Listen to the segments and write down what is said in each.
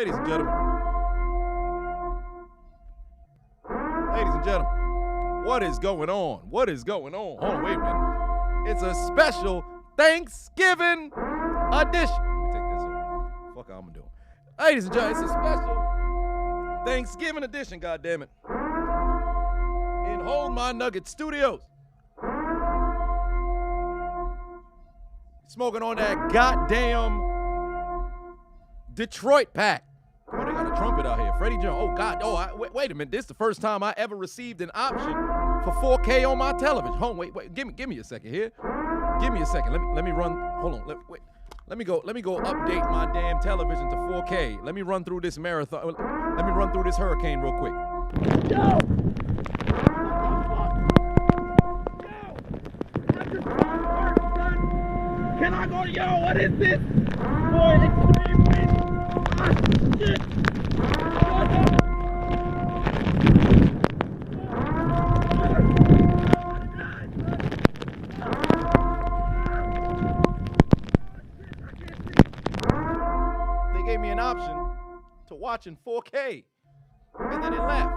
Ladies and gentlemen. Ladies and gentlemen. What is going on? What is going on? Hold on, wait a minute. It's a special Thanksgiving edition. Let me take this off. Fuck I'm doing. Ladies and gentlemen, it's a special Thanksgiving edition, goddammit. In Hold My Nugget Studios. Smoking on that goddamn Detroit pack. Oh, they got a trumpet out here. Freddie Jones. Oh, God. Oh, wait a minute. This is the first time I ever received an option for 4K on my television. Hold on, wait. Give me a second here. Give me a second. Let me run. Hold on. Let me go update my damn television to 4K. Let me run through this marathon. Let me run through this hurricane real quick. Yo! Can I go? Yo, what is this? Boy, extreme wind. Ah, shit. They gave me an option to watching 4K, and then it left.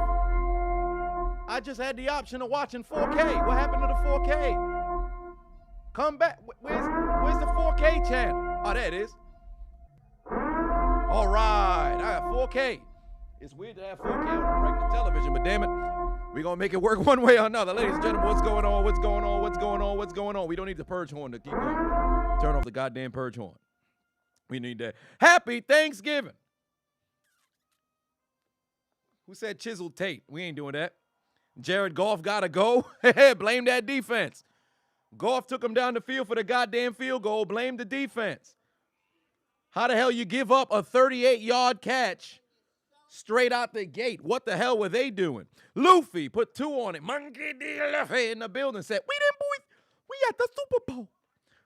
I just had the option of watching 4K. What happened to the 4K? Come back. Where's the 4K channel? Oh, there it is. All right. I got 4K. It's weird to have 4K on a pregnant television, but damn it, we're going to make it work one way or another. Ladies and gentlemen, what's going on? What's going on? What's going on? What's going on? We don't need the purge horn to keep going. Turn off the goddamn purge horn. We need that. Happy Thanksgiving. Who said Chiseled Tate? We ain't doing that. Jared Goff got to go. Blame that defense. Goff took him down the field for the goddamn field goal. Blame the defense. How the hell you give up a 38-yard catch straight out the gate? What the hell were they doing? Luffy put 2 on it. Monkey D. Luffy in the building said, we didn't, boys. We at the Super Bowl.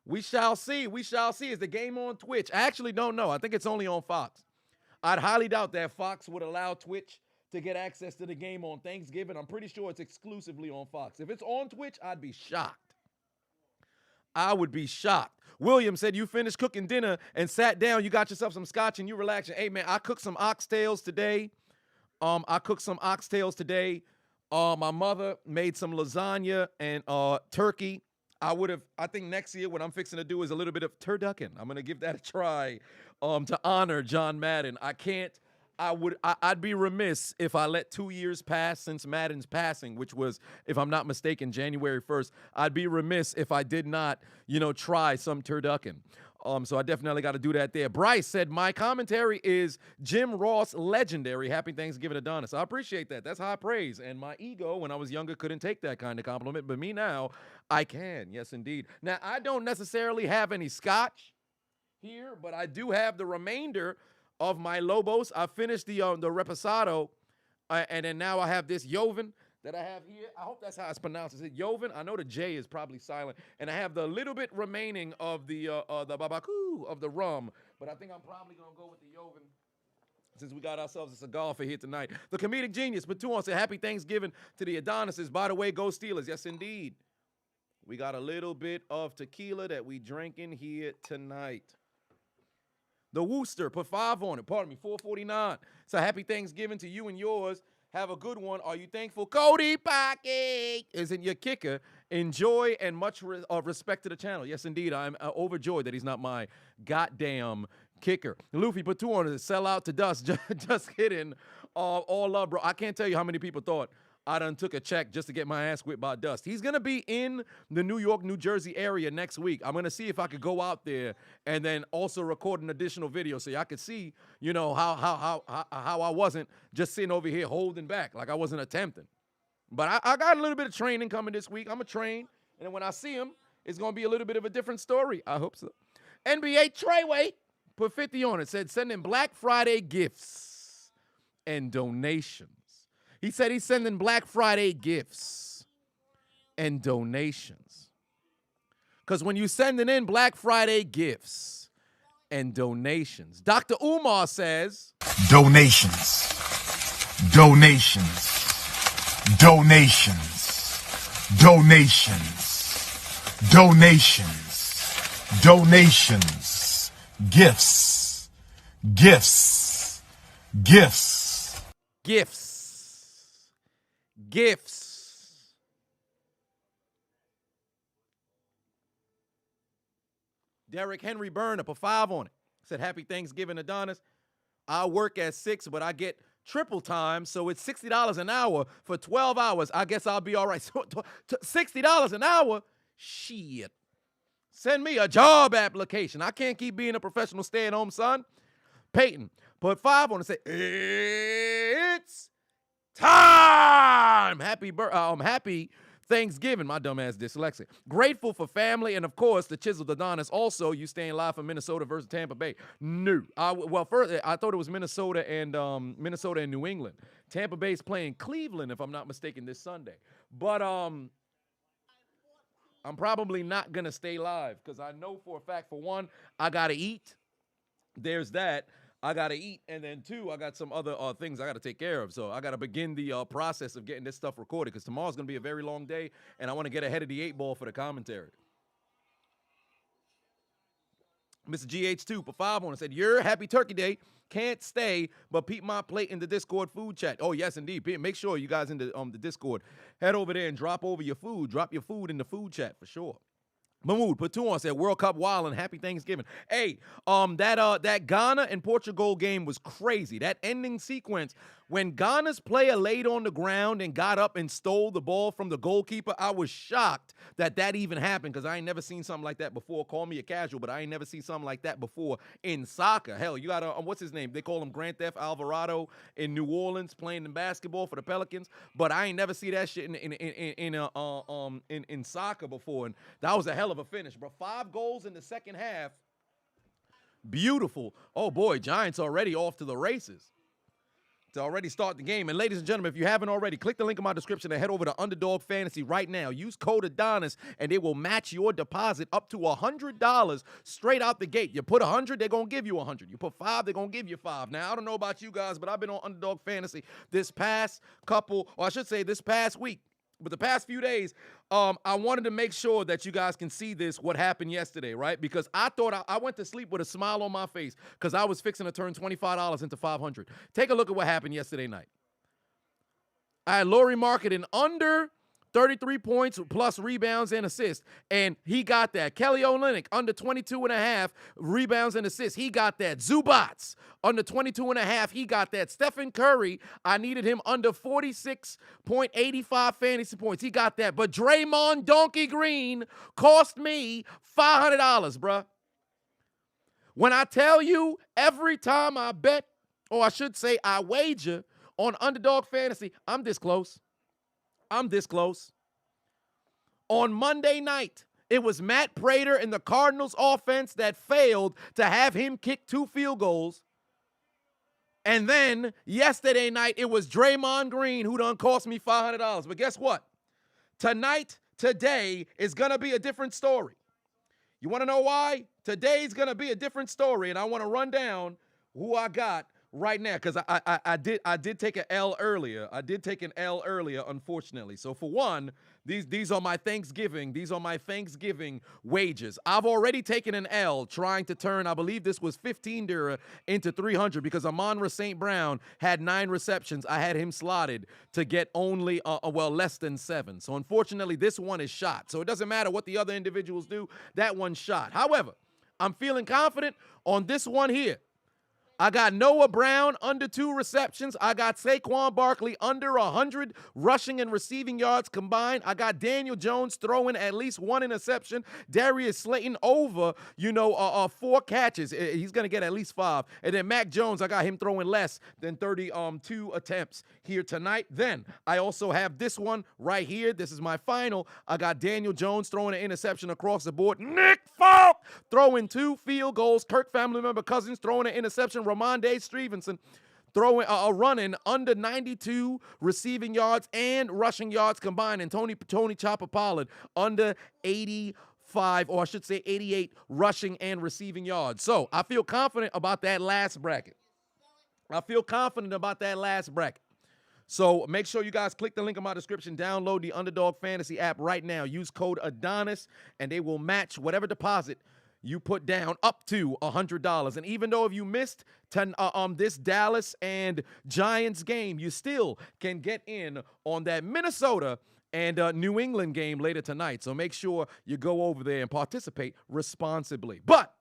We shall see. We shall see. Is the game on Twitch? I actually don't know. I think it's only on Fox. I'd highly doubt that Fox would allow Twitch to get access to the game on Thanksgiving. I'm pretty sure it's exclusively on Fox. If it's on Twitch, I'd be shocked. I would be shocked. William said you finished cooking dinner and sat down. You got yourself some scotch and you relaxing. Hey, man, I cooked some oxtails today. My mother made some lasagna and turkey. I think next year what I'm fixing to do is a little bit of turducken. I'm going to give that a try to honor John Madden. I'd be remiss if I let 2 years pass since Madden's passing, which was, if I'm not mistaken, January 1st. I'd be remiss if I did not, try some turducken. So I definitely got to do that there. Bryce said, my commentary is Jim Ross legendary. Happy Thanksgiving, Adonis. I appreciate that. That's high praise. And my ego, when I was younger, couldn't take that kind of compliment. But me now, I can. Yes, indeed. Now, I don't necessarily have any scotch here, but I do have the remainder of my Lobos. I finished the Reposado, and then now I have this Joven that I have here. I hope that's how it's pronounced. Is it Joven? I know the J is probably silent. And I have the little bit remaining of the Babaku of the rum, but I think I'm probably going to go with the Joven since we got ourselves a cigar for here tonight. The comedic genius, Batuan said, happy Thanksgiving to the Adonises. By the way, go Steelers. Yes, indeed. We got a little bit of tequila that we drinking here tonight. The Wooster, put 5 on it. Pardon me, $4.49. So happy Thanksgiving to you and yours. Have a good one. Are you thankful? Cody Pocket isn't your kicker. Enjoy and much respect to the channel. Yes, indeed. I'm overjoyed that he's not my goddamn kicker. Luffy put 2 on it. Sell out to dust. Just kidding. All love, bro. I can't tell you how many people thought I done took a check just to get my ass whipped by Dust. He's going to be in the New York, New Jersey area next week. I'm going to see if I could go out there and then also record an additional video so y'all could see, how I wasn't just sitting over here holding back like I wasn't attempting. But I got a little bit of training coming this week. I'm going to train, and then when I see him, it's going to be a little bit of a different story. I hope so. NBA Treyway put 50 on it. Said sending Black Friday gifts and donations. He said he's sending Black Friday gifts and donations. Because when you're sending in Black Friday gifts and donations, Dr. Umar says, donations, donations, donations, donations, donations, donations, gifts, gifts, Gifts. Gifts. Gifts. Derrick Henry Burner, put 5 on it. Said, happy Thanksgiving, Adonis. I work at 6, but I get triple time, so it's $60 an hour for 12 hours. I guess I'll be all right. So, $60 an hour? Shit. Send me a job application. I can't keep being a professional stay-at-home son. Peyton, put 5 on it. Say, it's time. Happy Thanksgiving. My dumbass dyslexic. Grateful for family and, of course, the Chiseled Adonis. Also, you staying live from Minnesota versus Tampa Bay. No. First, I thought it was Minnesota and New England. Tampa Bay's playing Cleveland, if I'm not mistaken, this Sunday. But I'm probably not going to stay live because I know for a fact, for one, I got to eat. There's that. I got to eat. And then, 2, I got some other things I got to take care of. So I got to begin the process of getting this stuff recorded because tomorrow's going to be a very long day, and I want to get ahead of the 8 ball for the commentary. Mr. GH2 put 5 on it. Said, your happy Turkey Day. Can't stay, but peep my plate in the Discord food chat. Oh, yes, indeed. Make sure you guys in the Discord, head over there and drop over your food. Drop your food in the food chat for sure. Mahmoud put 2 on, said World Cup wild and happy Thanksgiving. Hey, that Ghana and Portugal game was crazy. That ending sequence when Ghana's player laid on the ground and got up and stole the ball from the goalkeeper, I was shocked that even happened because I ain't never seen something like that before. Call me a casual, but I ain't never seen something like that before in soccer. Hell, you got what's his name? They call him Grand Theft Alvarado in New Orleans playing in basketball for the Pelicans, but I ain't never see that shit in soccer before, and that was a hell of a finish, bro. 5 goals in the second half. Beautiful. Oh boy, Giants already off to the races to already start the game. And ladies and gentlemen, if you haven't already, click the link in my description and head over to Underdog Fantasy right now. Use code Adonis and they will match your deposit up to $100 straight out the gate. You put 100, they're going to give you 100. You put 5, they're going to give you 5. Now, I don't know about you guys, but I've been on Underdog Fantasy this past week. But the past few days, I wanted to make sure that you guys can see what happened yesterday, right? Because I thought I went to sleep with a smile on my face because I was fixing to turn $25 into $500. Take a look at what happened yesterday night. I had Laurie Marketing under 33 points plus rebounds and assists, and he got that. Kelly Olynyk under 22.5 rebounds and assists. He got that. Zubats under 22.5. He got that. Stephen Curry, I needed him under 46.85 fantasy points. He got that. But Draymond Donkey Green cost me $500, bruh. When I tell you every time I bet, or I should say I wager on Underdog Fantasy, I'm this close. On Monday night, it was Matt Prater and the Cardinals offense that failed to have him kick 2 field goals. And then yesterday night, it was Draymond Green who done cost me $500. But guess what? Today is going to be a different story. You want to know why? Today's going to be a different story, and I want to run down who I got right now, because I did take an L earlier. Unfortunately. So for one, these are my Thanksgiving wages. I've already taken an L trying to turn, I believe this was 15 Dura into 300 because Amon-Ra St. Brown had 9 receptions. I had him slotted to get only less than 7. So unfortunately, this one is shot. So it doesn't matter what the other individuals do. That one's shot. However, I'm feeling confident on this one here. I got Noah Brown under 2 receptions. I got Saquon Barkley under 100 rushing and receiving yards combined. I got Daniel Jones throwing at least 1 interception. Darius Slayton over, 4 catches. He's going to get at least 5. And then Mac Jones, I got him throwing less than 32 attempts here tonight. Then I also have this one right here. This is my final. I got Daniel Jones throwing an interception across the board. Nick Folk throwing 2 field goals. Kirk family member Cousins throwing an interception. Ramondre Stevenson throwing running under 92 receiving yards and rushing yards combined, and Tony Chopper Pollard under 85, or I should say 88 rushing and receiving yards. So I feel confident about that last bracket. So make sure you guys click the link in my description, download the Underdog Fantasy app right now. Use code Adonis, and they will match whatever deposit you put down up to $100. And even though if you missed this Dallas and Giants game, you still can get in on that Minnesota and New England game later tonight. So make sure you go over there and participate responsibly. But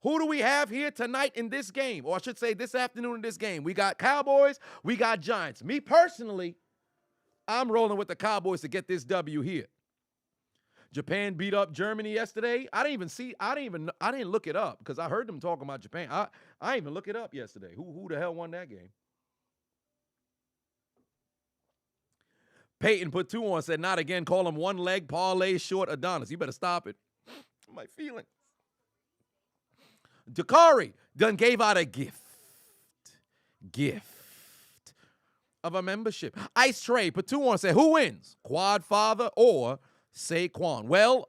who do we have here tonight in this game? Or I should say this afternoon in this game. We got Cowboys, we got Giants. Me personally, I'm rolling with the Cowboys to get this W here. Japan beat up Germany yesterday. I didn't look it up because I heard them talking about Japan. I didn't even look it up yesterday. Who the hell won that game? Peyton put 2 on, said, not again. Call him one leg parlay short Adonis. You better stop it. My feelings. Dakari done gave out a gift of a membership. Ice Trey put 2 on, said, who wins? Quad Father or Saquon? Well,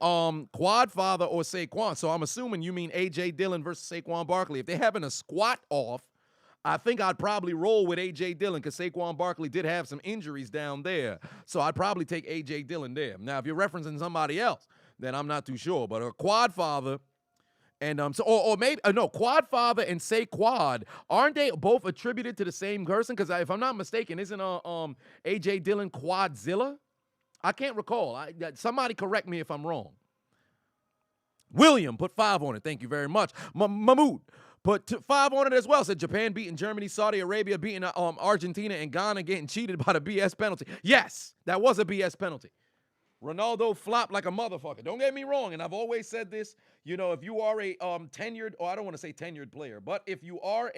Quad Father or Saquon. So I'm assuming you mean A.J. Dillon versus Saquon Barkley. If they're having a squat off, I think I'd probably roll with A.J. Dillon because Saquon Barkley did have some injuries down there. So I'd probably take A.J. Dillon there. Now, if you're referencing somebody else, then I'm not too sure. But a Quad Father and Quad Father and Saquad, aren't they both attributed to the same person? Because if I'm not mistaken, isn't A.J. Dillon Quadzilla? I can't recall. Somebody correct me if I'm wrong. William put 5 on it. Thank you very much. Mahmoud put 5 on it as well. Said Japan beating Germany, Saudi Arabia beating Argentina, and Ghana getting cheated by the BS penalty. Yes, that was a BS penalty. Ronaldo flopped like a motherfucker. Don't get me wrong, and I've always said this. You know, if you are a tenured, or I don't want to say tenured player, but if you are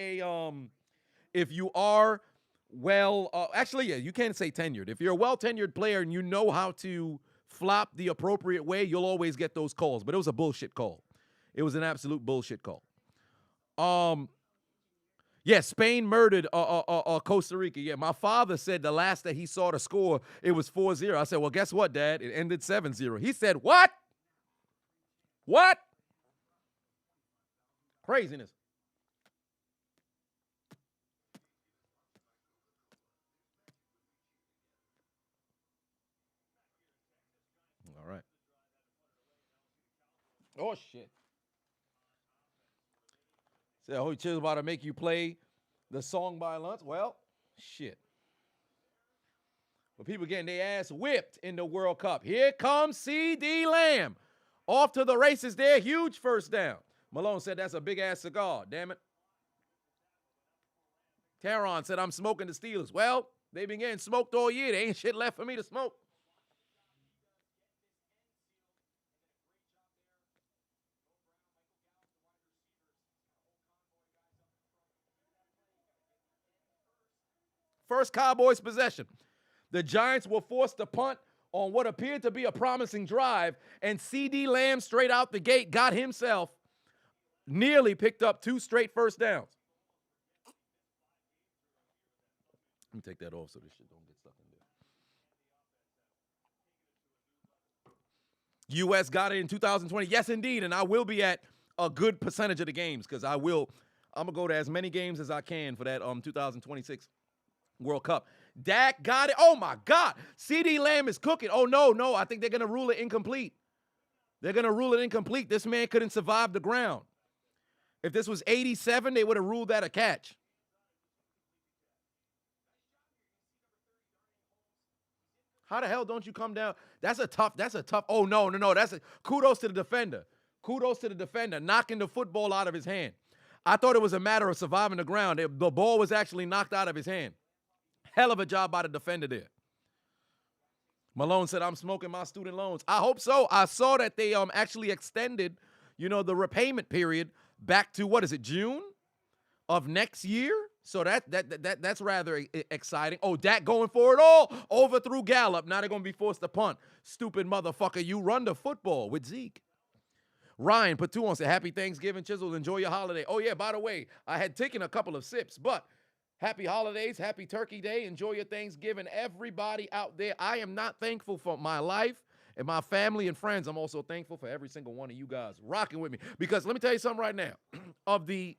actually, yeah, you can't say tenured. If you're a well-tenured player and you know how to flop the appropriate way, you'll always get those calls. But it was a bullshit call. It was an absolute bullshit call. Yeah, Spain murdered Costa Rica. Yeah, my father said the last that he saw the score, it was 4-0. I said, well, guess what, Dad? It ended 7-0. He said, what? What? Craziness. All right. Oh, shit. Say, oh, Chiseled about to make you play the song by lunch. Well, shit. But people getting their ass whipped in the World Cup. Here comes C.D. Lamb. Off to the races there. Huge first down. Malone said that's a big-ass cigar. Damn it. Taron said, I'm smoking the Steelers. Well, they've been getting smoked all year. There ain't shit left for me to smoke. First Cowboys possession. The Giants were forced to punt on what appeared to be a promising drive, and C.D. Lamb straight out the gate got himself nearly picked up 2 straight first downs. Let me take that off so this shit don't get stuck in there. U.S. got it in 2020. Yes, indeed, and I will be at a good percentage of the games because I'm going to go to as many games as I can for that 2026 World Cup. Dak got it. Oh, my God. C.D. Lamb is cooking. Oh, no. I think they're going to rule it incomplete. They're going to rule it incomplete. This man couldn't survive the ground. If this was 87, they would have ruled that a catch. How the hell don't you come down? That's a tough. Oh, no. Kudos to the defender. Kudos to the defender, knocking the football out of his hand. I thought it was a matter of surviving the ground. The ball was actually knocked out of his hand. Hell of a job by the defender there. Malone said, I'm smoking my student loans. I hope so. I saw that they actually extended, the repayment period back to, June of next year? So that's rather exciting. Oh, Dak going for it all. Overthrew Gallup. Now they're going to be forced to punt. Stupid motherfucker. You run the football with Zeke. Ryan put 2 on, said, happy Thanksgiving, Chiseled. Enjoy your holiday. Oh, yeah, by the way, I had taken a couple of sips, but happy holidays, happy Turkey Day. Enjoy your Thanksgiving, everybody out there. I am not thankful for my life and my family and friends. I'm also thankful for every single one of you guys rocking with me. Because let me tell you something right now. Of the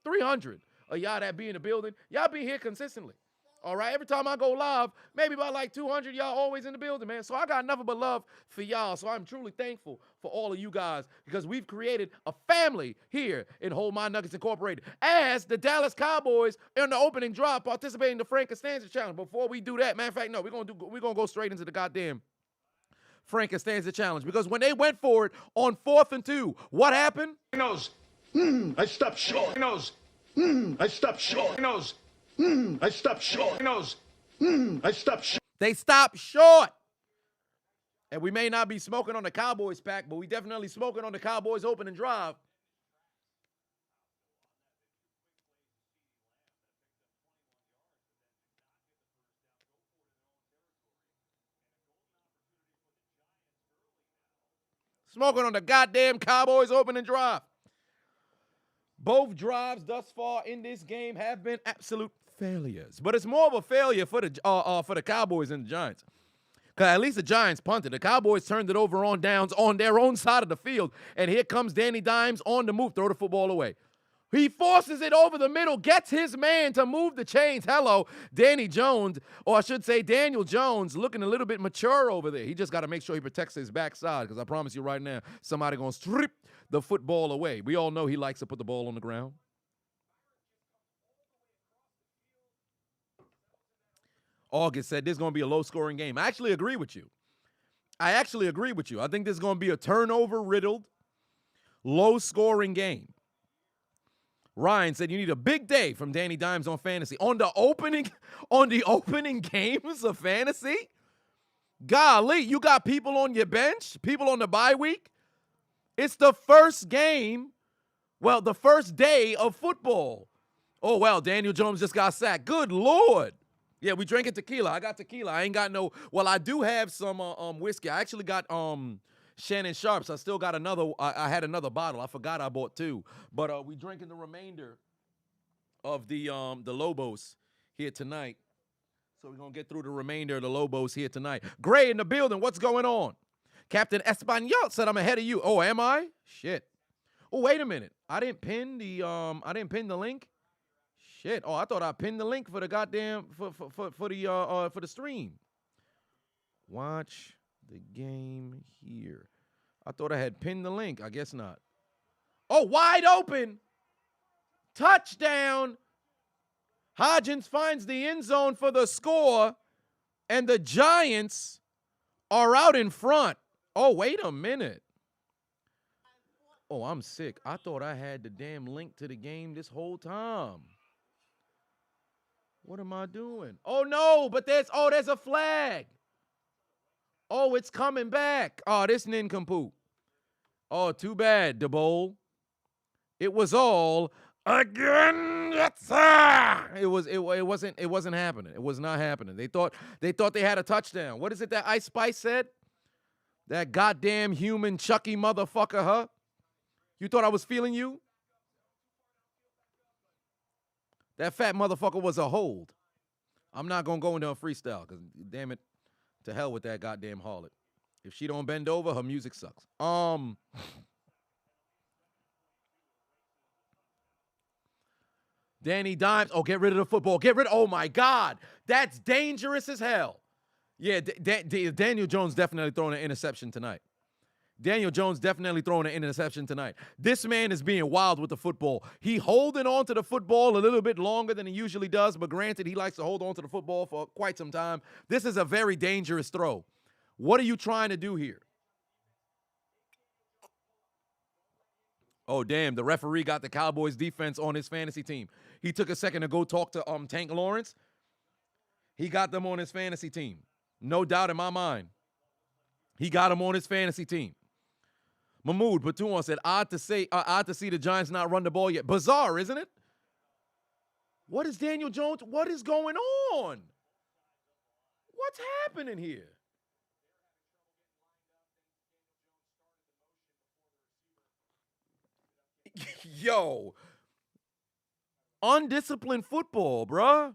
300 of y'all that be in the building, y'all be here consistently. All right, every time I go live, maybe about like 200, y'all always in the building, man. So I got nothing but love for y'all. So I'm truly thankful for all of you guys because we've created a family here in Hold My Nuggets Incorporated. As the Dallas Cowboys in the opening drive participating in the Frank Costanza Challenge. Before we do that, matter of fact, no, we're gonna go straight into the goddamn Frank Costanza Challenge because when they went for it on 4th and 2, what happened? Knows. I stopped short. Knows. I stopped short. Knows. I stopped short. Knows. I stopped short. They stopped short. And we may not be smoking on the Cowboys pack, but we definitely smoking on the Cowboys opening drive. Smoking on the goddamn Cowboys opening drive. Both drives thus far in this game have been absolute failures. But it's more of a failure for the Cowboys than the Giants. Because at least the Giants punted. The Cowboys turned it over on downs on their own side of the field. And here comes Danny Dimes on the move. Throw the football away. He forces it over the middle, gets his man to move the chains. Hello, Danny Jones, or I should say Daniel Jones, looking a little bit mature over there. He just got to make sure he protects his backside because I promise you right now, somebody going to strip the football away. We all know he likes to put the ball on the ground. August said this is going to be a low-scoring game. I actually agree with you. I think this is going to be a turnover-riddled, low-scoring game. Ryan said you need a big day from Danny Dimes on fantasy. On the opening games of fantasy? Golly, you got people on your bench, people on the bye week. It's the first game, well, the first day of football. Oh, well, Daniel Jones just got sacked. Good Lord. Yeah, we drinking tequila. I got tequila. I ain't got no, well, I do have some whiskey. I actually got Shannon Sharps. I still got another. I had another bottle. I forgot I bought 2. But we drinking the remainder of the Lobos here tonight. So we're going to get through the remainder of the Lobos here tonight. Gray in the building. What's going on? Captain Espanol said I'm ahead of you. Oh, am I? Shit. Oh, wait a minute. I didn't pin the link. Shit. Oh, I thought I pinned the link for the goddamn for the stream. Watch the game here. I thought I had pinned the link. I guess not. Oh, wide open. Touchdown. Hodgins finds the end zone for the score, and the Giants are out in front. Oh, wait a minute. Oh, I'm sick. I thought I had the damn link to the game this whole time. What am I doing? Oh, no, but there's a flag. Oh, it's coming back. Oh, this nincompoop. Oh, too bad, DeBowl. It was all again. Yes, sir. It wasn't happening. It was not happening. They thought they had a touchdown. What is it that Ice Spice said? That goddamn human Chucky motherfucker, huh? You thought I was feeling you? That fat motherfucker was a hold. I'm not going to go into a freestyle because, damn it, to hell with that goddamn harlot. If she don't bend over, her music sucks. Danny Dimes. Oh, get rid of the football. Oh, my God. That's dangerous as hell. Yeah, Daniel Jones definitely throwing an interception tonight. This man is being wild with the football. He holding on to the football a little bit longer than he usually does, but granted, he likes to hold on to the football for quite some time. This is a very dangerous throw. What are you trying to do here? Oh, damn, the referee got the Cowboys defense on his fantasy team. He took a second to go talk to Tank Lawrence. He got them on his fantasy team. No doubt in my mind. He got him on his fantasy team. Mahmoud Batuan said, odd to see the Giants not run the ball yet. Bizarre, isn't it? What is Daniel Jones? What is going on? What's happening here? Yo. Undisciplined football, bruh.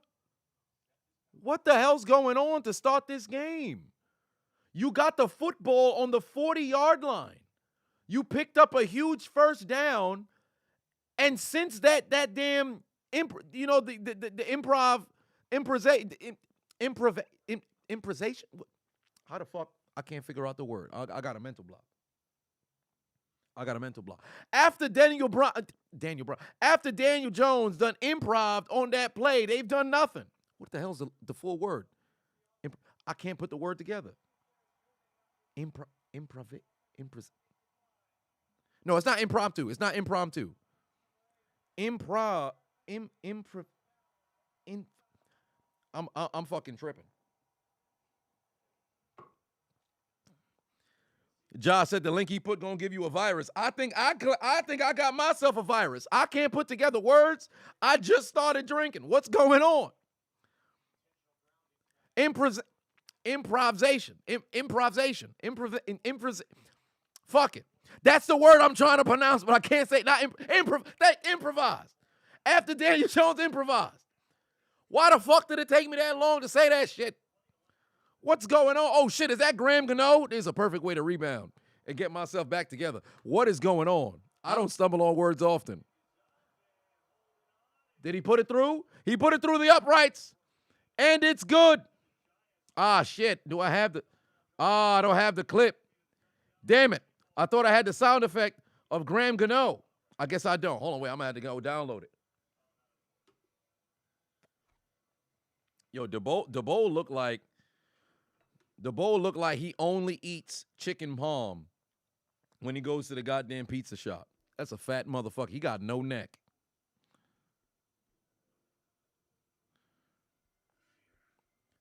What the hell's going on to start this game? You got the football on the 40-yard line. You picked up a huge first down, and since that damn the improv improvisation. How the fuck? I can't figure out the word. I got a mental block. After Daniel Jones done improv on that play, they've done nothing. What the hell's the full word? I can't put the word together. No, it's not impromptu. I'm fucking tripping. Josh said the link he put gonna give you a virus. I think I got myself a virus. I can't put together words. I just started drinking. What's going on? Improvisation. Fuck it. That's the word I'm trying to pronounce, but I can't say not improvise. After Daniel Jones improvised. Why the fuck did it take me that long to say that shit? What's going on? Oh, shit, is that Graham Gano? This is a perfect way to rebound and get myself back together. What is going on? I don't stumble on words often. Did he put it through? He put it through the uprights, and it's good. Ah, shit. Do I have the... I don't have the clip. Damn it. I thought I had the sound effect of Graham Gano. I guess I don't. Hold on, wait. I'm going to have to go download it. Yo, DeBow looked like... DeBow looked like he only eats chicken palm when he goes to the goddamn pizza shop. That's a fat motherfucker. He got no neck.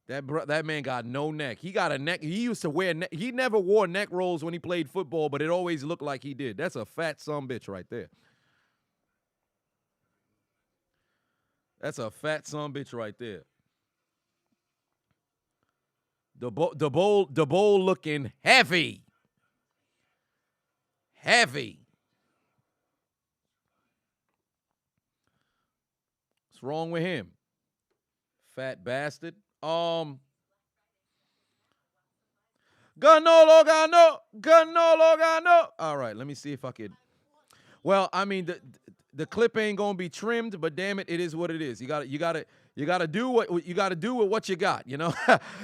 That man got no neck. He got a neck. He used to wear neck. He never wore neck rolls when he played football, but it always looked like he did. That's a fat sumbitch right there. That's a fat sumbitch right there. The bowl looking heavy. Heavy. What's wrong with him? Fat bastard. Ganolo. All right, let me see if I could. Well, I mean, the clip ain't gonna be trimmed, but damn it, it is what it is. You gotta do what you gotta do with what you got. You know,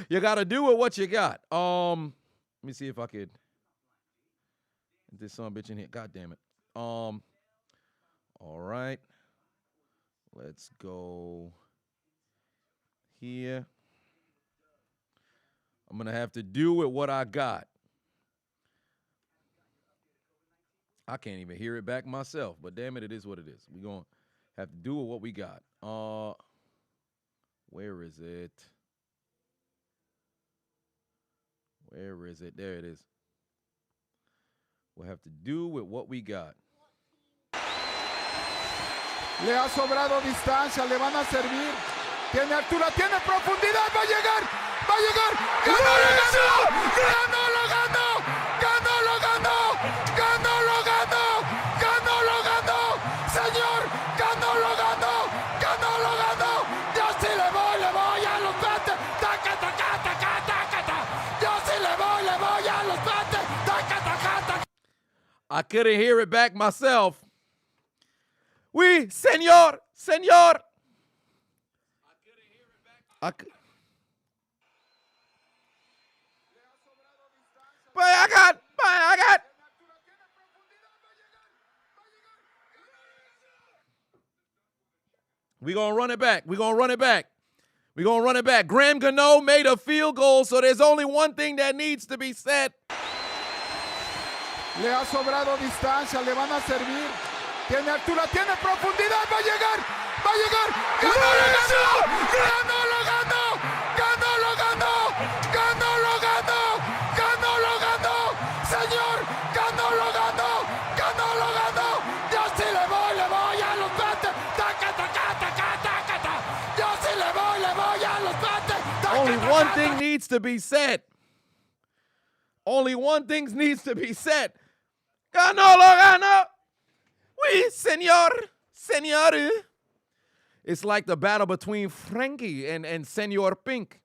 you gotta do with what you got. Let me see if I could. This son bitch in here. God damn it. All right. Let's go here. I'm gonna have to do with what I got. I can't even hear it back myself, but damn it, it is what it is. We're gonna have to do with what we got. Where is it? Where is it? There it is. We'll have to do with what we got. Le ha sobrado distancia, le van a servir. Tiene altura, tiene profundidad, va a llegar, va a llegar. ¡Ganó, lo ganó! ¡Ganó, lo ganó! ¡Ganó, lo ganó! ¡Ganó, lo ganó! ¡Ganó, lo ganó! ¡Señor! ¡Ganó, lo ganó! ¡Ganó, lo ganó! Yo sí le voy a los Panthers. ¡Taca, taca, taca, taca, taca! Yo sí le voy a los Panthers. ¡Taca, taca, taca! I couldn't hear it back myself. Oui, señor, señor. I got. We're going to run it back. Graham Gano made a field goal, so there's only one thing that needs to be said. Le ha sobrado distancia, le van a servir. Tiene altura, tiene profundidad, va a llegar. ¡Ganó, lo ganó! ¡Ganó, lo ganó! ¡Ganó, lo ganó! ¡Ganó, lo ganó! ¡Ganó, lo ganó! ¡Señor! ¡Ganó, lo ganó! ¡Ganó, lo ganó! Yo sí le voy a los Panthers. ¡Taca, taca, taca, taca, taca! Yo sí le voy a los Panthers. Only one thing needs to be said. Only one thing needs to be said. ¡Ganó, lo ganó! Oui, señor. Señor. It's like the battle between Frankie and Senor Pink.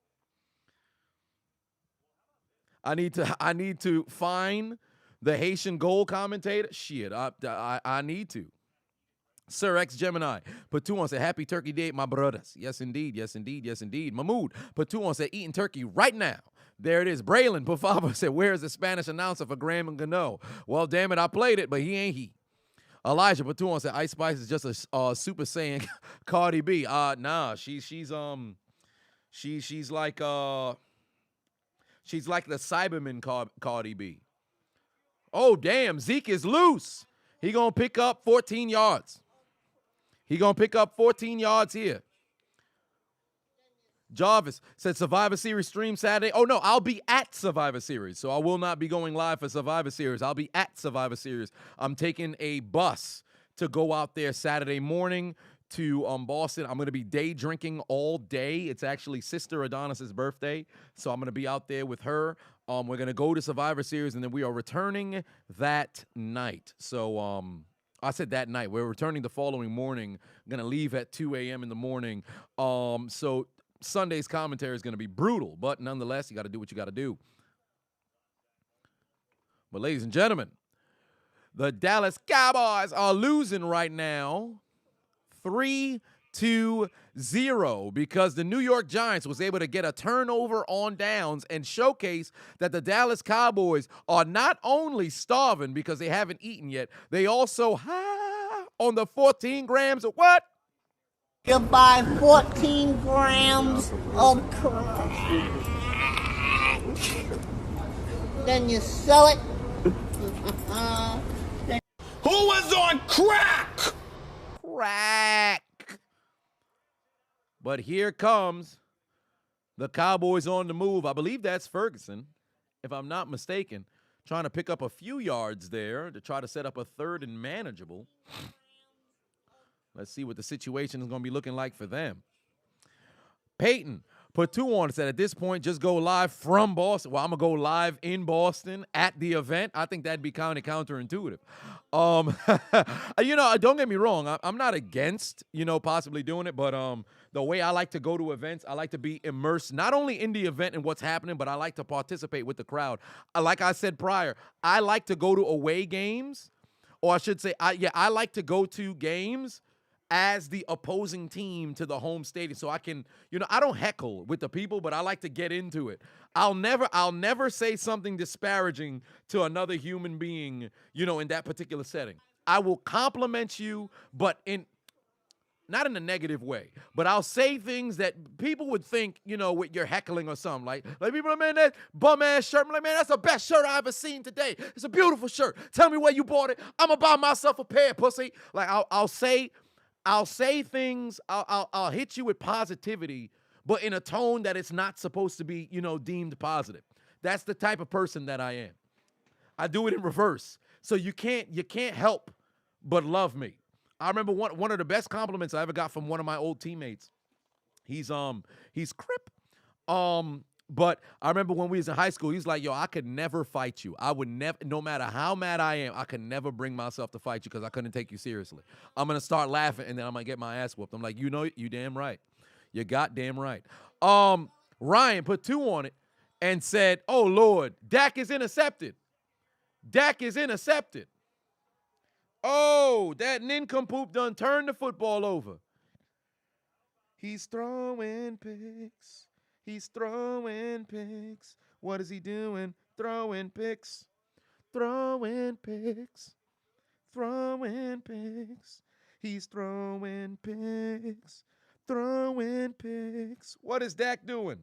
I need to find the Haitian goal commentator. Shit, I need to. Sir X Gemini put 2 on, said, happy turkey day, my brothers. Yes, indeed. Yes, indeed. Yes, indeed. Mahmoud put 2 on, said, eating turkey right now. There it is. Braylon put 5 on, said, where's the Spanish announcer for Graham and Gano? Well, damn it, I played it, but he ain't he. Elijah put 2 on, said, Ice Spice is just a Super Saiyan Cardi B. Nah, she's like the Cyberman Cardi B. Oh, damn, Zeke is loose. He gonna pick up 14 yards. He gonna pick up 14 yards here. Jarvis said Survivor Series stream Saturday. Oh, no, I'll be at Survivor Series, so I will not be going live for Survivor Series. I'll be at Survivor Series. I'm taking a bus to go out there Saturday morning to Boston. I'm going to be day drinking all day. It's actually Sister Adonis' birthday, so I'm going to be out there with her. We're going to go to Survivor Series, and then we are returning that night. So I said that night. We're returning the following morning. I'm going to leave at 2 a.m. in the morning. So Sunday's commentary is going to be brutal, but nonetheless, you got to do what you got to do. But ladies and gentlemen, the Dallas Cowboys are losing right now 3-0 because the New York Giants was able to get a turnover on downs and showcase that the Dallas Cowboys are not only starving because they haven't eaten yet, they also high on the 14 grams of what? You buy 14 grams of crack. Then you sell it. Who was on crack? Crack. But here comes the Cowboys on the move. I believe that's Ferguson, if I'm not mistaken, trying to pick up a few yards there to try to set up a 3rd and manageable. Let's see what the situation is going to be looking like for them. Peyton put 2 on and said, at this point, just go live from Boston. Well, I'm going to go live in Boston at the event. I think that'd be kind of counterintuitive. Don't get me wrong. I'm not against, possibly doing it, but the way I like to go to events, I like to be immersed not only in the event and what's happening, but I like to participate with the crowd. Like I said prior, I like to go to away games, or I should say, I like to go to games as the opposing team to the home stadium. So I can, I don't heckle with the people, but I like to get into it. I'll never say something disparaging to another human being, in that particular setting. I will compliment you, but not in a negative way, but I'll say things that people would think, with your heckling or something. Like people are, man, that bum-ass shirt. I'm like, man, that's the best shirt I ever seen today. It's a beautiful shirt. Tell me where you bought it. I'm going to buy myself a pair, pussy. Like, I'll say things, I'll hit you with positivity, but in a tone that it's not supposed to be, deemed positive. That's the type of person that I am. I do it in reverse. So you can't help but love me. I remember one of the best compliments I ever got from one of my old teammates. He's Crip. But I remember when we was in high school, he's like, yo, I could never fight you. I would never, no matter how mad I am, I could never bring myself to fight you because I couldn't take you seriously. I'm going to start laughing, and then I'm going to get my ass whooped. I'm like, you damn right. You goddamn right. Ryan put 2 on it and said, oh, Lord, Dak is intercepted. Dak is intercepted. Oh, that nincompoop done turned the football over. He's throwing picks. He's throwing picks. What is he doing? Throwing picks. Throwing picks. Throwing picks. He's throwing picks. Throwing picks. What is Dak doing?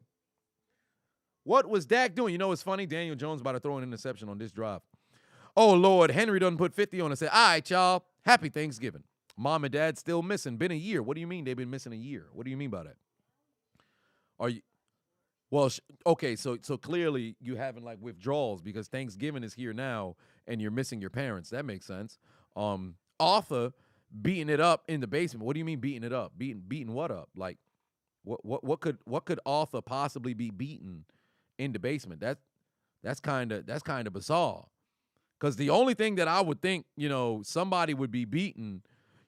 What was Dak doing? It's funny. Daniel Jones about to throw an interception on this drive. Oh, Lord. Henry done put 50 on and said, all right, y'all. Happy Thanksgiving. Mom and Dad still missing. Been a year. What do you mean they've been missing a year? What do you mean by that? Are you... Well, okay, so clearly you having like withdrawals because Thanksgiving is here now and you're missing your parents. That makes sense. Arthur beating it up in the basement. What do you mean beating it up? Beating what up? Like what could Arthur possibly be beaten in the basement? That's kind of bizarre. Cuz the only thing that I would think, somebody would be beaten,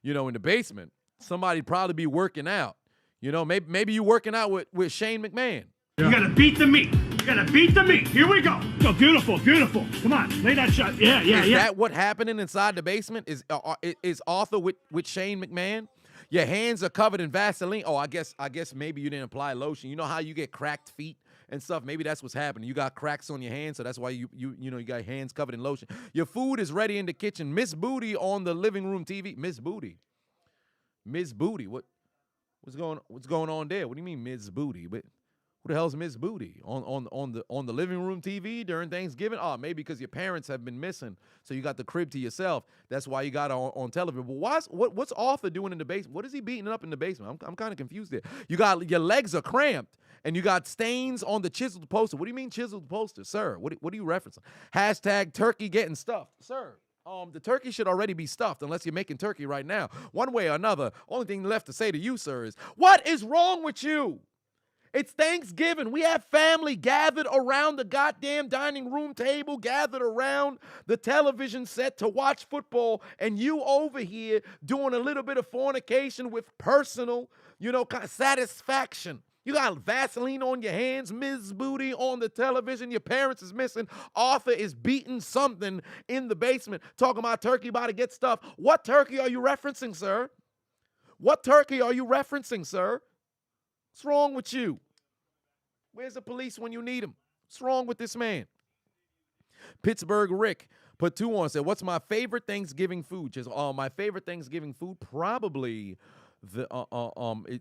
in the basement, somebody'd probably be working out. Maybe you working out with Shane McMahon. You gotta beat the meat. We're gonna beat the meat. Here we go. Go, beautiful, beautiful. Come on, lay that shot. Yeah, Is that what happening inside the basement? Is Arthur with Shane McMahon? Your hands are covered in Vaseline. Oh, I guess maybe you didn't apply lotion. You know how you get cracked feet and stuff? Maybe that's what's happening. You got cracks on your hands, so that's why you got your hands covered in lotion. Your food is ready in the kitchen. Miss Booty on the living room TV. Miss Booty. What's going on there? What do you mean Miss Booty? But who the hell's Miss Booty on the living room TV during Thanksgiving? Oh, maybe because your parents have been missing, so you got the crib to yourself. That's why you got it on television. But what's Arthur doing in the basement? What is he beating up in the basement? I'm kind of confused there. You got your legs are cramped and you got stains on the chiseled poster. What do you mean chiseled poster, sir? What are you referencing? Hashtag turkey getting stuffed, sir. The turkey should already be stuffed unless you're making turkey right now. One way or another, only thing left to say to you, sir, is what is wrong with you? It's Thanksgiving. We have family gathered around the goddamn dining room table, gathered around the television set to watch football, and you over here doing a little bit of fornication with personal, kind of satisfaction. You got Vaseline on your hands, Ms. Booty on the television. Your parents is missing. Arthur is beating something in the basement, talking about turkey about to get stuffed. What turkey are you referencing, sir? What turkey are you referencing, sir? What's wrong with you? Where's the police when you need them? What's wrong with this man? Pittsburgh Rick put 2 on, said, what's my favorite Thanksgiving food? Just, my favorite Thanksgiving food, probably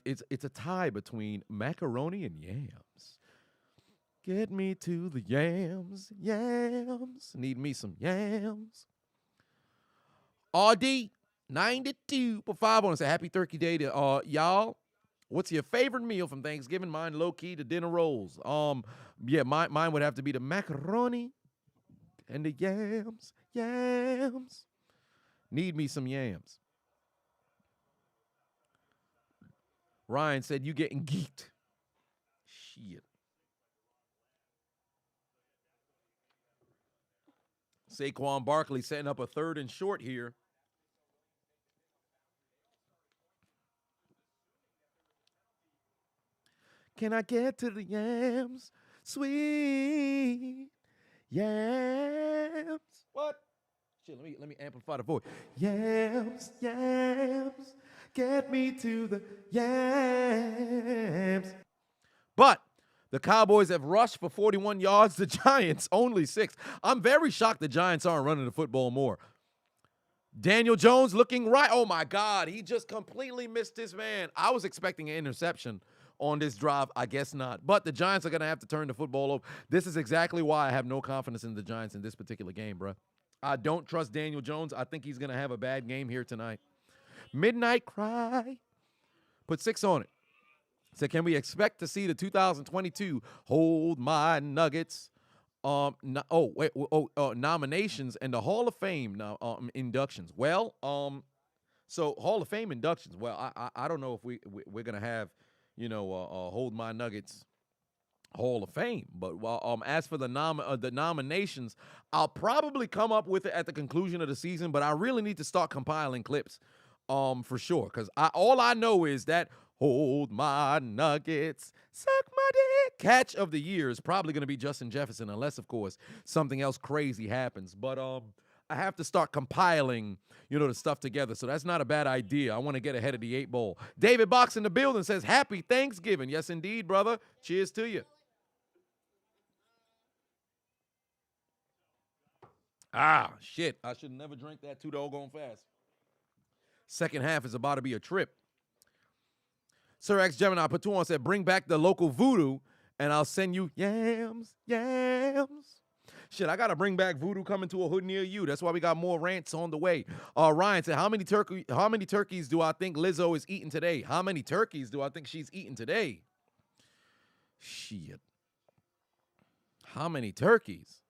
it's a tie between macaroni and yams. Get me to the yams. Need me some yams. RD 92 put 5 on and said, happy Turkey Day to y'all. What's your favorite meal from Thanksgiving? Mine low-key, the dinner rolls. Mine would have to be the macaroni and the yams. Need me some yams. Ryan said, you getting geeked. Shit. Saquon Barkley setting up a 3rd and short here. Can I get to the yams? Sweet yams. What? Shit, let me amplify the voice. Yams. Get me to the yams. But the Cowboys have rushed for 41 yards. The Giants only 6. I'm very shocked the Giants aren't running the football more. Daniel Jones looking right. Oh, my God. He just completely missed his man. I was expecting an interception on this drive. I guess not. But the Giants are going to have to turn the football over. This is exactly why I have no confidence in the Giants in this particular game, bro. I don't trust Daniel Jones. I think he's going to have a bad game here tonight. Midnight Cry put 6 on it. Said, can we expect to see the 2022 Hold My Nuggets nominations and the Hall of Fame inductions? Well, so Hall of Fame inductions. Well, I don't know if we're gonna have Hold My Nuggets Hall of Fame, but as for the nominations, I'll probably come up with it at the conclusion of the season. But I really need to start compiling clips. For sure, because all I know is that Hold My Nuggets, suck my dick. Catch of the year is probably going to be Justin Jefferson, unless, of course, something else crazy happens. But I have to start compiling, the stuff together. So that's not a bad idea. I want to get ahead of the 8 ball. David Box in the building says, happy Thanksgiving. Yes, indeed, brother. Cheers to you. Shit. I should never drink that too doggone fast. Second half is about to be a trip. Sir X Gemini put 2 on, said, bring back the local voodoo, and I'll send you yams. Shit, I got to bring back voodoo coming to a hood near you. That's why we got more rants on the way. Ryan said, how many turkeys do I think Lizzo is eating today? How many turkeys do I think she's eating today? Shit. How many turkeys?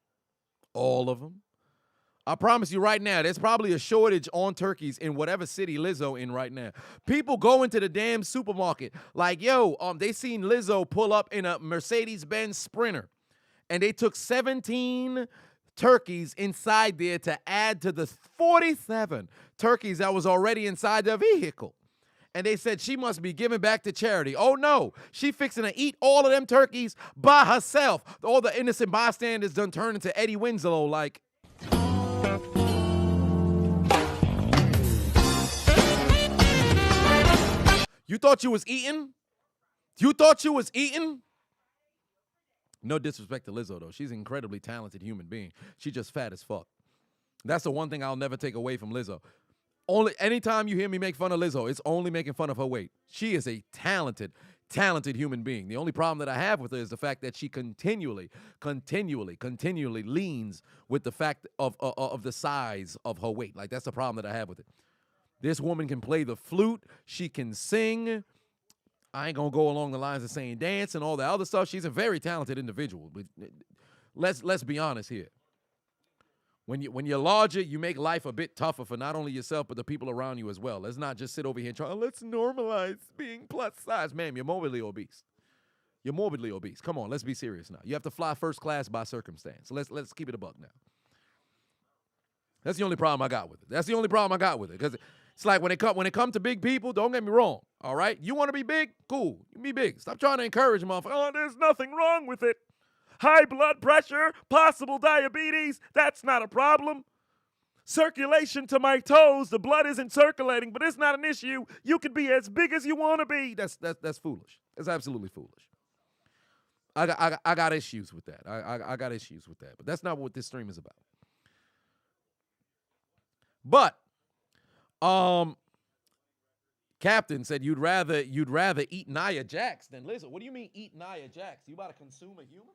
All of them. I promise you right now, there's probably a shortage on turkeys in whatever city Lizzo in right now. People go into the damn supermarket like, they seen Lizzo pull up in a Mercedes-Benz Sprinter, and they took 17 turkeys inside there to add to the 47 turkeys that was already inside the vehicle. and they said she must be giving back to charity. Oh, no. She fixing to eat all of them turkeys by herself. All the innocent bystanders done turned into Eddie Winslow like. You thought you was eating? You thought you was eating? No disrespect to Lizzo, though. She's an incredibly talented human being. She just fat as fuck. That's the one thing I'll never take away from Lizzo. Anytime you hear me make fun of Lizzo, it's only making fun of her weight. She is a talented human being. The only problem that I have with her is the fact that she continually leans with the fact of the size of her weight. Like, that's the problem that I have with it. This woman can play the flute. She can sing. I ain't going to go along the lines of saying dance and all that other stuff. She's a very talented individual. But let's be honest here. When you're larger, you make life a bit tougher for not only yourself, but the people around you as well. Let's not just sit over here and try, let's normalize being plus size. Ma'am, you're morbidly obese. You're morbidly obese. Come on, let's be serious now. You have to fly first class by circumstance. So let's keep it a buck now. That's the only problem I got with it. That's the only problem I got with it. Because it's like when it come to big people, don't get me wrong, all right? You want to be big? Cool. You be big. Stop trying to encourage them. Oh, there's nothing wrong with it. High blood pressure, possible diabetes, that's not a problem. Circulation to my toes, the blood isn't circulating, but it's not an issue. You can be as big as you want to be. That's foolish. That's absolutely foolish. I got issues with that. I got issues with that. But that's not what this stream is about. But Captain said you'd rather eat Nia Jax than Lizzo. What do you mean eat Nia Jax? You about to consume a human?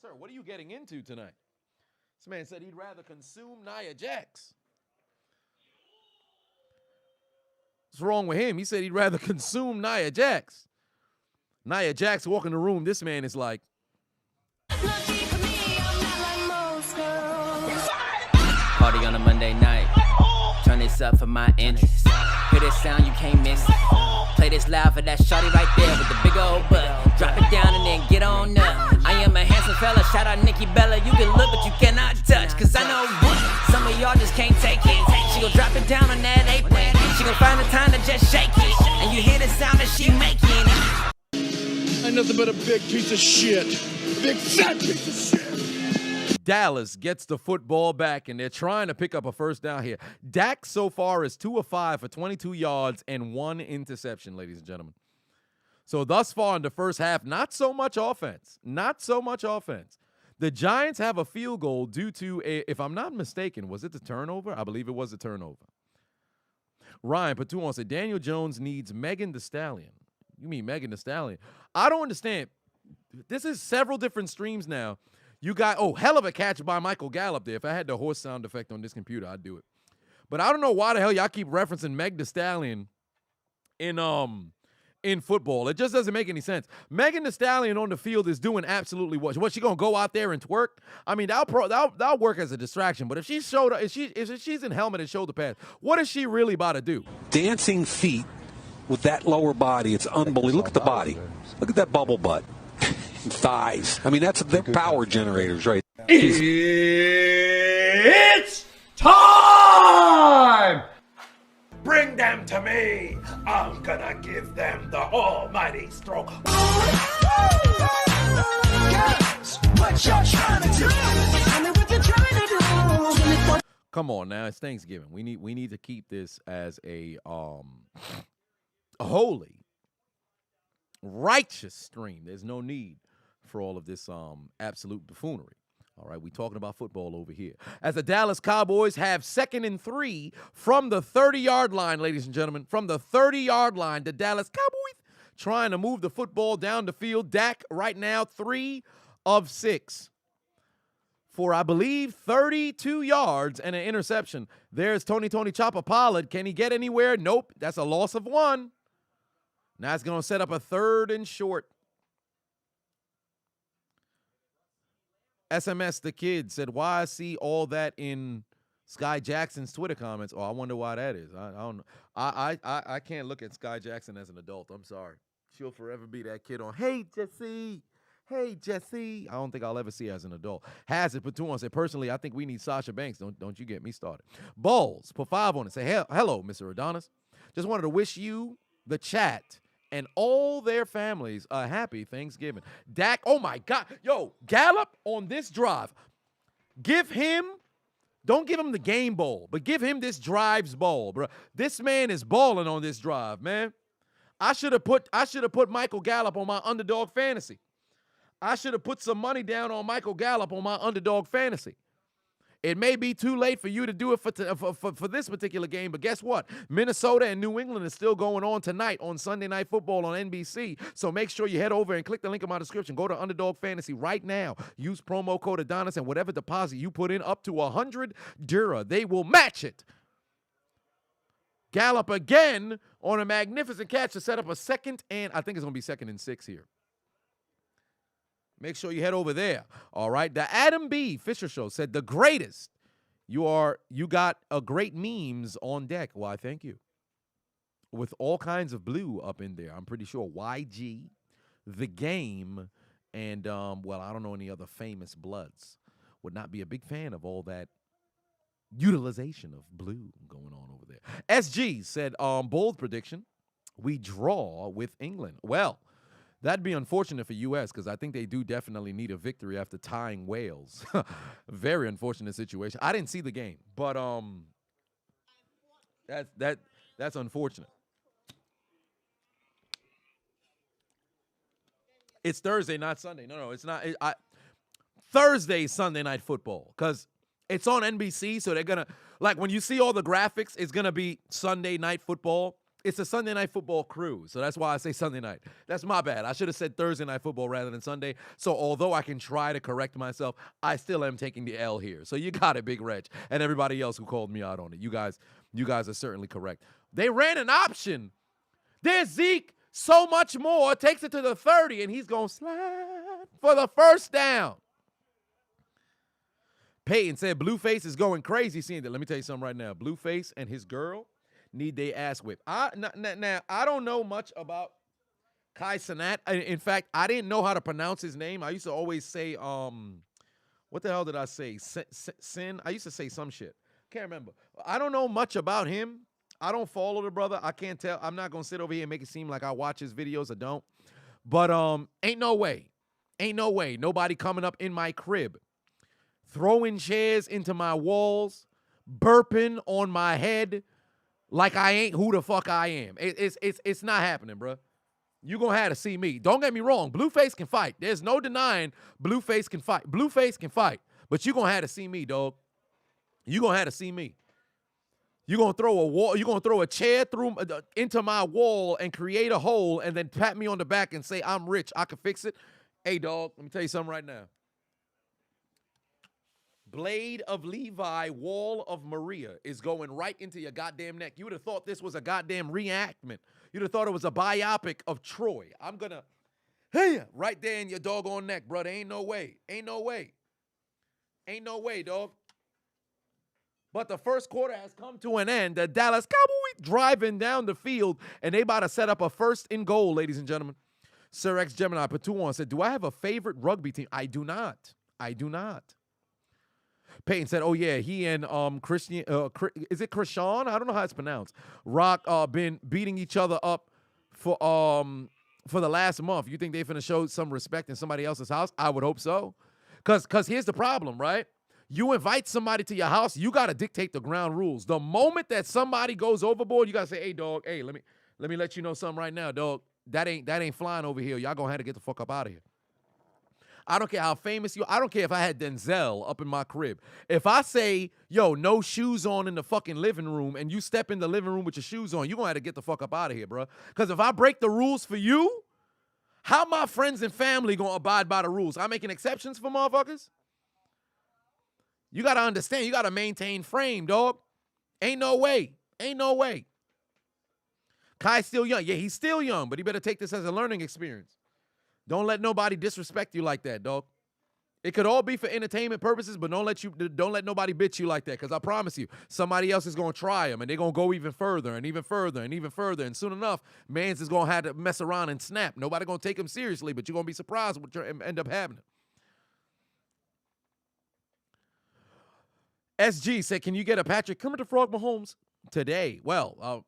Sir, what are you getting into tonight? This man said he'd rather consume Nia Jax. What's wrong with him? He said he'd rather consume Nia Jax. Nia Jax walk in the room, this man is like. Party on a Monday night. Turn this up for my interest. Hear this sound, you can't miss it. Play this loud for that shawty right there with the big old butt. Drop it down and then get on up. I am a handsome fella, shout out Nikki Bella. You can look, but you cannot touch. Cause I know some of y'all just can't take it. She gon' drop it down on that apron. She gon' find the time to just shake it. And you hear the sound that she making. Ain't nothing but a big piece of shit. Big fat piece of shit. Dallas gets the football back, and they're trying to pick up a first down here. Dak so far is 2 of 5 for 22 yards and 1 interception, ladies and gentlemen. So thus far in the first half, not so much offense. Not so much offense. The Giants have a field goal due to, if I'm not mistaken, was it the turnover? I believe it was a turnover. Ryan Patuan said, Daniel Jones needs Megan Thee Stallion. You mean Megan Thee Stallion? I don't understand. This is several different streams now. You got, hell of a catch by Michael Gallup there. If I had the horse sound effect on this computer, I'd do it. But I don't know why the hell y'all keep referencing Meg Thee Stallion in football. It just doesn't make any sense. Megan Thee Stallion on the field is doing absolutely what? What, she gonna go out there and twerk? I mean, that'll work as a distraction. But if she's in helmet and shoulder pads, what is she really about to do? Dancing feet with that lower body, it's unbelievable. Look at the body. Look at that bubble butt. Thighs. I mean, they're power generators, right? It's time! Bring them to me. I'm gonna give them the almighty stroke. What you're trying to do? Tell me what you're trying to do. Come on now, it's Thanksgiving. We need to keep this as a holy, righteous stream. There's no need for all of this absolute buffoonery. All right, we talking about football over here. As the Dallas Cowboys have 2nd and 3 from the 30-yard line, ladies and gentlemen. From the 30-yard line, the Dallas Cowboys trying to move the football down the field. Dak right now 3 of 6 for, I believe, 32 yards and an interception. There's Tony Chopper Pollard. Can he get anywhere? Nope. That's a loss of 1. Now it's going to set up a 3rd and short. SMS the Kid said, why I see all that in Sky Jackson's Twitter comments? Oh, I wonder why that is. I don't know. I can't look at Sky Jackson as an adult. I'm sorry. She'll forever be that kid on, hey, Jesse. Hey, Jesse. I don't think I'll ever see her as an adult. Hazard Patuan said, personally, I think we need Sasha Banks. Don't you get me started. Balls, put 5 on it. Say, hello, Mr. Adonis. Just wanted to wish you, the chat, and all their families a happy Thanksgiving. Dak, oh my God. Yo, Gallup on this drive. Don't give him the game ball, but give him this drives ball, bro. This man is balling on this drive, man. I should have put Michael Gallup on my underdog fantasy. I should have put some money down on Michael Gallup on my underdog fantasy. It may be too late for you to do it for this particular game, but guess what? Minnesota and New England is still going on tonight on Sunday Night Football on NBC. So make sure you head over and click the link in my description. Go to Underdog Fantasy right now. Use promo code Adonis, and whatever deposit you put in up to 100 Dura, they will match it. Gallup again on a magnificent catch to set up a second, and I think it's going to be 2nd and 6 here. Make sure you head over there. All right. The Adam B. Fisher Show said, the greatest. You got a great memes on deck. Why, thank you. With all kinds of blue up in there. I'm pretty sure YG, The Game, and, well, I don't know any other famous bloods. Would not be a big fan of all that utilization of blue going on over there. SG said, bold prediction. We draw with England. Well, that'd be unfortunate for U.S. because I think they do definitely need a victory after tying Wales. Very unfortunate situation. I didn't see the game, but that's unfortunate. It's Thursday, not Sunday. No, it's not. Thursday, Sunday Night Football, because it's on NBC, so they're going to, like, when you see all the graphics, it's going to be Sunday Night Football. It's a Sunday Night Football cruise, so that's why I say Sunday night. That's my bad. I should have said Thursday Night Football rather than Sunday. So although I can try to correct myself, I still am taking the L here. So you got it, Big Reg, and everybody else who called me out on it. You guys are certainly correct. They ran an option. There's Zeke, so much more, takes it to the 30, and he's going to slide for the first down. Peyton said Blueface is going crazy seeing that. Let me tell you something right now. Blueface and his girl need they ass whip. Now, I don't know much about Kai Cenat. In fact, I didn't know how to pronounce his name. I used to always say, what the hell did I say? Sin? I used to say some shit. Can't remember. I don't know much about him. I don't follow the brother. I can't tell. I'm not going to sit over here and make it seem like I watch his videos. I don't. But ain't no way. Ain't no way. Nobody coming up in my crib, throwing chairs into my walls, burping on my head, like I ain't who the fuck I am. It's not happening, bro. You're going to have to see me. Don't get me wrong. Blueface can fight. There's no denying Blueface can fight. Blueface can fight. But you're going to have to see me, dog. You're going to have to see me. You're going to throw a wall. You're going to throw a chair through into my wall and create a hole and then pat me on the back and say, I'm rich. I can fix it. Hey, dog, let me tell you something right now. Blade of Levi, Wall of Maria is going right into your goddamn neck. You would have thought this was a goddamn reenactment. You'd have thought it was a biopic of Troy. I'm going to, hey, right there in your doggone neck, brother. Ain't no way. Ain't no way. Ain't no way, dog. But the first quarter has come to an end. The Dallas Cowboys driving down the field, and they about to set up a 1st and goal, ladies and gentlemen. Sir X Gemini put 2 on, said, do I have a favorite rugby team? I do not. I do not. Peyton said, oh, yeah, he and Christian, is it Krishan? I don't know how it's pronounced. Rock been beating each other up for the last month. You think they finna show some respect in somebody else's house? I would hope so. Because here's the problem, right? You invite somebody to your house, you got to dictate the ground rules. The moment that somebody goes overboard, you got to say, hey, dog, hey, let me let you know something right now, dog. That ain't flying over here. Y'all going to have to get the fuck up out of here. I don't care how famous you are. I don't care if I had Denzel up in my crib. If I say, yo, no shoes on in the fucking living room, and you step in the living room with your shoes on, you're going to have to get the fuck up out of here, bro. Because if I break the rules for you, how my friends and family going to abide by the rules? I'm making exceptions for motherfuckers? You got to understand. You got to maintain frame, dog. Ain't no way. Ain't no way. Kai's still young. Yeah, he's still young, but he better take this as a learning experience. Don't let nobody disrespect you like that, dog. It could all be for entertainment purposes, but don't let nobody bitch you like that, because I promise you, somebody else is going to try them, and they're going to go even further and even further and even further, and soon enough, mans is going to have to mess around and snap. Nobody going to take them seriously, but you're going to be surprised what end up happening. SG said, can you get a Patrick Kermit the Frog Mahomes today? Well,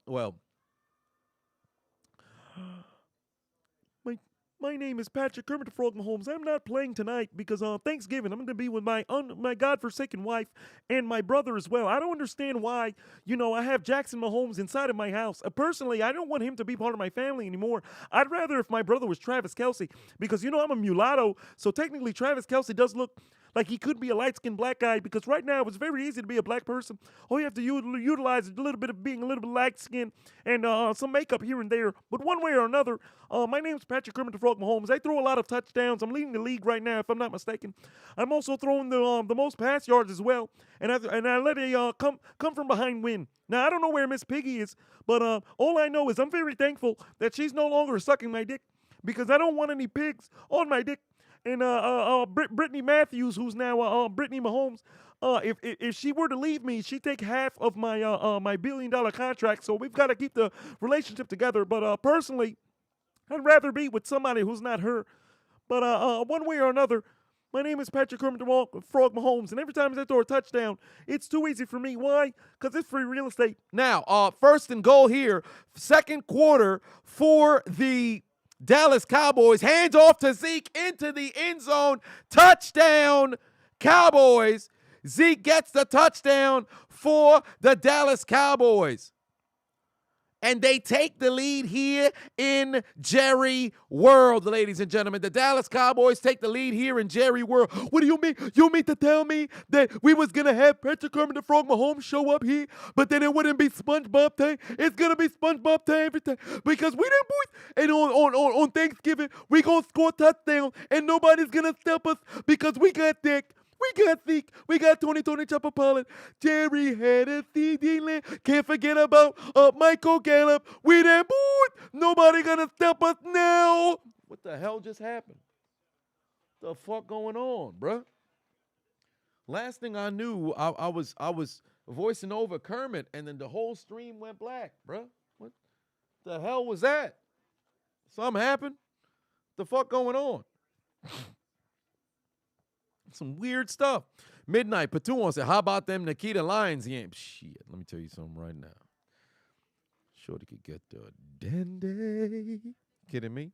My name is Patrick Kermit the Frog Mahomes. I'm not playing tonight because on Thanksgiving I'm going to be with my godforsaken wife and my brother as well. I don't understand why, I have Jackson Mahomes inside of my house. Personally, I don't want him to be part of my family anymore. I'd rather if my brother was Travis Kelce because, I'm a mulatto, so technically Travis Kelce does look like he could be a light-skinned black guy because right now it's very easy to be a black person. All you have to utilize is a little bit of being a little bit light-skinned and some makeup here and there. But one way or another, my name's Patrick Kermit the Frog Mahomes. I throw a lot of touchdowns. I'm leading the league right now, if I'm not mistaken. I'm also throwing the most pass yards as well. And I let a come from behind win. Now, I don't know where Miss Piggy is, but all I know is I'm very thankful that she's no longer sucking my dick because I don't want any pigs on my dick. And Brittany Matthews, who's now Brittany Mahomes, if she were to leave me, she'd take half of my my $1 billion contract. So we've got to keep the relationship together. But personally, I'd rather be with somebody who's not her. But one way or another, my name is Patrick Kermit the Frog Mahomes, and every time I throw a touchdown, it's too easy for me. Why? Because it's free real estate. Now, first and goal here, second quarter for the Dallas Cowboys. Hands off to Zeke into the end zone. Touchdown, Cowboys. Zeke gets the touchdown for the Dallas Cowboys. And they take the lead here in Jerry World, ladies and gentlemen. The Dallas Cowboys take the lead here in Jerry World. What do you mean? You mean to tell me that we was going to have Patrick Kermit the Frog Mahomes show up here, but then it wouldn't be SpongeBob time? It's going to be SpongeBob time every time because we didn't boys. And on Thanksgiving, we going to score touchdown, and nobody's going to stop us because we got Dick. We got Zeke. We got Tony Chopper Pollard. Jerry had a CD land. Can't forget about Michael Gallup. We that boy. Nobody gonna stop us now. What the hell just happened? The fuck going on, bruh? Last thing I knew, I was voicing over Kermit, and then the whole stream went black, bruh. What the hell was that? Something happened? The fuck going on? Some weird stuff. Midnight, Patuan said, how about them Nikita Lions game? Shit, let me tell you something right now. Shorty could get the Dende. Kidding me?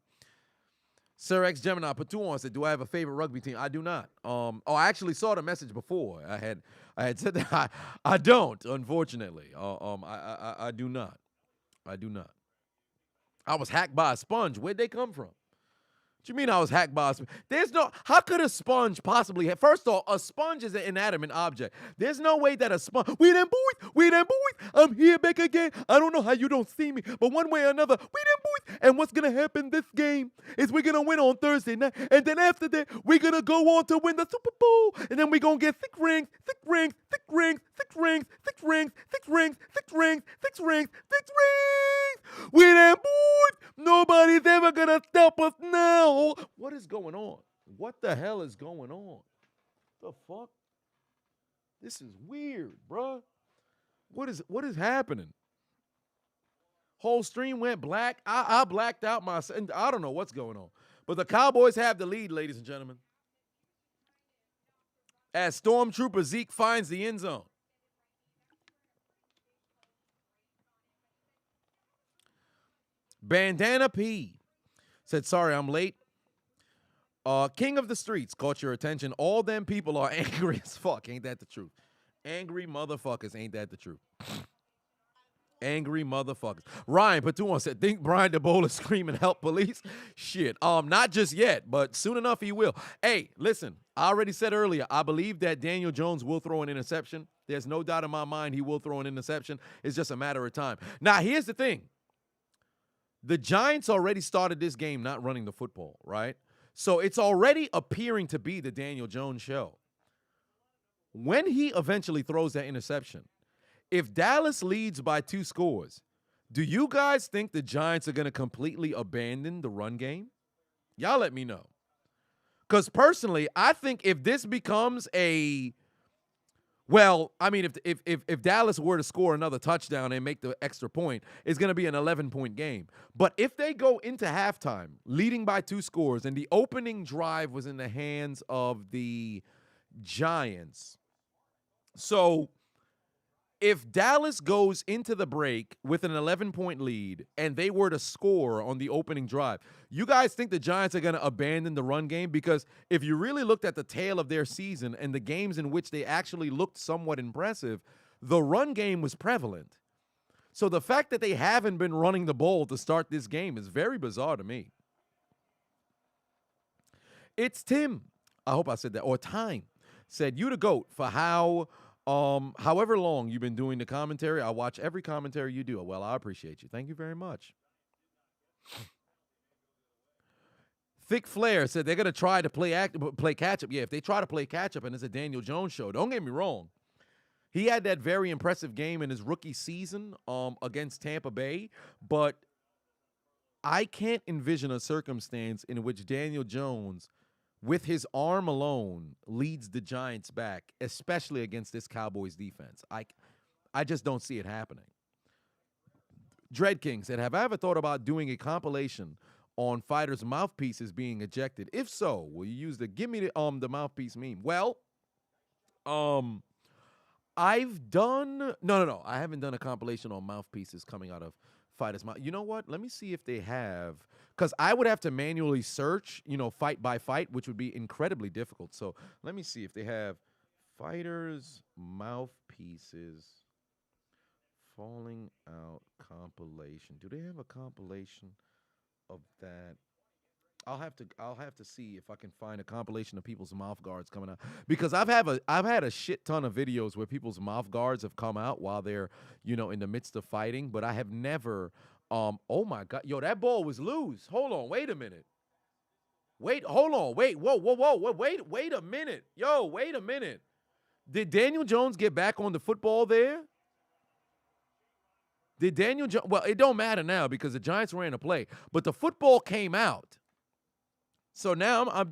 Sir X Gemini, Patuan said, do I have a favorite rugby team? I do not. I actually saw the message before. I had said that I don't, unfortunately. I do not. I do not. I was hacked by a sponge. Where'd they come from? What you mean I was hacked by a sponge? How could a sponge possibly have? First of all, a sponge is an inanimate object. There's no way that a sponge, we them boys, I'm here back again. I don't know how you don't see me, but one way or another, we them boys. And what's going to happen this game is we're going to win on Thursday night. And then after that, we're going to go on to win the Super Bowl. And then we're going to get 6 rings, 6 rings, 6 rings, 6 rings, 6 rings, 6 rings, 6 rings, 6 rings, 6 rings. We them boys. Nobody's ever going to stop us now. What is going on? What the hell is going on? The fuck? This is weird, bruh. What is happening? Whole stream went black. I blacked out myself. I don't know what's going on. But the Cowboys have the lead, ladies and gentlemen. As Stormtrooper Zeke finds the end zone. Bandana P said, sorry, I'm late. King of the streets caught your attention. All them people are angry as fuck. Ain't that the truth? Angry motherfuckers. Ain't that the truth? Angry motherfuckers. Ryan Patuan said, think Brian DeBola is screaming help police? Shit. Not just yet, but soon enough he will. Hey, listen, I already said earlier, I believe that Daniel Jones will throw an interception. There's no doubt in my mind he will throw an interception. It's just a matter of time. Now, here's the thing. The Giants already started this game not running the football, right? So it's already appearing to be the Daniel Jones show. When he eventually throws that interception, if Dallas leads by 2 scores, do you guys think the Giants are going to completely abandon the run game? Y'all let me know. Because personally, I think if this becomes if Dallas were to score another touchdown and make the extra point, it's going to be an 11-point game. But if they go into halftime leading by 2 scores and the opening drive was in the hands of the Giants, so if Dallas goes into the break with an 11-point lead and they were to score on the opening drive, you guys think the Giants are going to abandon the run game? Because if you really looked at the tail of their season and the games in which they actually looked somewhat impressive, the run game was prevalent. So the fact that they haven't been running the ball to start this game is very bizarre to me. It's Tim. I hope I said that. Or Time said, you the GOAT for however long you've been doing the commentary. I watch every commentary you do. Well, I appreciate you. Thank you very much. Thick Flair said they're going to try to play catch-up. Yeah, if they try to play catch-up and it's a Daniel Jones show, don't get me wrong. He had that very impressive game in his rookie season against Tampa Bay, but I can't envision a circumstance in which Daniel Jones, with his arm alone, leads the Giants back, especially against this Cowboys defense. I just don't see it happening. Dread King said, have I ever thought about doing a compilation on fighters' mouthpieces being ejected? If so, will you use give me the mouthpiece meme? Well, I've done no. I haven't done a compilation on mouthpieces coming out of fighters' mouth. You know what? Let me see if they have, because I would have to manually search, fight by fight, which would be incredibly difficult. So let me see if they have fighters' mouthpieces falling out compilation. Do they have a compilation of that? I'll have to see if I can find a compilation of people's mouth guards coming out, because I've had a shit ton of videos where people's mouth guards have come out while they're in the midst of fighting, but I have never oh my God, yo, that ball was loose. Hold on, wait a minute. Hold on, wait, whoa, wait a minute. Yo, wait a minute. Did Daniel Jones get back on the football there? Did Daniel Jones? Well, it don't matter now because the Giants ran a play, but the football came out. So now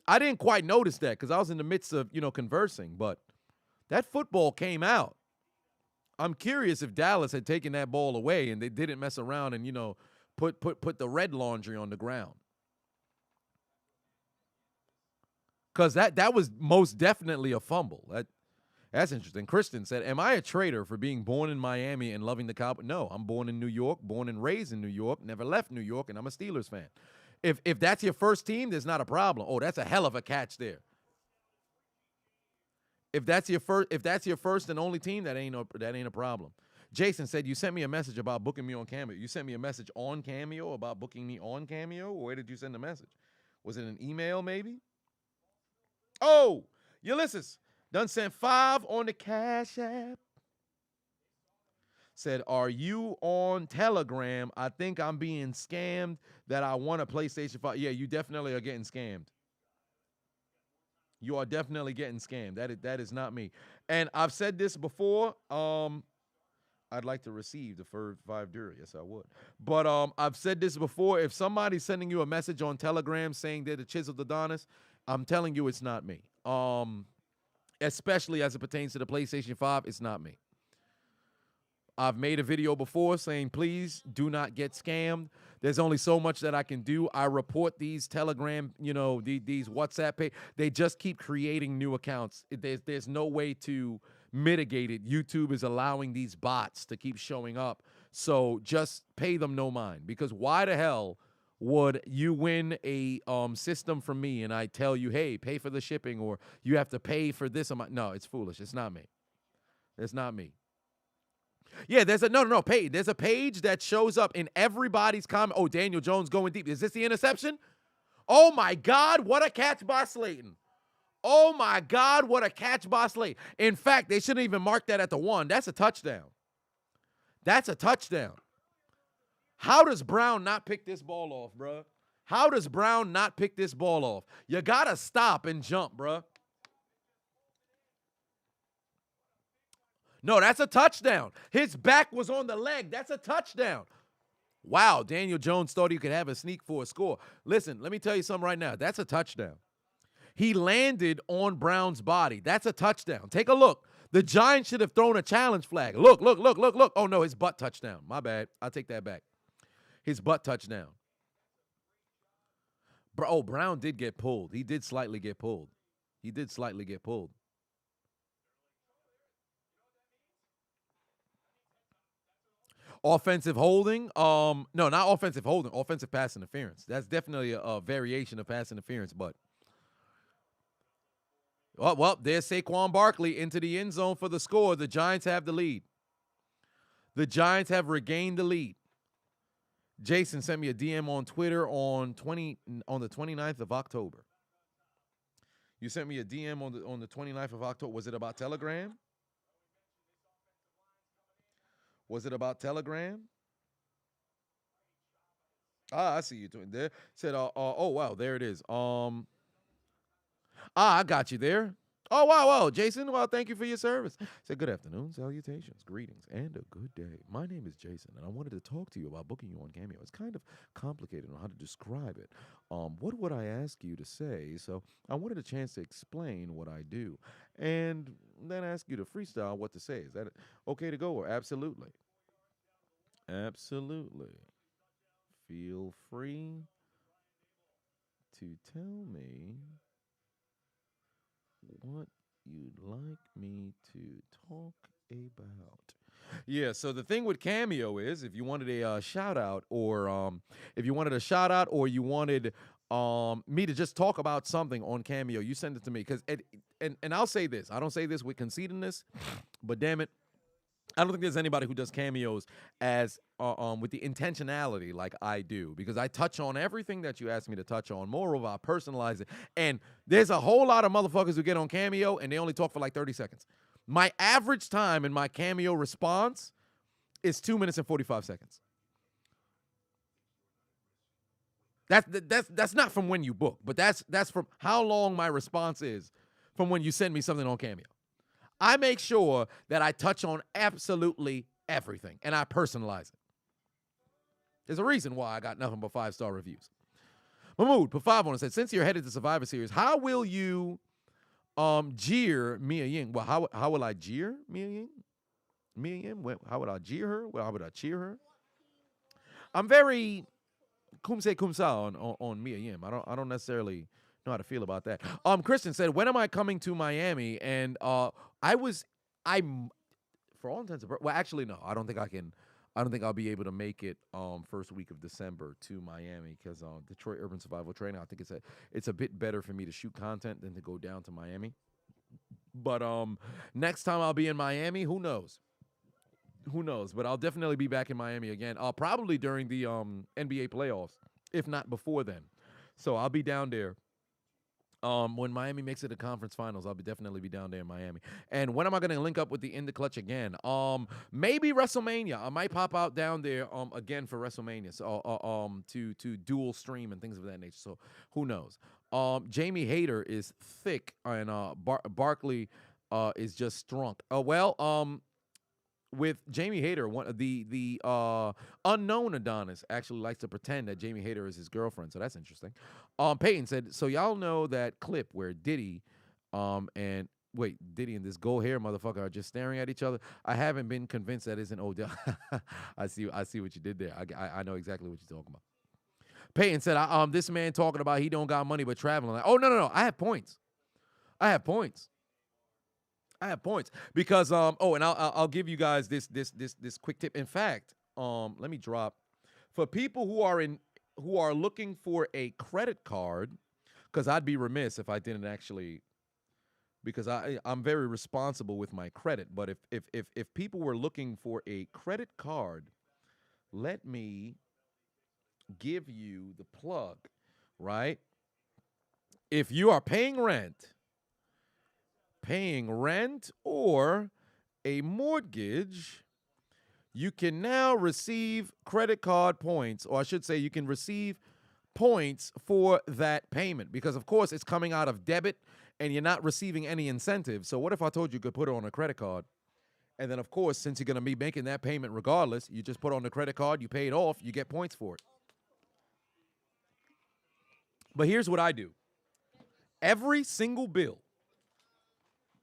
I didn't quite notice that because I was in the midst of, conversing, but that football came out. I'm curious if Dallas had taken that ball away and they didn't mess around and, put the red laundry on the ground. Because that was most definitely a fumble. That's interesting. Kristen said, am I a traitor for being born in Miami and loving the Cowboys? No, I'm born in New York, born and raised in New York, never left New York, and I'm a Steelers fan. If that's your first team, there's not a problem. Oh, that's a hell of a catch there. If that's your first and only team, that ain't a problem. Jason said, you sent me a message about booking me on Cameo. You sent me a message on Cameo about booking me on Cameo? Or where did you send the message? Was it an email maybe? Oh, Ulysses done sent 5 on the Cash App. Said, are you on Telegram? I think I'm being scammed that I want a PlayStation 5. Yeah, you definitely are getting scammed. You are definitely getting scammed. That is not me. And I've said this before. I'd like to receive the first 5 Dura. Yes, I would. But I've said this before. If somebody's sending you a message on Telegram saying they're the Chiseled Adonis, I'm telling you it's not me. Especially as it pertains to the PlayStation 5, it's not me. I've made a video before saying, please do not get scammed. There's only so much that I can do. I report these Telegram, these WhatsApp page. They just keep creating new accounts. There's no way to mitigate it. YouTube is allowing these bots to keep showing up. So just pay them no mind, because why the hell would you win a system from me and I tell you, hey, pay for the shipping, or you have to pay for this amount? No, it's foolish. It's not me. It's not me. Yeah, there's a page. There's a page that shows up in everybody's comment. Oh, Daniel Jones going deep. Is this the interception? Oh my God, what a catch by Slayton. Oh my God, what a catch by Slayton. In fact, they shouldn't even mark that at the 1. That's a touchdown. That's a touchdown. How does Brown not pick this ball off, bro? How does Brown not pick this ball off? You gotta stop and jump, bro. No, that's a touchdown. His back was on the leg. That's a touchdown. Wow, Daniel Jones thought he could have a sneak for a score. Listen, let me tell you something right now. That's a touchdown. He landed on Brown's body. That's a touchdown. Take a look. The Giants should have thrown a challenge flag. Look. Oh, no, his butt touchdown. My bad. I'll take that back. His butt touchdown. Oh, Brown did get pulled. He did slightly get pulled. Offensive holding. No, not offensive holding. Offensive pass interference. That's definitely a variation of pass interference. But well, there's Saquon Barkley into the end zone for the score. The Giants have the lead. The Giants have regained the lead. Jason sent me a DM on Twitter on the 29th of October. You sent me a DM on the 29th of October. Was it about Telegram? Was it about Telegram? I see you doing there. Said, oh wow, there it is. I got you there. Oh, wow, Jason. Well, thank you for your service. Said, good afternoon, salutations, greetings, and a good day. My name is Jason, and I wanted to talk to you about booking you on Cameo. It's kind of complicated on how to describe it. What would I ask you to say? So I wanted a chance to explain what I do, and then ask you to freestyle what to say. Is that okay to go? Or absolutely? Absolutely. Feel free to tell me what you'd like me to talk about. Yeah, so the thing with Cameo is if you wanted a shout out or you wanted me to just talk about something on Cameo, you send it to me. And I'll say this. I don't say this with conceitedness, but damn it, I don't think there's anybody who does cameos as with the intentionality like I do, because I touch on everything that you ask me to touch on. Moreover, I personalize it. And there's a whole lot of motherfuckers who get on Cameo and they only talk for like 30 seconds. My average time in my Cameo response is 2 minutes and 45 seconds. That's not from when you book, but that's from how long my response is from when you send me something on Cameo. I make sure that I touch on absolutely everything, and I personalize it. There's a reason why I got nothing but 5-star reviews. Mahmoud put 5 on it, said, since you're headed to Survivor Series, how will you jeer Mia Ying? Well, how will I jeer Mia Ying? Mia Ying? Well, how would I jeer her? Well, how would I cheer her? I'm very kumsa on Mia Yim. I don't necessarily know how to feel about that. Kristen said, when am I coming to Miami? And I'm for all intents and purposes, well, actually, no, I don't think I'll be able to make it first week of December to Miami, because Detroit Urban Survival Training, I think it's a bit better for me to shoot content than to go down to Miami. But next time I'll be in Miami, who knows? Who knows? But I'll definitely be back in Miami again. Probably during the NBA playoffs, if not before then. So I'll be down there. When Miami makes it to conference finals, I'll definitely be down there in Miami. And when am I going to link up with the In the Clutch again? Maybe WrestleMania. I might pop out down there again for WrestleMania. So to dual stream and things of that nature. So who knows? Jamie Hayter is thick, and Barkley is just strunk. With Jamie Hayter, the unknown Adonis actually likes to pretend that Jamie Hayter is his girlfriend, so that's interesting. Peyton said, so y'all know that clip where Diddy and this gold hair motherfucker are just staring at each other? I haven't been convinced that isn't Odell. I see what you did there. I know exactly what you're talking about. Peyton said, this man talking about he don't got money but traveling. Like, oh, no. I have points because and I'll give you guys this quick tip. In fact, let me drop for people who are looking for a credit card, because I'd be remiss if I didn't actually, because I'm very responsible with my credit. But if people were looking for a credit card, let me give you the plug, right? If you are paying rent or a mortgage, you can now receive credit card points, or I should say you can receive points for that payment, because of course it's coming out of debit and you're not receiving any incentive. So what if I told you could put it on a credit card, and then of course, since you're going to be making that payment regardless, you just put on the credit card, you pay it off, you get points for it. But here's what I do. Every single bill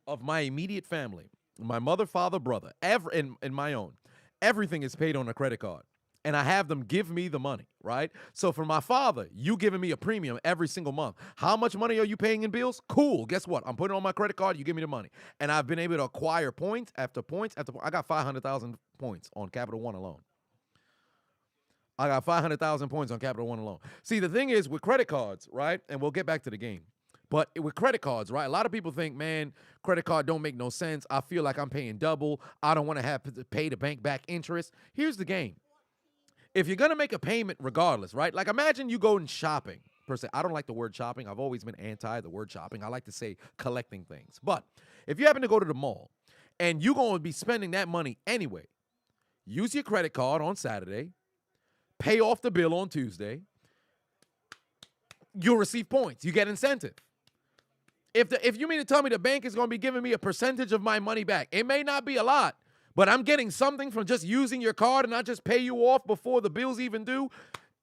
of my immediate family, my mother, father, brother, and my own, everything is paid on a credit card. And I have them give me the money, right? So for my father, you giving me a premium every single month. How much money are you paying in bills? Cool. Guess what? I'm putting it on my credit card. You give me the money. And I've been able to acquire points after points after points. I got 500,000 points on Capital One alone. I got 500,000 points on Capital One alone. See, the thing is with credit cards, right? And we'll get back to the game. But with credit cards, right? A lot of people think, man, credit card don't make no sense. I feel like I'm paying double. I don't want to have to pay the bank back interest. Here's the game. If you're going to make a payment regardless, right? Like imagine you going shopping per se. I don't like the word shopping. I've always been anti the word shopping. I like to say collecting things. But if you happen to go to the mall and you're going to be spending that money anyway, use your credit card on Saturday, pay off the bill on Tuesday, you'll receive points. You get incentive. If you mean to tell me the bank is going to be giving me a percentage of my money back, it may not be a lot, but I'm getting something from just using your card and not just pay you off before the bill's even due,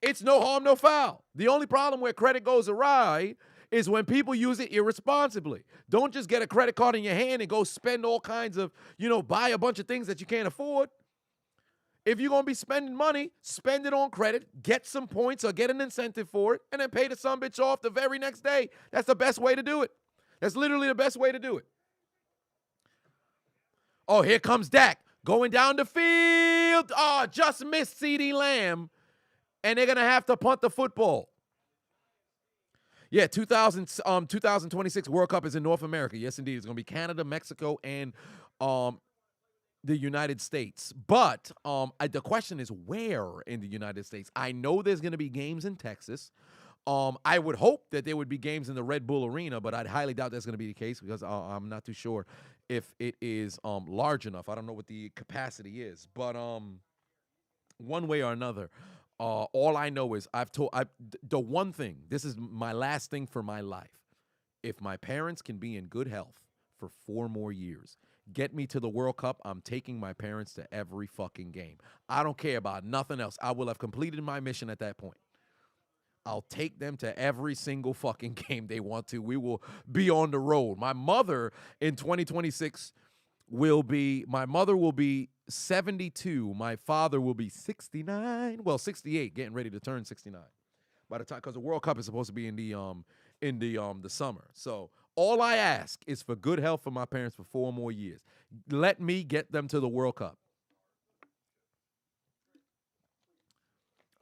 it's no harm, no foul. The only problem where credit goes awry is when people use it irresponsibly. Don't just get a credit card in your hand and go spend all kinds of, buy a bunch of things that you can't afford. If you're going to be spending money, spend it on credit, get some points or get an incentive for it, and then pay the sumbitch off the very next day. That's the best way to do it. That's literally the best way to do it. Oh, here comes Dak going down the field. Oh, just missed CeeDee Lamb, and they're going to have to punt the football. Yeah, 2026 World Cup is in North America. Yes, indeed. It's going to be Canada, Mexico, and the United States. But the question is where in the United States? I know there's going to be games in Texas. I would hope that there would be games in the Red Bull Arena, but I'd highly doubt that's going to be the case because I'm not too sure if it is large enough. I don't know what the capacity is. But one way or another, all I know is the one thing, this is my last thing for my life. If my parents can be in good health for 4 more years, get me to the World Cup, I'm taking my parents to every fucking game. I don't care about nothing else. I will have completed my mission at that point. I'll take them to every single fucking game they want to. We will be on the road. My mother in 2026 will be 72. My father will be 69. Well, 68, getting ready to turn 69. By the time, because the World Cup is supposed to be in the summer. So all I ask is for good health for my parents for 4 more years. Let me get them to the World Cup.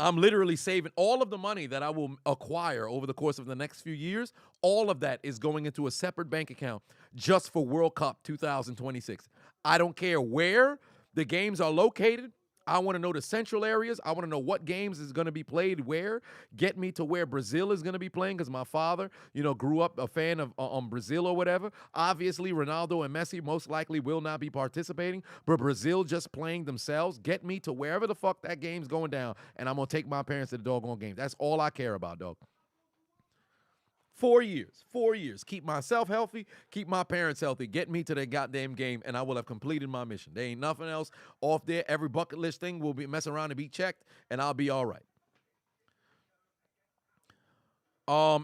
I'm literally saving all of the money that I will acquire over the course of the next few years. All of that is going into a separate bank account just for World Cup 2026. I don't care where the games are located. I want to know the central areas. I want to know what games is going to be played where. Get me to where Brazil is going to be playing because my father, grew up a fan of Brazil or whatever. Obviously, Ronaldo and Messi most likely will not be participating, but Brazil just playing themselves. Get me to wherever the fuck that game's going down, and I'm going to take my parents to the doggone game. That's all I care about, dog. 4 years. 4 years. Keep myself healthy. Keep my parents healthy. Get me to that goddamn game, and I will have completed my mission. There ain't nothing else off there. Every bucket list thing will be messing around and be checked, and I'll be all right.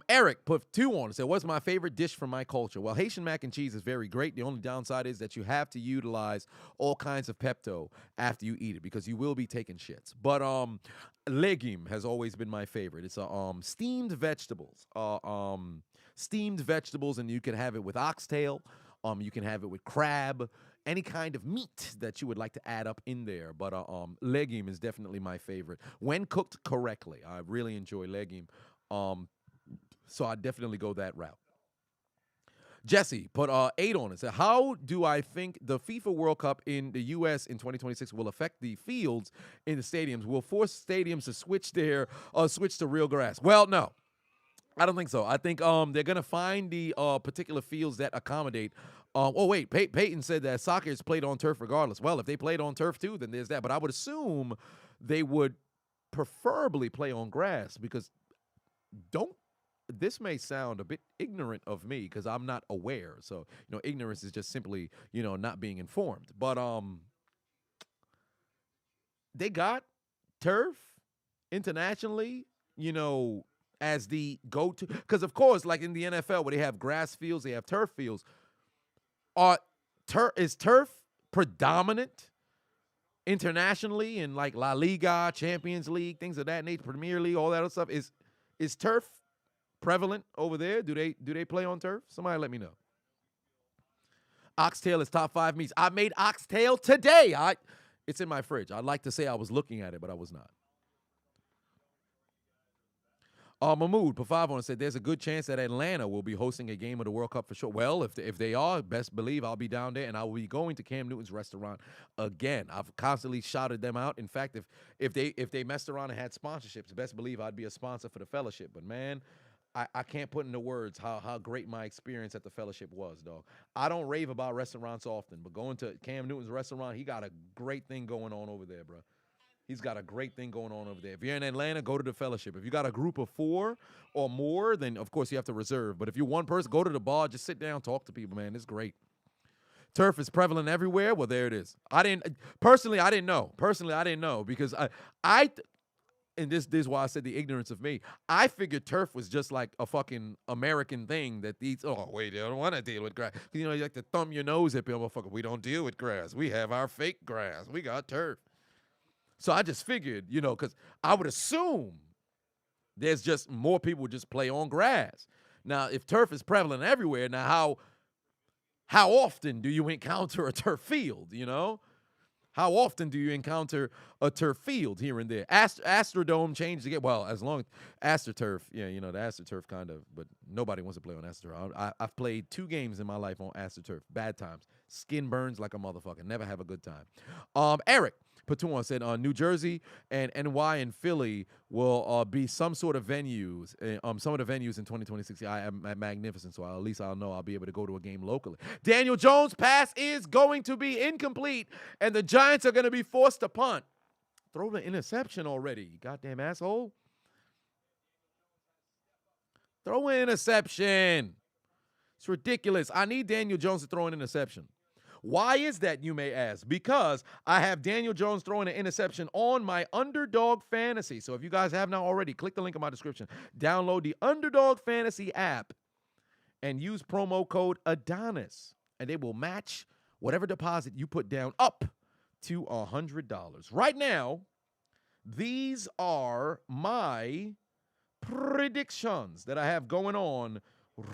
Eric put 2 on and said, what's my favorite dish from my culture? Well, Haitian mac and cheese is very great. The only downside is that you have to utilize all kinds of Pepto after you eat it because you will be taking shits. But legume has always been my favorite. It's steamed vegetables. Steamed vegetables, and you can have it with oxtail. You can have it with crab, any kind of meat that you would like to add up in there. But legume is definitely my favorite when cooked correctly. I really enjoy legume. So I definitely go that route. Jesse put 8 on it. Said, how do I think the FIFA World Cup in the U.S. in 2026 will affect the fields in the stadiums? Will force stadiums to switch to real grass? Well, no. I don't think so. I think they're going to find the particular fields that accommodate. Peyton said that soccer is played on turf regardless. Well, if they played on turf too, then there's that. But I would assume they would preferably play on grass because this may sound a bit ignorant of me because I'm not aware. So, ignorance is just simply, not being informed. But they got turf internationally, as the go-to. Because, of course, like in the NFL where they have grass fields, they have turf fields. Is turf predominant internationally in like La Liga, Champions League, things of that nature, Premier League, all that other stuff? Is turf prevalent over there? Do they play on turf? Somebody let me know. Oxtail is top 5 meats. I made oxtail today. It's in my fridge. I'd like to say I was looking at it, but I was not. Mahmoud Pafavon said there's a good chance that Atlanta will be hosting a game of the World Cup for sure. Well, if they are, best believe I'll be down there, and I will be going to Cam Newton's restaurant again. I've constantly shouted them out. In fact, if they messed around and had sponsorships, best believe I'd be a sponsor for the fellowship. But man, I can't put into words how great my experience at the fellowship was, dog. I don't rave about restaurants often, but going to Cam Newton's restaurant, he got a great thing going on over there, bro. He's got a great thing going on over there. If you're in Atlanta, go to the fellowship. If you got a group of 4 or more, then of course you have to reserve. But if you're one person, go to the bar, just sit down, talk to people, man. It's great. Turf is prevalent everywhere. Well, there it is. I didn't know because and this is why I said the ignorance of me. I figured turf was just like a fucking American thing that these, oh, wait, they don't want to deal with grass. You know, you like to thumb your nose at people, motherfucker. We don't deal with grass. We have our fake grass. We got turf. So I just figured, you know, because I would assume there's just more people just play on grass. Now, if turf is prevalent everywhere, now how often do you encounter a turf field, you know? How often do you encounter a turf field here and there? Astrodome changed again. Well, as long as AstroTurf, yeah, you know, the AstroTurf kind of, but nobody wants to play on AstroTurf. I've played 2 games in my life on AstroTurf. Bad times. Skin burns like a motherfucker. Never have a good time. Eric Patuan said, New Jersey and NY and Philly will be some sort of venues. Some of the venues in 2026 I am magnificent, so at least I'll know I'll be able to go to a game locally. Daniel Jones' pass is going to be incomplete, and the Giants are going to be forced to punt. Throw the interception already, you goddamn asshole. Throw an interception. It's ridiculous. I need Daniel Jones to throw an interception. Why is that, you may ask? Because I have Daniel Jones throwing an interception on my Underdog Fantasy. So if you guys have not already, click the link in my description. Download the Underdog Fantasy app and use promo code Adonis, and they will match whatever deposit you put down up to $100. Right now, these are my predictions that I have going on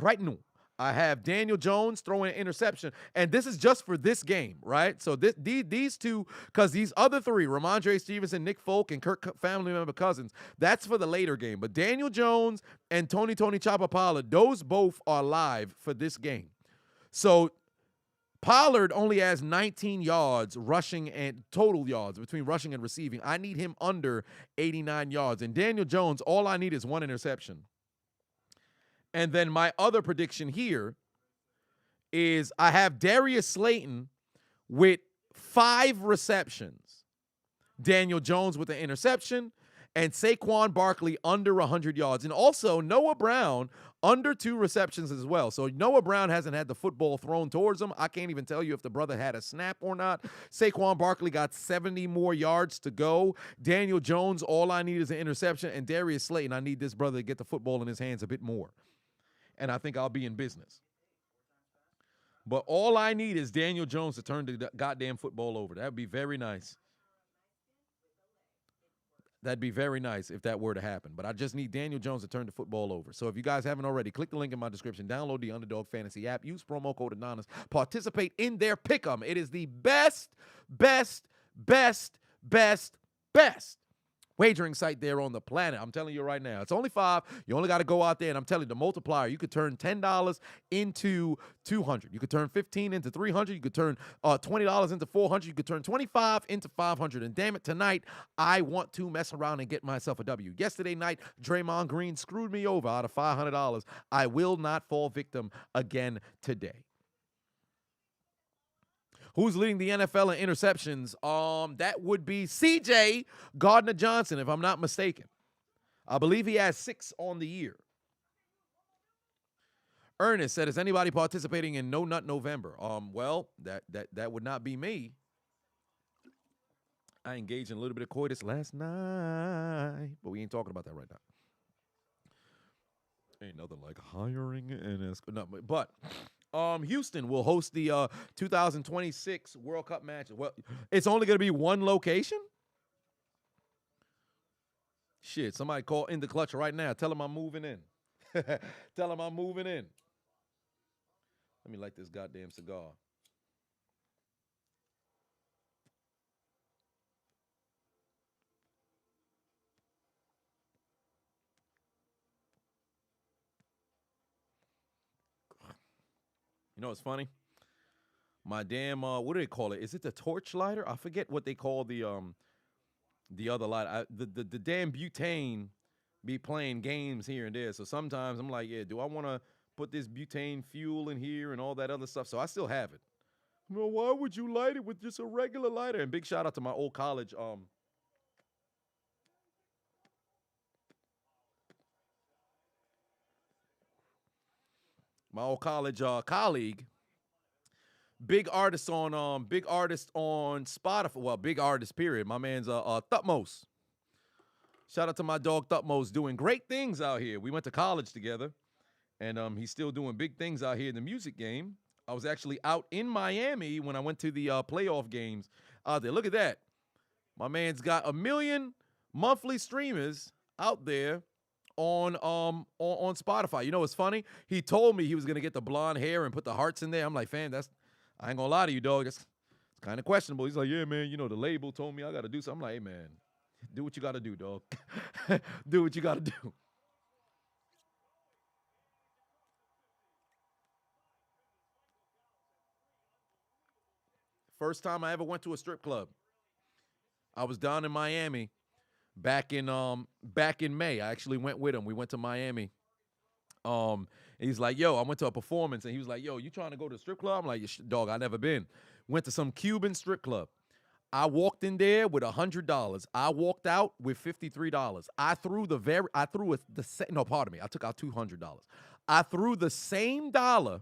right now. I have Daniel Jones throwing an interception, and this is just for this game, right? So these two, because these other 3, Ramondre Stevenson, Nick Folk, and Kirk family member Cousins, that's for the later game. But Daniel Jones and Tony Chopper Pollard, those both are live for this game. So Pollard only has 19 yards rushing and total yards between rushing and receiving. I need him under 89 yards. And Daniel Jones, all I need is 1 interception. And then my other prediction here is I have Darius Slayton with 5 receptions, Daniel Jones with an interception, and Saquon Barkley under 100 yards. And also Noah Brown under 2 receptions as well. So Noah Brown hasn't had the football thrown towards him. I can't even tell you if the brother had a snap or not. Saquon Barkley got 70 more yards to go. Daniel Jones, all I need is an interception. And Darius Slayton, I need this brother to get the football in his hands a bit more. And I think I'll be in business. But all I need is Daniel Jones to turn the goddamn football over. That would be very nice. That'd be very nice if that were to happen. But I just need Daniel Jones to turn the football over. So if you guys haven't already, click the link in my description. Download the Underdog Fantasy app. Use promo code Adonis. Participate in their pick'em. It is the best wagering site there on the planet. I'm telling you right now. It's only $5. You only got to go out there, and I'm telling you, the multiplier, you could turn $10 into $200. You could turn $15 into $300. You could turn $20 into $400. You could turn $25 into $500. And damn it, tonight, I want to mess around and get myself a W. Yesterday night, Draymond Green screwed me over out of $500. I will not fall victim again today. Who's leading the NFL in interceptions? That would be C.J. Gardner-Johnson, if I'm not mistaken. I believe he has 6 on the year. Ernest said, is anybody participating in No Nut November? Well, that would not be me. I engaged in a little bit of coitus last night, but we ain't talking about that right now. Ain't nothing like hiring an escort. No, but Houston will host the 2026 World Cup match. Well, it's only going to be one location? Shit, somebody call in the clutch right now. Tell them I'm moving in. Tell them I'm moving in. Let me light this goddamn cigar. You know what's funny? My damn, what do they call it? Is it the torch lighter? I forget what they call the other lighter. The damn butane be playing games here and there. So sometimes I'm like, yeah, do I want to put this butane fuel in here and all that other stuff? So I still have it. Well, why would you light it with just a regular lighter? And big shout out to my old college, colleague, big artist on Spotify. Well, big artist period. My man's Thutmose. Shout out to my dog Thutmose, doing great things out here. We went to college together, and he's still doing big things out here in the music game. I was actually out in Miami when I went to the playoff games out there. Look at that. My man's got 1 million monthly streamers out there on Spotify. You know what's funny? He told me he was gonna get the blonde hair and put the hearts in there. I'm like, fam, I ain't gonna lie to you, dog. It's kind of questionable. He's like, yeah, man, you know, the label told me I gotta do something. I'm like, hey, man, do what you gotta do, dog. Do what you gotta do. First time I ever went to a strip club. I was down in Miami back in May. I actually went with him. We went to Miami. And he's like, yo, I went to a performance, and he was like, yo, you trying to go to a strip club? I'm like, dog, I never been. Went to some Cuban strip club. I walked in there with $100. I walked out with $53. I took out $200. I threw the same dollar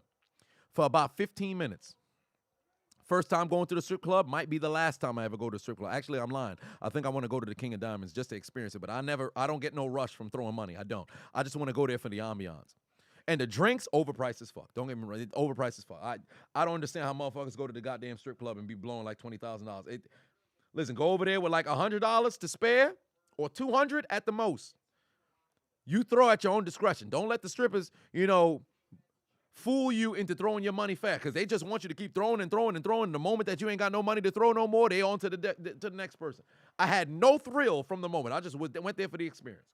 for about 15 minutes. First time going to the strip club, might be the last time I ever go to a strip club. Actually, I'm lying. I think I want to go to the King of Diamonds just to experience it, but I don't get no rush from throwing money. I don't. I just want to go there for the ambiance. And the drinks, overpriced as fuck. Don't get me wrong, overpriced as fuck. I don't understand how motherfuckers go to the goddamn strip club and be blowing like $20,000. Listen, go over there with like $100 to spare or $200 at the most. You throw at your own discretion. Don't let the strippers, fool you into throwing your money fast, because they just want you to keep throwing and throwing and throwing. The moment that you ain't got no money to throw no more, they on to the next person. I had no thrill from the moment. I just went there for the experience.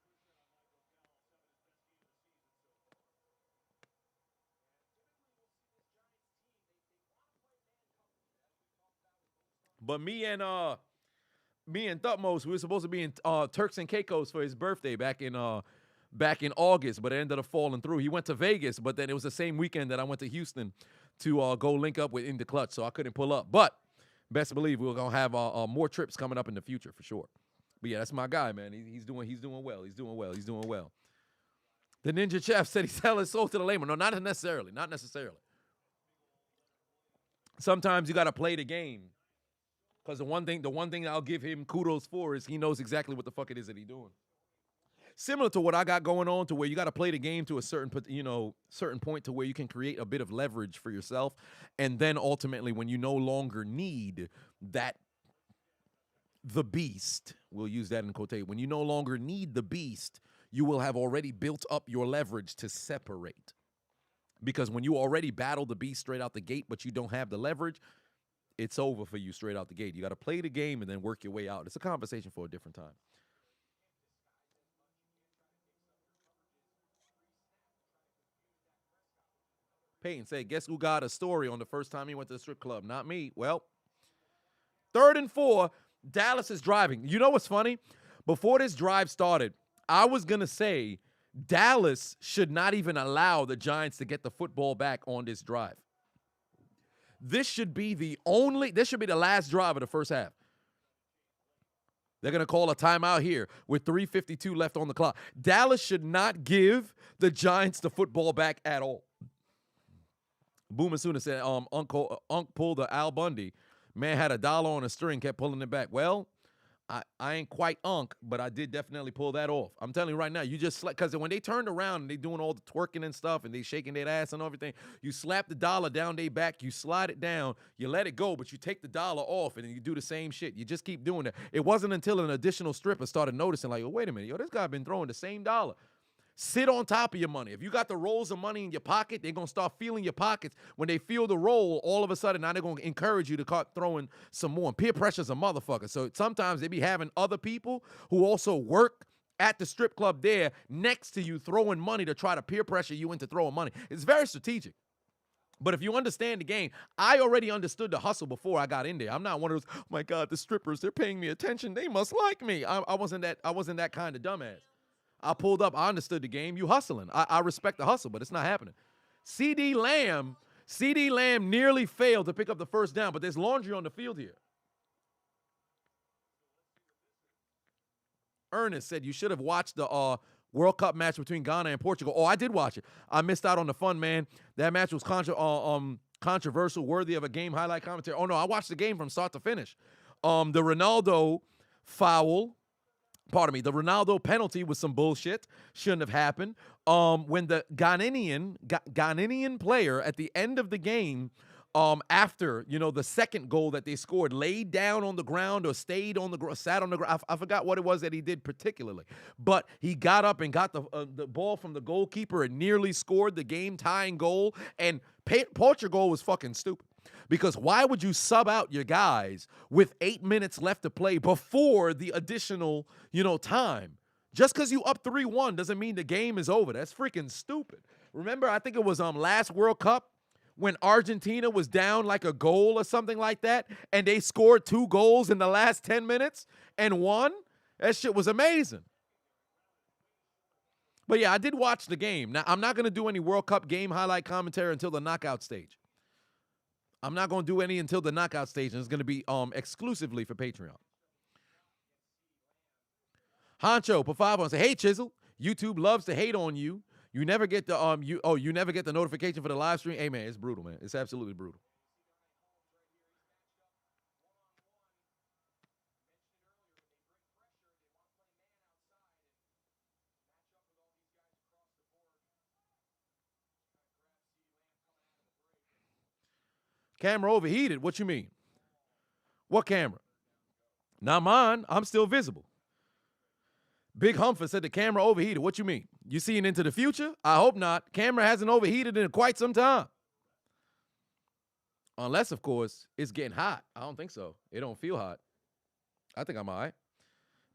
But me and Thutmose, we were supposed to be in Turks and Caicos for his birthday back in August, but it ended up falling through. He went to Vegas, but then it was the same weekend that I went to Houston to go link up with In the Clutch, so I couldn't pull up. But best believe we're gonna have more trips coming up in the future for sure. But yeah, that's my guy, man. He's doing well. He's doing well. The Ninja Chef said he's selling his soul to the layman. No, not necessarily. Sometimes you gotta play the game. Because the one thing I'll give him kudos for is he knows exactly what the fuck it is that he's doing. Similar to what I got going on, to where you got to play the game to a certain point to where you can create a bit of leverage for yourself. And then ultimately, when you no longer need the beast, we'll use that in quotation. When you no longer need the beast, you will have already built up your leverage to separate. Because when you already battle the beast straight out the gate, but you don't have the leverage, it's over for you straight out the gate. You got to play the game and then work your way out. It's a conversation for a different time. Peyton said, guess who got a story on the first time he went to the strip club? Not me. Well, 3rd and 4, Dallas is driving. You know what's funny? Before this drive started, I was going to say Dallas should not even allow the Giants to get the football back on this drive. This should be the last drive of the first half. They're going to call a timeout here with 3:52 left on the clock. Dallas should not give the Giants the football back at all. Boom Asuna said, Unc pulled the Al Bundy. Man had $1 on a string, kept pulling it back. Well, I ain't quite Unc, but I did definitely pull that off. I'm telling you right now, you just because when they turned around and they doing all the twerking and stuff and they shaking their ass and everything, you slap the dollar down their back, you slide it down, you let it go, but you take the dollar off and then you do the same shit. You just keep doing that. It wasn't until an additional stripper started noticing, like, oh, wait a minute, yo, this guy been throwing the same dollar. Sit on top of your money. If you got the rolls of money in your pocket, they're going to start feeling your pockets. When they feel the roll, all of a sudden, now they're going to encourage you to start throwing some more. And peer pressure's a motherfucker. So sometimes they be having other people who also work at the strip club there next to you throwing money to try to peer pressure you into throwing money. It's very strategic. But if you understand the game, I already understood the hustle before I got in there. I'm not one of those, oh my God, the strippers, they're paying me attention. They must like me. I wasn't that kind of dumbass. I pulled up, I understood the game. You hustling. I respect the hustle, but it's not happening. CD Lamb nearly failed to pick up the first down, but there's laundry on the field here. Ernest said you should have watched the World Cup match between Ghana and Portugal. Oh, I did watch it. I missed out on the fun, man. That match was controversial, worthy of a game highlight commentary. Oh, no, I watched the game from start to finish. The Ronaldo foul, the Ronaldo penalty was some bullshit. Shouldn't have happened. When the Ghanaian player at the end of the game, after, the second goal that they scored, laid down on the ground or stayed on the ground, sat on the ground. I forgot what it was that he did particularly. But he got up and got the ball from the goalkeeper and nearly scored the game-tying goal. And Portugal was fucking stupid. Because why would you sub out your guys with 8 minutes left to play before the additional, time? Just because you up 3-1 doesn't mean the game is over. That's freaking stupid. Remember, I think it was last World Cup, when Argentina was down like a goal or something like that, and they scored 2 goals in the last 10 minutes and won? That shit was amazing. But yeah, I did watch the game. Now, I'm not going to do any World Cup game highlight commentary until the knockout stage. I'm not going to do any until the knockout stage, and it's going to be exclusively for Patreon. Honcho, put 5 on. Say, hey, Chiseled, YouTube loves to hate on you. You never get the you never get the notification for the live stream. Hey man, it's brutal, man. It's absolutely brutal. Camera overheated. What you mean? What camera? Not mine. I'm still visible. Big Humfer said the camera overheated. What you mean? You seeing into the future? I hope not. Camera hasn't overheated in quite some time. Unless, of course, it's getting hot. I don't think so. It don't feel hot. I think I'm all right.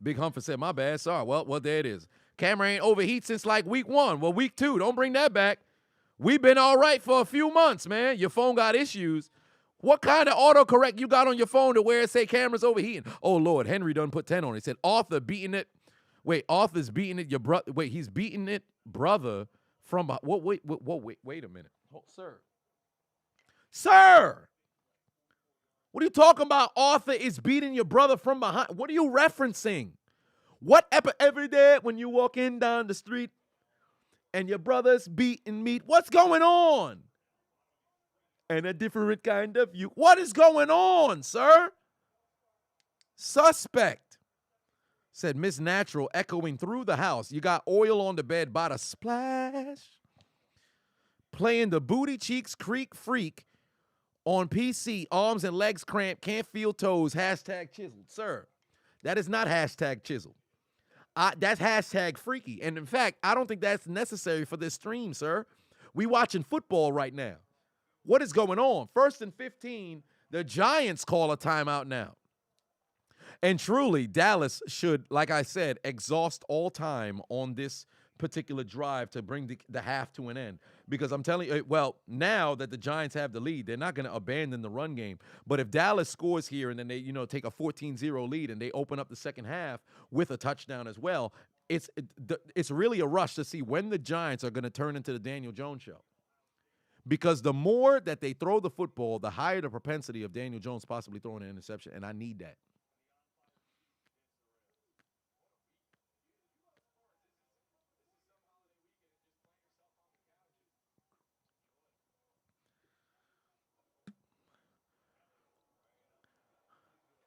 Big Humfer said, my bad. Sorry. Well, there it is. Camera ain't overheat since like week 1. Well, week 2. Don't bring that back. We've been all right for a few months, man. Your phone got issues. What kind of autocorrect you got on your phone to where it say camera's overheating? Oh, Lord. Henry done put 10 on it. He said, Arthur beating it. Wait, Arthur's beating it. Your brother. Wait, he's beating it, brother. From what? Wait a minute, sir. What are you talking about? Arthur is beating your brother from behind. What are you referencing? What every day when you walk in down the street and your brother's beating meat? What's going on? And a different kind of you. What is going on, sir? Suspect. Said Miss Natural, echoing through the house. You got oil on the bed by the splash. Playing the booty cheeks creek freak on PC. Arms and legs cramped. Can't feel toes. Hashtag chiseled. Sir, that is not hashtag chiseled. That's hashtag freaky. And in fact, I don't think that's necessary for this stream, sir. We watching football right now. What is going on? 1st and 15. The Giants call a timeout now. And truly, Dallas should, like I said, exhaust all time on this particular drive to bring the half to an end. Because I'm telling you, well, now that the Giants have the lead, they're not going to abandon the run game. But if Dallas scores here and then they, take a 14-0 lead and they open up the second half with a touchdown as well, it's really a rush to see when the Giants are going to turn into the Daniel Jones show. Because the more that they throw the football, the higher the propensity of Daniel Jones possibly throwing an interception, and I need that.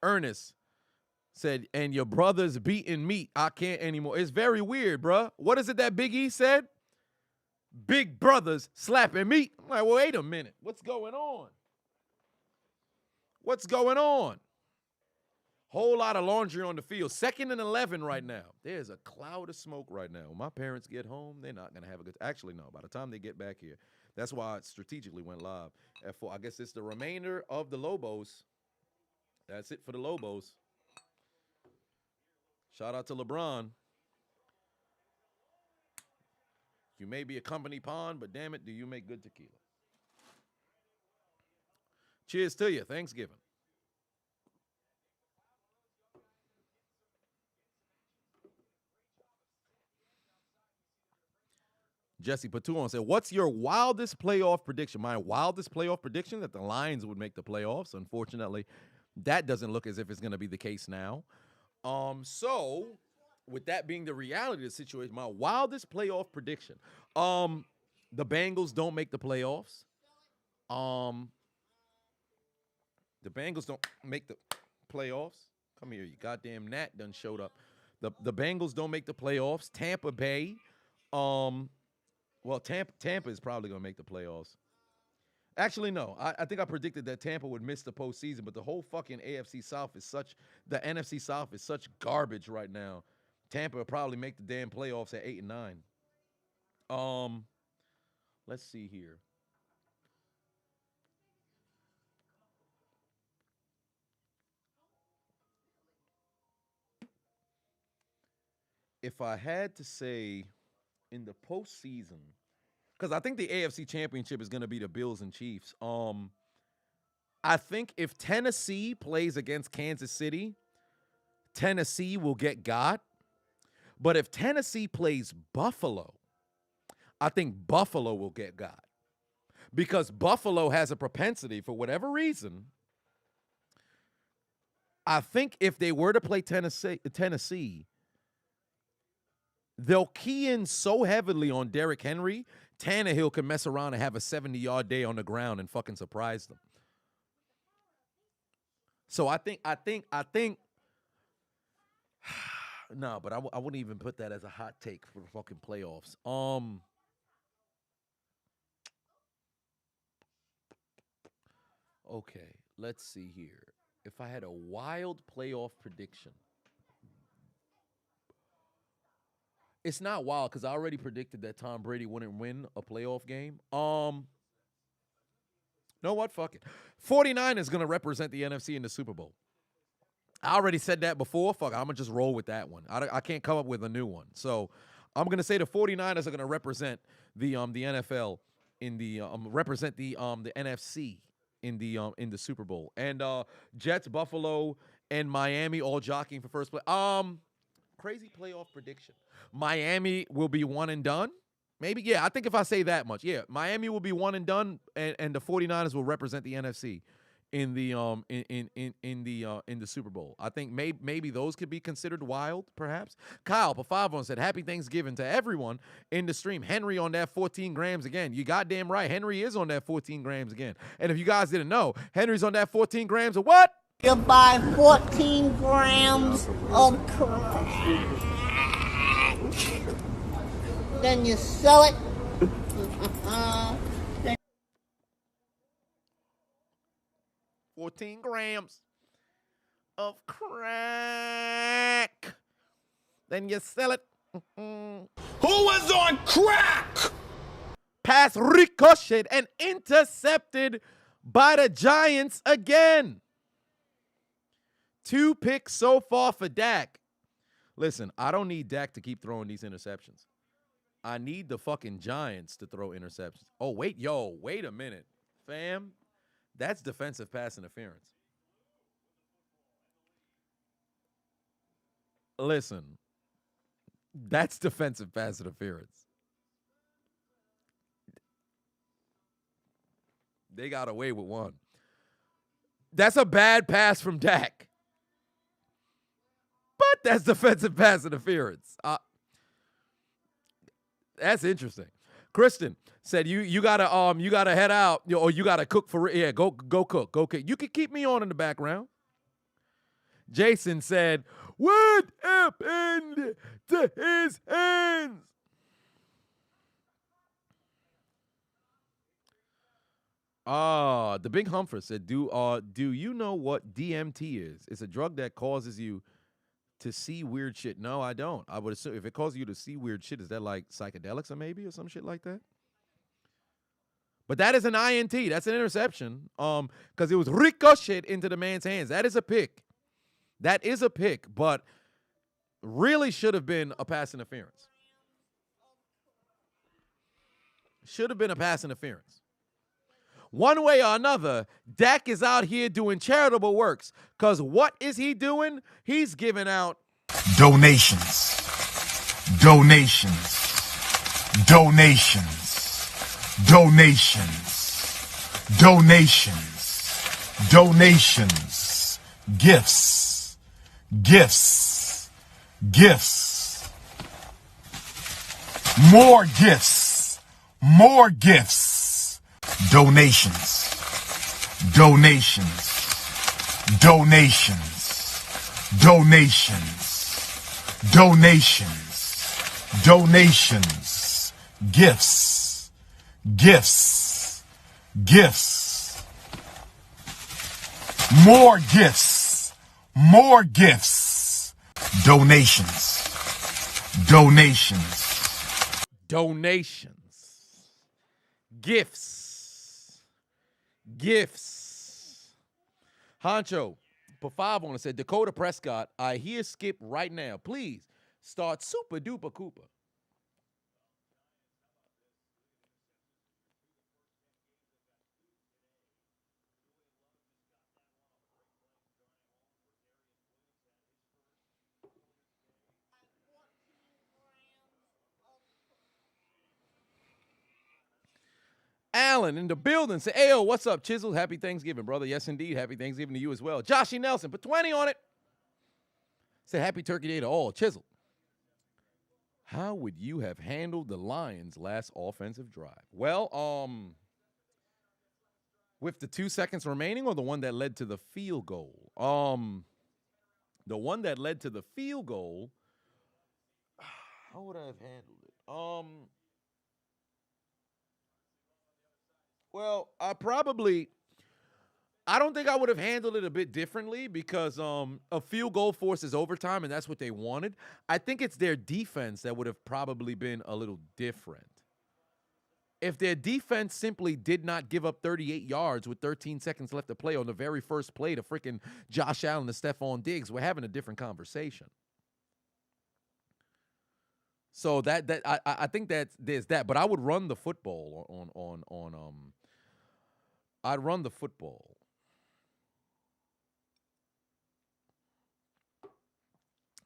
Ernest said, and your brother's beating meat. I can't anymore. It's very weird, bruh. What is it that Big E said? Big brothers slapping meat. I'm like, well, wait a minute. What's going on? What's going on? Whole lot of laundry on the field. 2nd and 11 right now. There's a cloud of smoke right now. When my parents get home, they're not going to have a good... Actually, no. By the time they get back here. That's why it strategically went live. I guess it's the remainder of the Lobos. That's it for the Lobos. Shout out to LeBron. You may be a company pawn, but damn it, do you make good tequila? Cheers to you. Thanksgiving. Jesse Patuon said, what's your wildest playoff prediction? My wildest playoff prediction that the Lions would make the playoffs. Unfortunately, that doesn't look as if it's going to be the case now. So, with that being the reality of the situation, my wildest playoff prediction, the Bengals don't make the playoffs. The Bengals don't make the playoffs. Come here, you goddamn Nat done showed up. The Bengals don't make the playoffs. Tampa Bay, well, Tampa is probably going to make the playoffs. Actually, no. I think I predicted that Tampa would miss the postseason, but the whole fucking AFC South is the NFC South is such garbage right now. Tampa will probably make the damn playoffs at 8 and 9. Let's see here. If I had to say in the postseason, because I think the AFC Championship is going to be the Bills and Chiefs. I think if Tennessee plays against Kansas City, Tennessee will get got. But if Tennessee plays Buffalo, I think Buffalo will get got. Because Buffalo has a propensity, for whatever reason, I think if they were to play Tennessee, they'll key in so heavily on Derrick Henry, Tannehill can mess around and have a 70-yard day on the ground and fucking surprise them. So I think no, but I wouldn't even put that as a hot take for the fucking playoffs. Okay, let's see here. If I had a wild playoff prediction, it's not wild because I already predicted that Tom Brady wouldn't win a playoff game. Know what? Fuck it. 49 is going to represent the NFC in the Super Bowl. I already said that before. Fuck, I'm going to just roll with that one. I can't come up with a new one. So I'm going to say the 49ers are going to represent the NFL in the represent the NFC in the Super Bowl. And Jets, Buffalo, and Miami all jockeying for first place. Crazy playoff prediction. Miami will be one and done. Maybe, yeah. I think if I say that much, yeah, Miami will be one and done, and the 49ers will represent the NFC in the Super Bowl. I think maybe those could be considered wild, perhaps. Kyle Pafavon said, "Happy Thanksgiving to everyone in the stream." Henry on that 14 grams again. You goddamn right. Henry is on that 14 grams again. And if you guys didn't know, Henry's on that 14 grams of what? You buy 14 grams of crack. Then you sell it. 14 grams of crack. Then you sell it. Who was on crack? Pass ricocheted and intercepted by the Giants again. 2 picks so far for Dak. Listen, I don't need Dak to keep throwing these interceptions. I need the fucking Giants to throw interceptions. Oh, wait a minute. Fam, that's defensive pass interference. Listen, that's defensive pass interference. They got away with one. That's a bad pass from Dak. But that's defensive pass interference. That's interesting. Kristen said you gotta head out, or you gotta cook for go cook. You can keep me on in the background. Jason said, "What happened to his hands?" The Big Humper said, "Do you know what DMT is? It's a drug that causes you to see weird shit." No, I don't. I would assume if it causes you to see weird shit, is that like psychedelics or maybe or some shit like that? But that is an INT. That's an interception. Because it was ricocheted into the man's hands. That is a pick. That is a pick, but really should have been a pass interference. Should have been a pass interference. one way or another, Dak is out here doing charitable works. Because what is he doing? He's giving out Donations. Donations. Donations. Donations. Donations. Donations. Gifts. Gifts. Gifts. More gifts. More gifts. Donations. Donations. Donations. Donations. Donations. Donations. Gifts. Gifts. Gifts. More gifts. More gifts. Donations. Donations. donations, gifts, gifts. Honcho, put 5 on it, said, Dakota Prescott, I hear Skip right now. Please start Super Duper Cooper. Alan in the building. Say, Ayo, what's up, Chiseled? Happy Thanksgiving, brother. Yes, indeed. Happy Thanksgiving to you as well. Joshy Nelson, put 20 on it. Say, happy Turkey Day to all. Chiseled, how would you have handled the Lions' last offensive drive? Well, with the 2 seconds remaining or the one that led to the field goal? The one that led to the field goal, how would I have handled it? Well, I don't think I would have handled it a bit differently because a field goal forces overtime, and that's what they wanted. I think it's their defense that would have probably been a little different. If their defense simply did not give up 38 yards with 13 seconds left to play on the very first play to freaking Josh Allen and Stephon Diggs, we're having a different conversation. So I think that there's that, but I would run the football I'd run the football.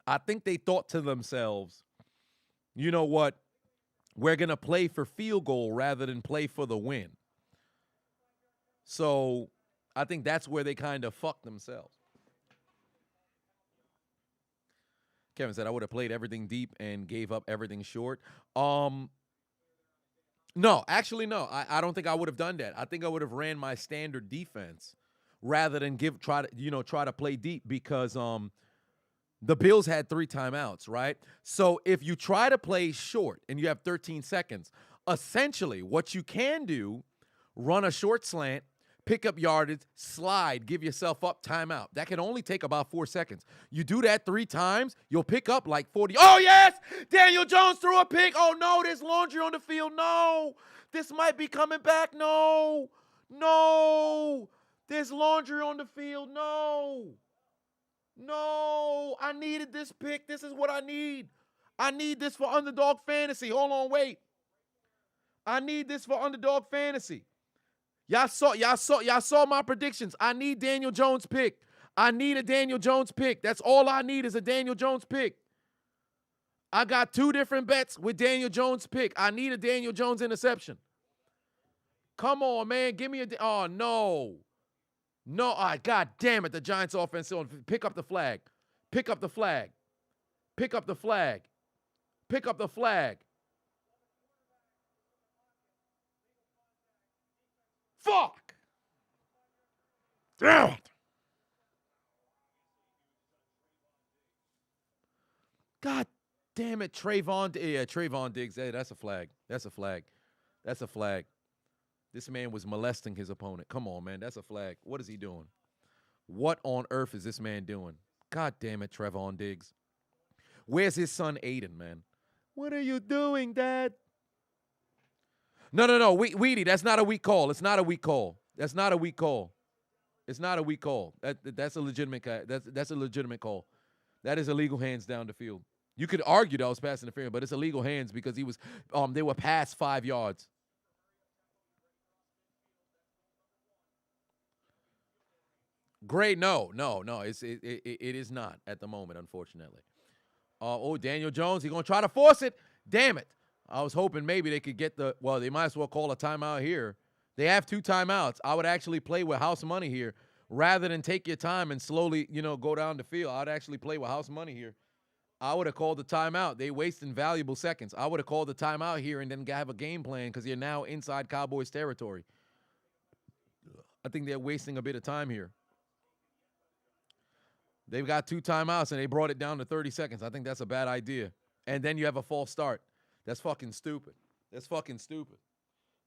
I think they thought to themselves, you know what? We're going to play for field goal rather than play for the win. So I think that's where they kind of fucked themselves. Kevin said, I would have played everything deep and gave up everything short. No, actually, no. I don't think I would have done that. I think I would have ran my standard defense rather than try to play deep because the Bills had 3 timeouts, right? So if you try to play short and you have 13 seconds, essentially what you can do, run a short slant, pick up yardage, slide, give yourself up, timeout. That can only take about 4 seconds. You do that 3 times, you'll pick up like 40. Oh, yes! Daniel Jones threw a pick. Oh, no, there's laundry on the field. No, this might be coming back. No, there's laundry on the field. No, I needed this pick. This is what I need. I need this for Underdog Fantasy. Hold on, wait. I need this for Underdog Fantasy. Y'all saw my predictions. I need Daniel Jones pick. I need a Daniel Jones pick. That's all I need is a Daniel Jones pick. I got 2 different bets with Daniel Jones pick. I need a Daniel Jones interception. Come on, man. Give me oh, no. No, God damn it. The Giants offense on. Pick up the flag. Pick up the flag. Pick up the flag. Pick up the flag. Fuck! Damn it! God damn it, Trayvon. Yeah, Trayvon Diggs. Hey, that's a flag. That's a flag. That's a flag. This man was molesting his opponent. Come on, man. That's a flag. What is he doing? What on earth is this man doing? God damn it, Trayvon Diggs. Where's his son Aiden, man? What are you doing, Dad? No. Weedy, that's not a weak call. It's not a weak call. That's not a weak call. It's not a weak call. That's a legitimate that's a legitimate call. That is illegal hands down the field. You could argue that was pass interference, but it's illegal hands because he was they were past 5 yards. Great. No. It is not at the moment, unfortunately. Daniel Jones, he's going to try to force it. Damn it. I was hoping maybe they could get they might as well call a timeout here. They have 2 timeouts. I would actually play with house money here rather than take your time and slowly, go down the field. I'd actually play with house money here. I would have called the timeout. They wasting valuable seconds. I would have called the timeout here and then have a game plan because you're now inside Cowboys territory. I think they're wasting a bit of time here. They've got 2 timeouts, and they brought it down to 30 seconds. I think that's a bad idea. And then you have a false start. That's fucking stupid.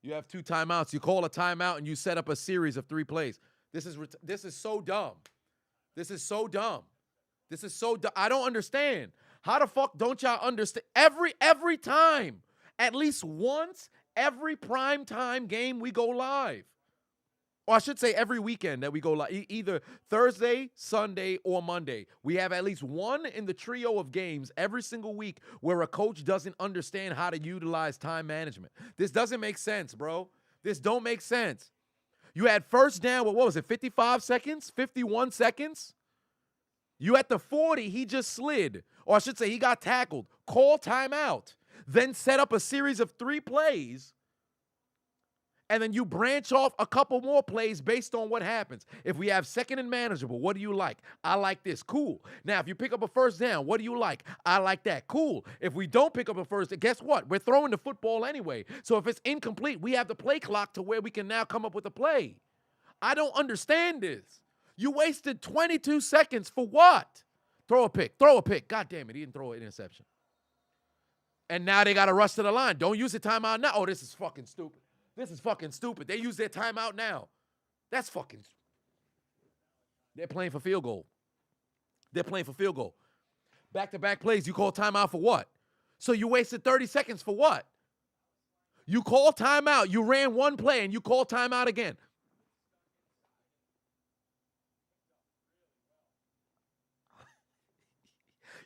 You have 2 timeouts. You call a timeout, and you set up a series of 3 plays. This is so dumb. This is so dumb. I don't understand. How the fuck don't y'all understand? Every time, at least once, every prime time game we go live. Or I should say every weekend that we go live, either Thursday, Sunday, or Monday. We have at least one in the trio of games every single week where a coach doesn't understand how to utilize time management. This doesn't make sense, bro. This don't make sense. You had first down, what was it, 55 seconds, 51 seconds? You at the 40, he just slid. Or I should say he got tackled. Call timeout. Then set up a series of 3 plays. And then you branch off a couple more plays based on what happens. If we have second and manageable, what do you like? I like this. Cool. Now, if you pick up a first down, what do you like? I like that. Cool. If we don't pick up a first down, guess what? We're throwing the football anyway. So if it's incomplete, we have the play clock to where we can now come up with a play. I don't understand this. You wasted 22 seconds for what? Throw a pick. God damn it, he didn't throw an interception. And now they got to rush to the line. Don't use the timeout now. Oh, this is fucking stupid. They use their timeout now. That's fucking. They're playing for field goal. Back-to-back plays, you call timeout for what? So you wasted 30 seconds for what? You call timeout. You ran one play and you call timeout again.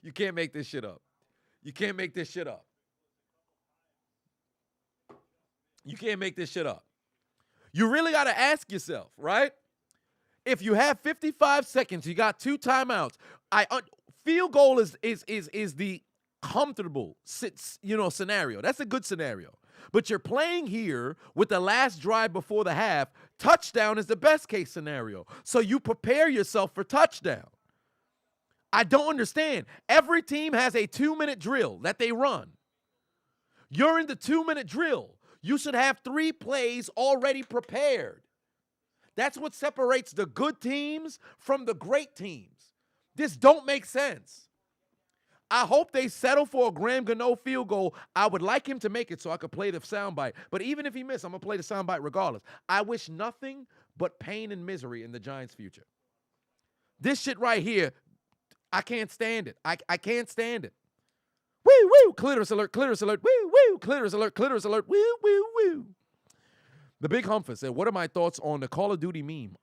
You can't make this shit up. You can't make this shit up. You really got to ask yourself, right? If you have 55 seconds, you got 2 timeouts. Field goal is the comfortable scenario. That's a good scenario. But you're playing here with the last drive before the half. Touchdown is the best case scenario. So you prepare yourself for touchdown. I don't understand. Every team has a 2-minute drill that they run. You're in the 2-minute drill. You should have 3 plays already prepared. That's what separates the good teams from the great teams. This don't make sense. I hope they settle for a Graham Gano field goal. I would like him to make it so I could play the soundbite. But even if he missed, I'm going to play the soundbite regardless. I wish nothing but pain and misery in the Giants' future. This shit right here, I can't stand it. I can't stand it. Woo, woo, clitoris alert, woo, woo, clitoris alert, woo, woo, woo. The Big Humphus said, what are my thoughts on the Call of Duty meme?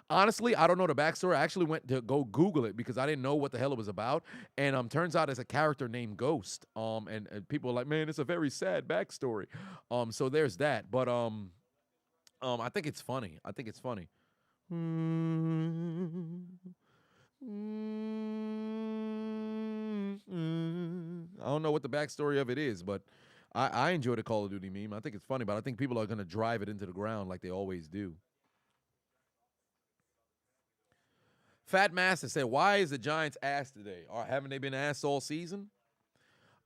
Honestly, I don't know the backstory. I actually went to go Google it because I didn't know what the hell it was about. And turns out it's a character named Ghost. And people are like, man, it's a very sad backstory. So there's that. But I think it's funny. I don't know what the backstory of it is, but I enjoy the Call of Duty meme. I think it's funny, but I think people are going to drive it into the ground like they always do. Fat Master said, why is the Giants ass today? Or haven't they been ass all season?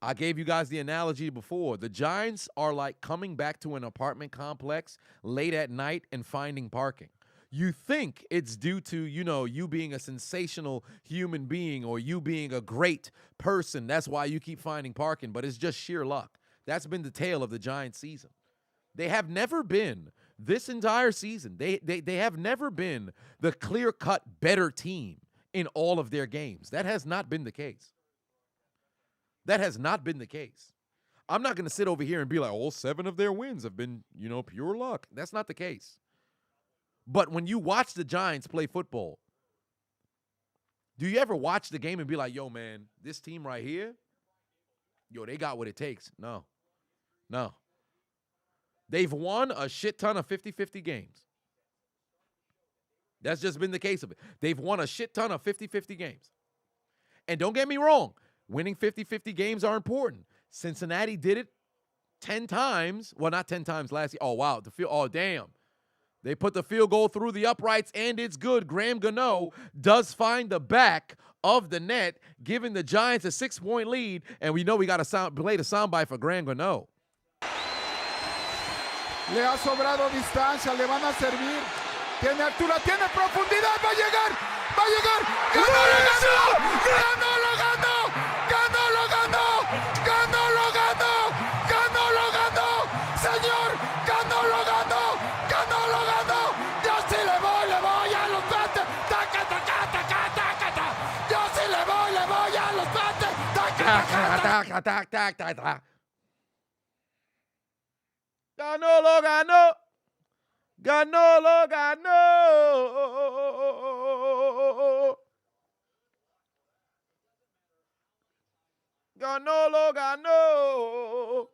I gave you guys the analogy before. The Giants are like coming back to an apartment complex late at night and finding parking. You think it's due to, you being a sensational human being or you being a great person. That's why you keep finding parking, but it's just sheer luck. That's been the tale of the Giants season. They have never been, this entire season, they have never been the clear-cut better team in all of their games. That has not been the case. I'm not going to sit over here and be like, all 7 of their wins have been, pure luck. That's not the case. But when you watch the Giants play football, do you ever watch the game and be like, yo, man, this team right here, they got what it takes? No. They've won a shit ton of 50-50 games. That's just been the case of it. They've won a shit ton of 50-50 games. And don't get me wrong, winning 50-50 games are important. Cincinnati did it 10 times. Well, not 10 times last year. Oh, wow. Oh, damn. They put the field goal through the uprights, and it's good. Graham Gano does find the back of the net, giving the Giants a 6-point lead. And we know we got to play the soundbite for Graham Gano. Le ha sobrado distancia, le van a servir. Tiene altura, tiene profundidad, va a llegar, va a llegar. ¡Ganó, lo ganó! ¡Ganó, lo ganó! ¡Ganó, lo ganó! ¡Ganó, lo ganó! ¡Ganó, lo ganó! ¡Señor! ¡Ganó, lo ganó! ¡Ganó, lo ganó! Yo sí le voy a los Panthers. ¡Taca, taca, taca, taca, taca! Yo sí le voy a los Panthers. ¡Taca, taca, taca! Ganó, lo ganó. Ganó, lo ganó. Ganó, lo ganó.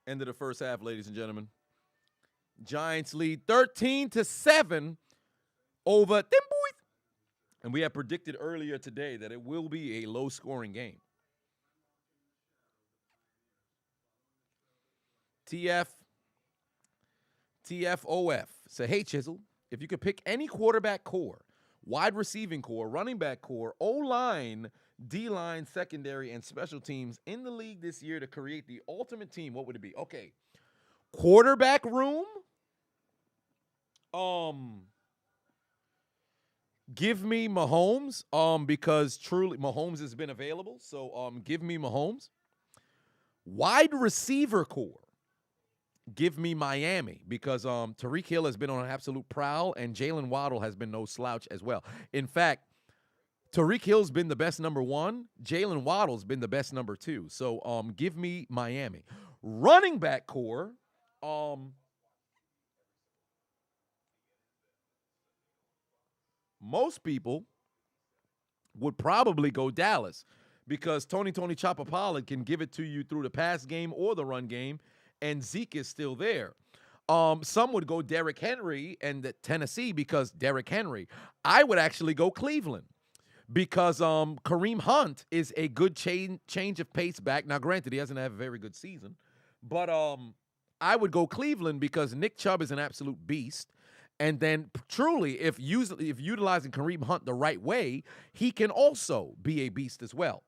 End of the first half, ladies and gentlemen. Giants lead 13-7 over them boys. And we had predicted earlier today that it will be a low-scoring game. TFOF. Say, hey, Chiseled, if you could pick any quarterback core, wide receiving core, running back core, O-line, D-line, secondary, and special teams in the league this year to create the ultimate team, what would it be? Okay. Quarterback room? Give me Mahomes, because truly Mahomes has been available. So give me Mahomes. Wide receiver core. Give me Miami, because Tyreek Hill has been on an absolute prowl, and Jalen Waddle has been no slouch as well. In fact, Tyreek Hill's been the best number one. Jalen Waddle's been the best number two. So give me Miami. Running back core. Most people would probably go Dallas, because Tony Chapapala can give it to you through the pass game or the run game, and Zeke is still there. Some would go Derrick Henry and Tennessee, because Derrick Henry. I would actually go Cleveland, because Kareem Hunt is a good change of pace back. Now, granted, he hasn't had a very good season, but I would go Cleveland because Nick Chubb is an absolute beast. And then, truly, if utilizing Kareem Hunt the right way, he can also be a beast as well.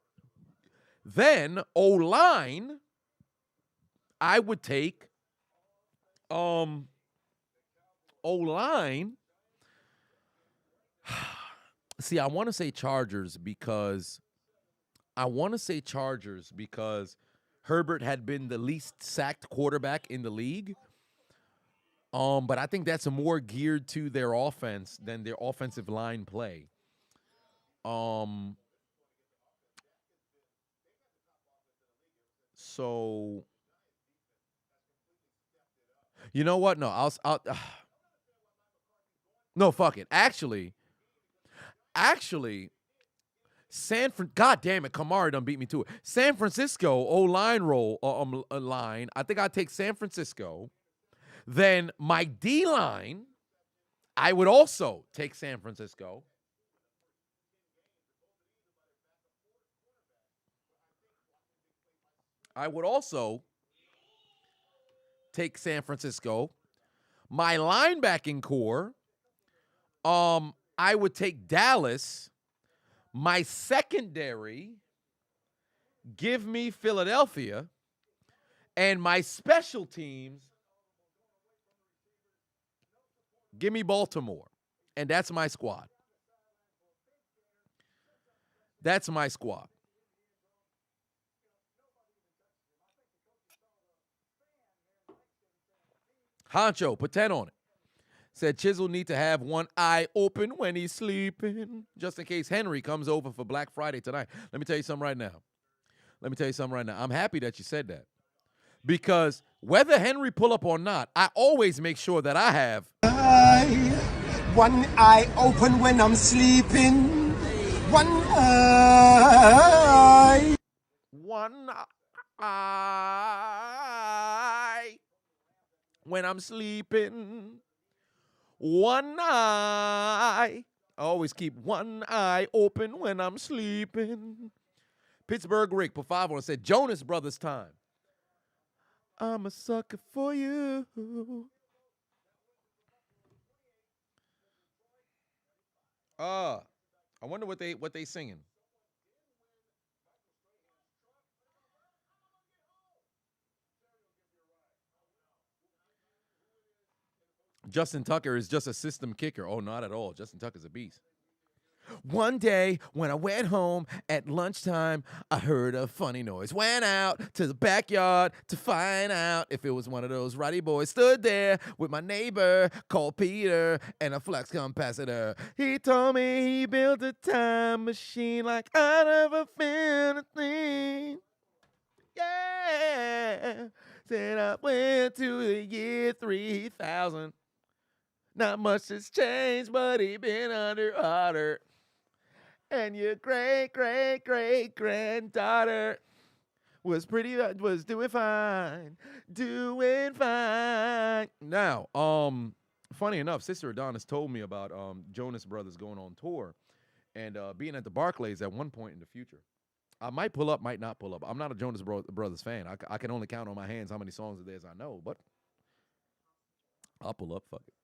Then, O-line, I would take O-line. See, I want to say Chargers because Herbert had been the least sacked quarterback in the league. But I think that's more geared to their offense than their offensive line play. So you know what? No, I'll no, fuck it. Actually, God damn it, Kamara done beat me to it. San Francisco O-line line. I think I'd take San Francisco. Then my D-line, I would also take San Francisco. I would also take San Francisco. My linebacking core, I would take Dallas. My secondary, give me Philadelphia. And my special teams, give me Baltimore. And that's my squad. That's my squad. Honcho, put 10 on it. Said Chisel need to have one eye open when he's sleeping, just in case Henry comes over for Black Friday tonight. Let me tell you something right now. I'm happy that you said that. Because whether Henry pull up or not, I always make sure that I have One eye open when I'm sleeping. One eye. One eye when I'm sleeping. One eye. I always keep one eye open when I'm sleeping. Pittsburgh Rick put 5 on it, said Jonas Brothers time. I'm a sucker for you. I wonder what they singing. Justin Tucker is just a system kicker. Oh, not at all. Justin Tucker's a beast. One day when I went home at lunchtime, I heard a funny noise. Went out to the backyard to find out if it was one of those rowdy boys. Stood there with my neighbor called Peter and a flux capacitor. He told me he built a time machine like I never felt a thing. Yeah. Said I went to the year 3000. Not much has changed, but he been underwater. And your great granddaughter was doing fine, doing fine. Now, funny enough, Sister Adonis told me about Jonas Brothers going on tour and being at the Barclays at one point in the future. I might pull up, might not pull up. I'm not a Jonas Brothers fan. I can only count on my hands how many songs of theirs I know, but I'll pull up. Fuck it.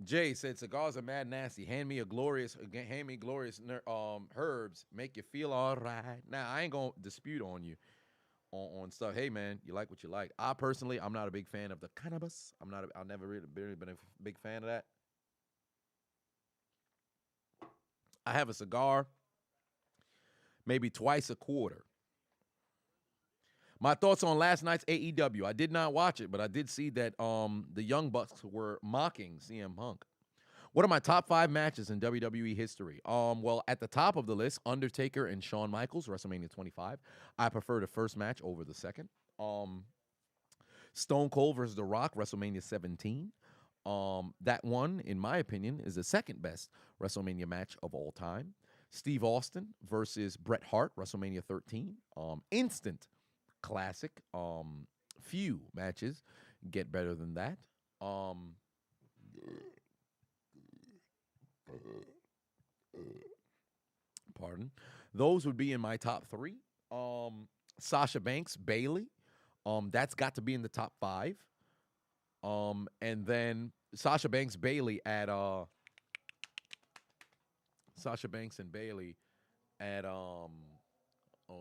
Jay said cigars are mad nasty. Hand me glorious herbs. Make you feel all right. Now I ain't gonna dispute on you on stuff. Hey man, you like what you like. I personally, I'm not a big fan of the cannabis. I've never really been a big fan of that. I have a cigar maybe twice a quarter. My thoughts on last night's AEW. I did not watch it, but I did see that the Young Bucks were mocking CM Punk. What are my top 5 matches in WWE history? Well, at the top of the list, Undertaker and Shawn Michaels, WrestleMania 25. I prefer the first match over the second. Stone Cold versus The Rock, WrestleMania 17. That one, in my opinion, is the second best WrestleMania match of all time. Steve Austin versus Bret Hart, WrestleMania 13. Instant classic. Few matches get better than that. Pardon. Those would be in my top 3. Sasha Banks, Bayley. That's got to be in the top 5. And then Sasha Banks, Bayley at Sasha Banks and Bayley at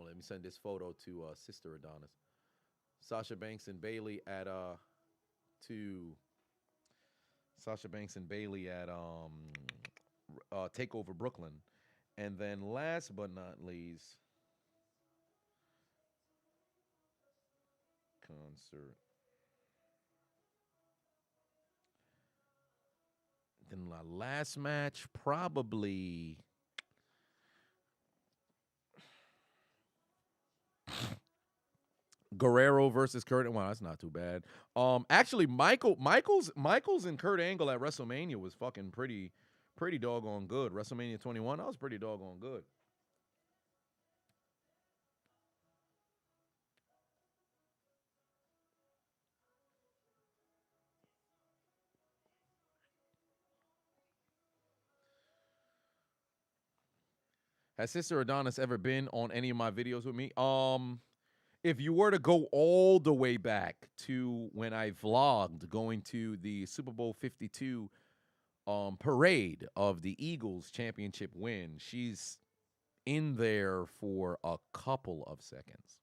let me send this photo to Sister Adonis. Sasha Banks and Bayley at Sasha Banks and Bayley at Takeover Brooklyn. And then last but not least, concert. Then my last match, probably Guerrero versus Kurt. Well, that's not too bad. Actually, Michaels and Kurt Angle at WrestleMania was fucking pretty doggone good. WrestleMania 21, that was pretty doggone good. Has Sister Adonis ever been on any of my videos with me? If you were to go all the way back to when I vlogged going to the Super Bowl 52 parade of the Eagles championship win, she's in there for a couple of seconds.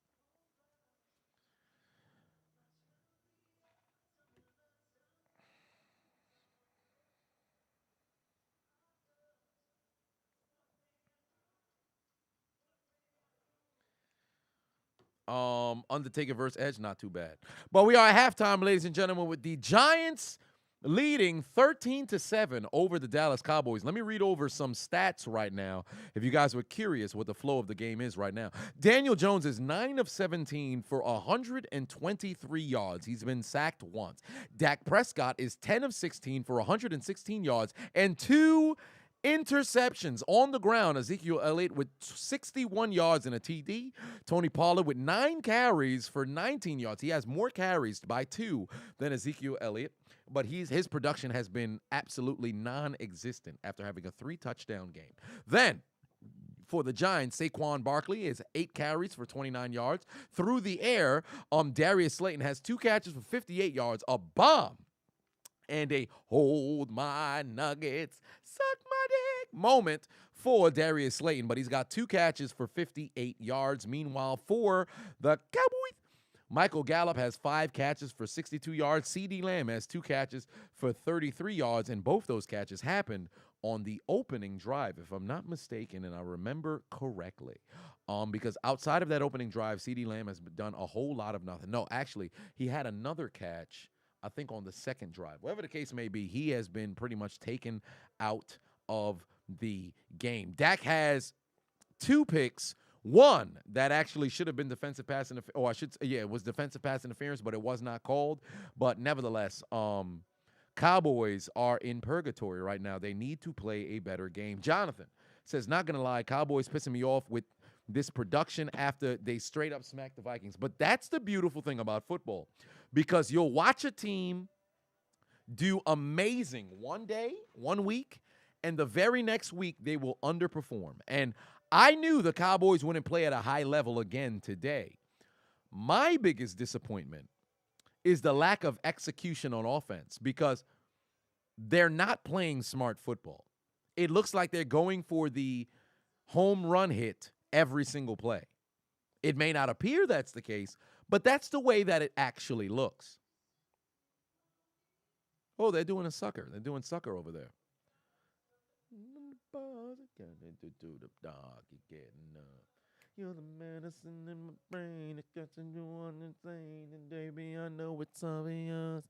Undertaker versus Edge, not too bad. But we are at halftime, ladies and gentlemen, with the Giants leading 13-7 over the Dallas Cowboys. Let me read over some stats right now if you guys were curious what the flow of the game is right now. Daniel Jones is 9 of 17 for 123 yards. He's been sacked once. Dak Prescott is 10 of 16 for 116 yards and 2 interceptions on the ground. Ezekiel Elliott with 61 yards and a TD. Tony Pollard with 9 carries for 19 yards. He has more carries by 2 than Ezekiel Elliott, but his production has been absolutely non-existent after having a 3-touchdown game. Then, for the Giants, Saquon Barkley is 8 carries for 29 yards. Through the air, Darius Slayton has 2 catches for 58 yards, a bomb, and a hold my nuggets, suck my dick moment for Darius Slayton. But he's got 2 catches for 58 yards. Meanwhile, for the Cowboys, Michael Gallup has 5 catches for 62 yards. CeeDee Lamb has 2 catches for 33 yards, and both those catches happened on the opening drive, if I'm not mistaken, and I remember correctly. Because outside of that opening drive, CeeDee Lamb has done a whole lot of nothing. No, actually, he had another catch, I think, on the second drive. Whatever the case may be, he has been pretty much taken out of the game. Dak has 2 picks. One that actually should have been defensive pass interference, or it was defensive pass interference, but it was not called. But nevertheless, Cowboys are in purgatory right now. They need to play a better game. Jonathan says, not going to lie, Cowboys pissing me off with this production after they straight up smacked the Vikings. But that's the beautiful thing about football, because you'll watch a team do amazing one day, 1 week, and the very next week they will underperform. And I knew the Cowboys wouldn't play at a high level again today. My biggest disappointment is the lack of execution on offense, because they're not playing smart football. It looks like they're going for the home run hit every single play. It may not appear that's the case, but that's the way that it actually looks. Oh, they're doing a sucker. They're doing sucker over there. You're the medicine in my brain. It got to do one insane. And baby, I know it's obvious.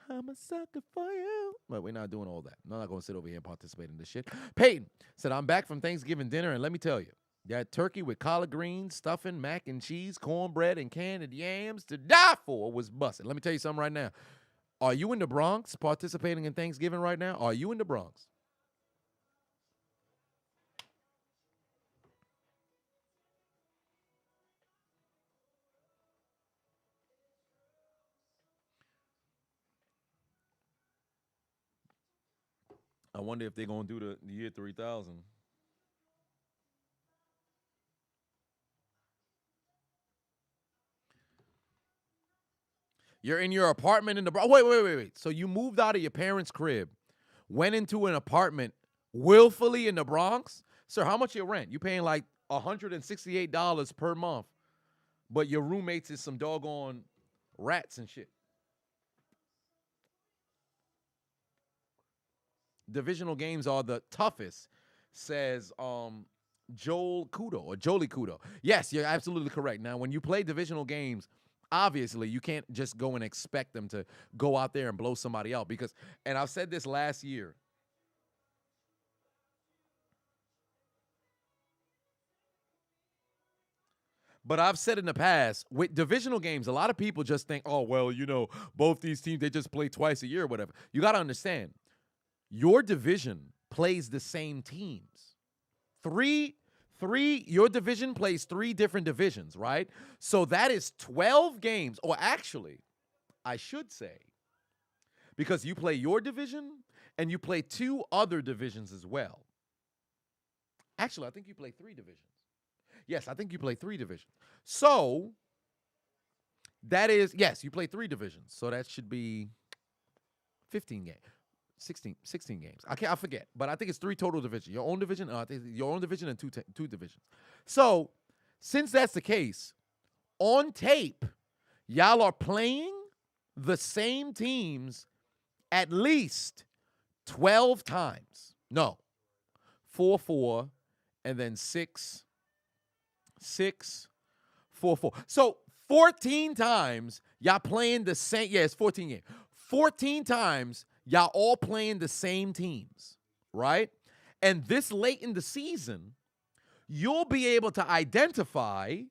I'm a sucker for you. But we're not doing all that. I'm not going to sit over here and participate in this shit. Peyton said, I'm back from Thanksgiving dinner, and let me tell you, that turkey with collard greens, stuffing, mac and cheese, cornbread, and candied yams to die for was busted. Let me tell you something right now. Are you in the Bronx participating in Thanksgiving right now? Are you in the Bronx? I wonder if they're going to do the year 3000. You're in your apartment in the Bronx. Wait. So you moved out of your parents' crib, went into an apartment willfully in the Bronx? Sir, how much your rent? You paying like $168 per month, but your roommates is some doggone rats and shit. Divisional games are the toughest, says Jolie Kudo. Yes, you're absolutely correct. Now, when you play divisional games, obviously you can't just go and expect them to go out there and blow somebody out, because, and I've said this last year, but I've said in the past, with divisional games, a lot of people just think, oh, well, you know, both these teams, they just play twice a year or whatever. You got to understand, your division plays the same teams. Your division plays 3 different divisions, right? So that is 12 games, or actually, I should say, because you play your division and you play 2 other divisions as well. Actually, I think you play 3 divisions. Yes, I think you play 3 divisions. So that is, yes, you play 3 divisions. So that should be 15 games. 16 games. I forget, but I think it's 3 total divisions. Your own division, your own division, and two divisions. So, since that's the case, on tape, y'all are playing the same teams at least 12 times. No, 4-4, and then 6-4-4. So 14 times y'all playing the same. Yeah, it's 14 games. 14 times Y'all all playing the same teams, right? And this late in the season, you'll be able to identify,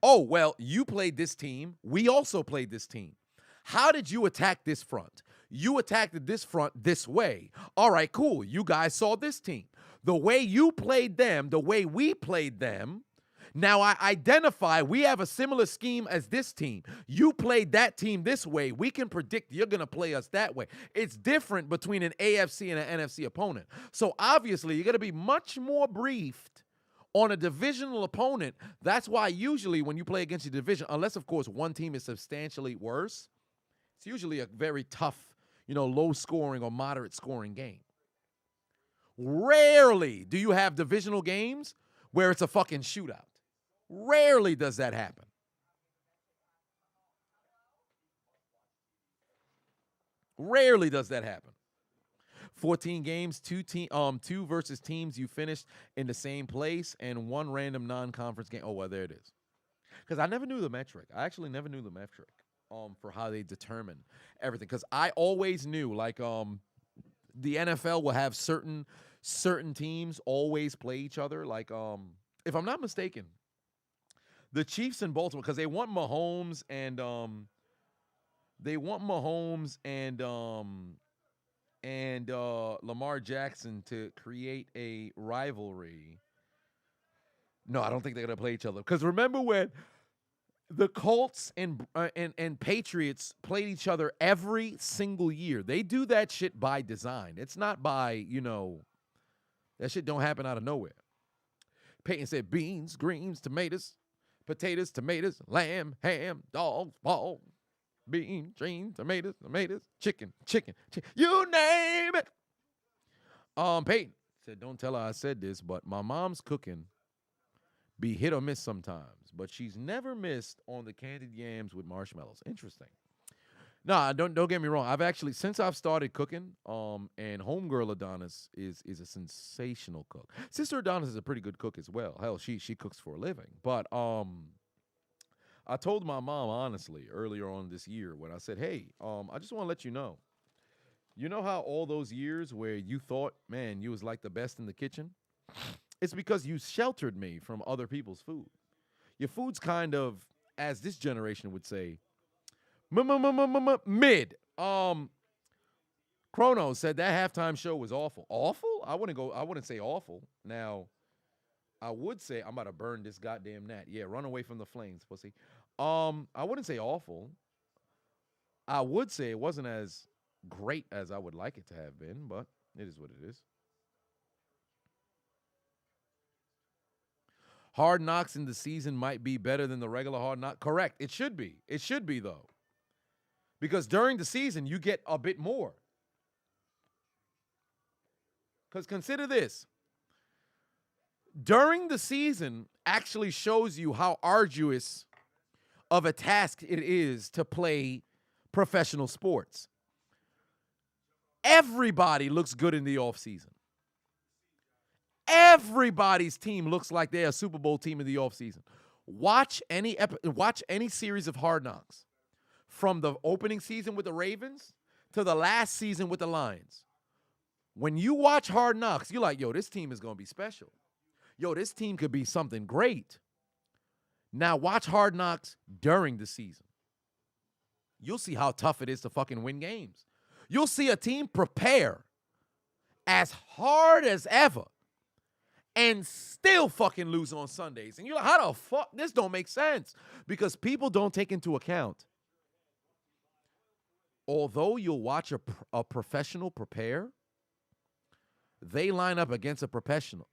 oh, well, you played this team. We also played this team. How did you attack this front? You attacked this front this way. All right, cool. You guys saw this team. The way you played them, the way we played them. Now I identify we have a similar scheme as this team. You played that team this way. We can predict you're going to play us that way. It's different between an AFC and an NFC opponent. So obviously, you're going to be much more briefed on a divisional opponent. That's why usually when you play against your division, unless, of course, one team is substantially worse, it's usually a very tough, low scoring or moderate scoring game. Rarely do you have divisional games where it's a fucking shootout. Rarely does that happen. Rarely does that happen. 14 games, two versus teams you finished in the same place, and one random non-conference game. Oh, well, there it is. Because I never knew the metric. I actually never knew the metric for how they determine everything. Because I always knew, like, the NFL will have certain teams always play each other. Like, if I'm not mistaken, the Chiefs in Baltimore, because they want Mahomes and Lamar Jackson to create a rivalry. No, I don't think they're gonna play each other. Because remember when the Colts and Patriots played each other every single year? They do that shit by design. It's not by, that shit don't happen out of nowhere. Peyton said beans, greens, tomatoes, potatoes, tomatoes, lamb, ham, dogs, ball, beans, greens, tomatoes, chicken. You name it. Peyton said, don't tell her I said this, but my mom's cooking be hit or miss sometimes, but she's never missed on the candied yams with marshmallows. Interesting. No, don't get me wrong. I've actually, since I've started cooking, and homegirl Adonis is a sensational cook. Sister Adonis is a pretty good cook as well. Hell, she cooks for a living. But I told my mom honestly earlier on this year when I said, hey, I just want to let you know how all those years where you thought, man, you was like the best in the kitchen? It's because you sheltered me from other people's food. Your food's kind of, as this generation would say, mid. Chrono said that halftime show was awful. Awful? I wouldn't say awful. Now, I would say I'm about to burn this goddamn gnat. Yeah, run away from the flames, pussy. I wouldn't say awful. I would say it wasn't as great as I would like it to have been, but it is what it is. Hard Knocks in the season might be better than the regular Hard Knock. Correct. It should be. It should be, though. Because during the season, you get a bit more. Because consider this. During the season actually shows you how arduous of a task it is to play professional sports. Everybody looks good in the offseason. Everybody's team looks like they're a Super Bowl team in the offseason. Watch any series of Hard Knocks. From the opening season with the Ravens to the last season with the Lions. When you watch Hard Knocks, you're like, yo, this team is going to be special. Yo, this team could be something great. Now watch Hard Knocks during the season. You'll see how tough it is to fucking win games. You'll see a team prepare as hard as ever and still fucking lose on Sundays. And you're like, how the fuck? This don't make sense. Because people don't take into account, although you'll watch a professional prepare, they line up against a professional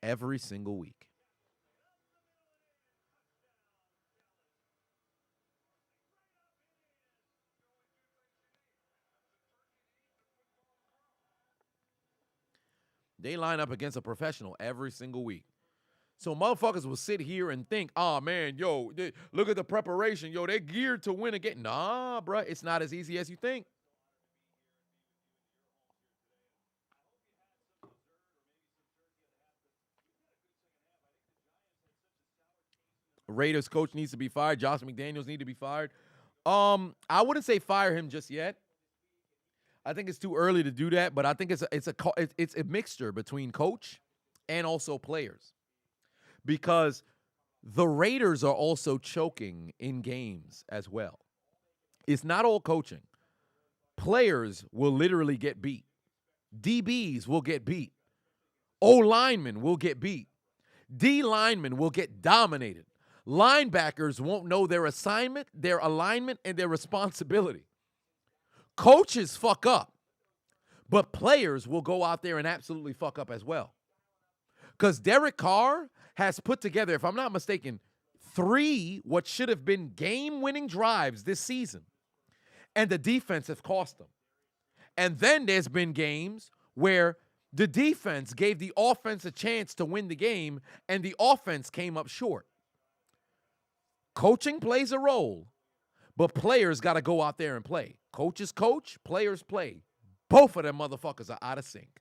every single week. They line up against a professional every single week. So motherfuckers will sit here and think, oh, man, yo, look at the preparation. Yo, they're geared to win again. Nah, bruh, it's not as easy as you think. Raiders coach needs to be fired. Josh McDaniels needs to be fired. I wouldn't say fire him just yet. I think it's too early to do that, but I think it's a mixture between coach and also players, because the Raiders are also choking in games as well. It's not all coaching. Players will literally get beat. DBs will get beat. O linemen will get beat. D linemen will get dominated. Linebackers won't know their assignment, their alignment, and their responsibility. Coaches fuck up, but players will go out there and absolutely fuck up as well. Because Derek Carr has put together, if I'm not mistaken, 3 what should have been game-winning drives this season, and the defense has cost them. And then there's been games where the defense gave the offense a chance to win the game, and the offense came up short. Coaching plays a role, but players got to go out there and play. Coaches coach, players play. Both of them motherfuckers are out of sync.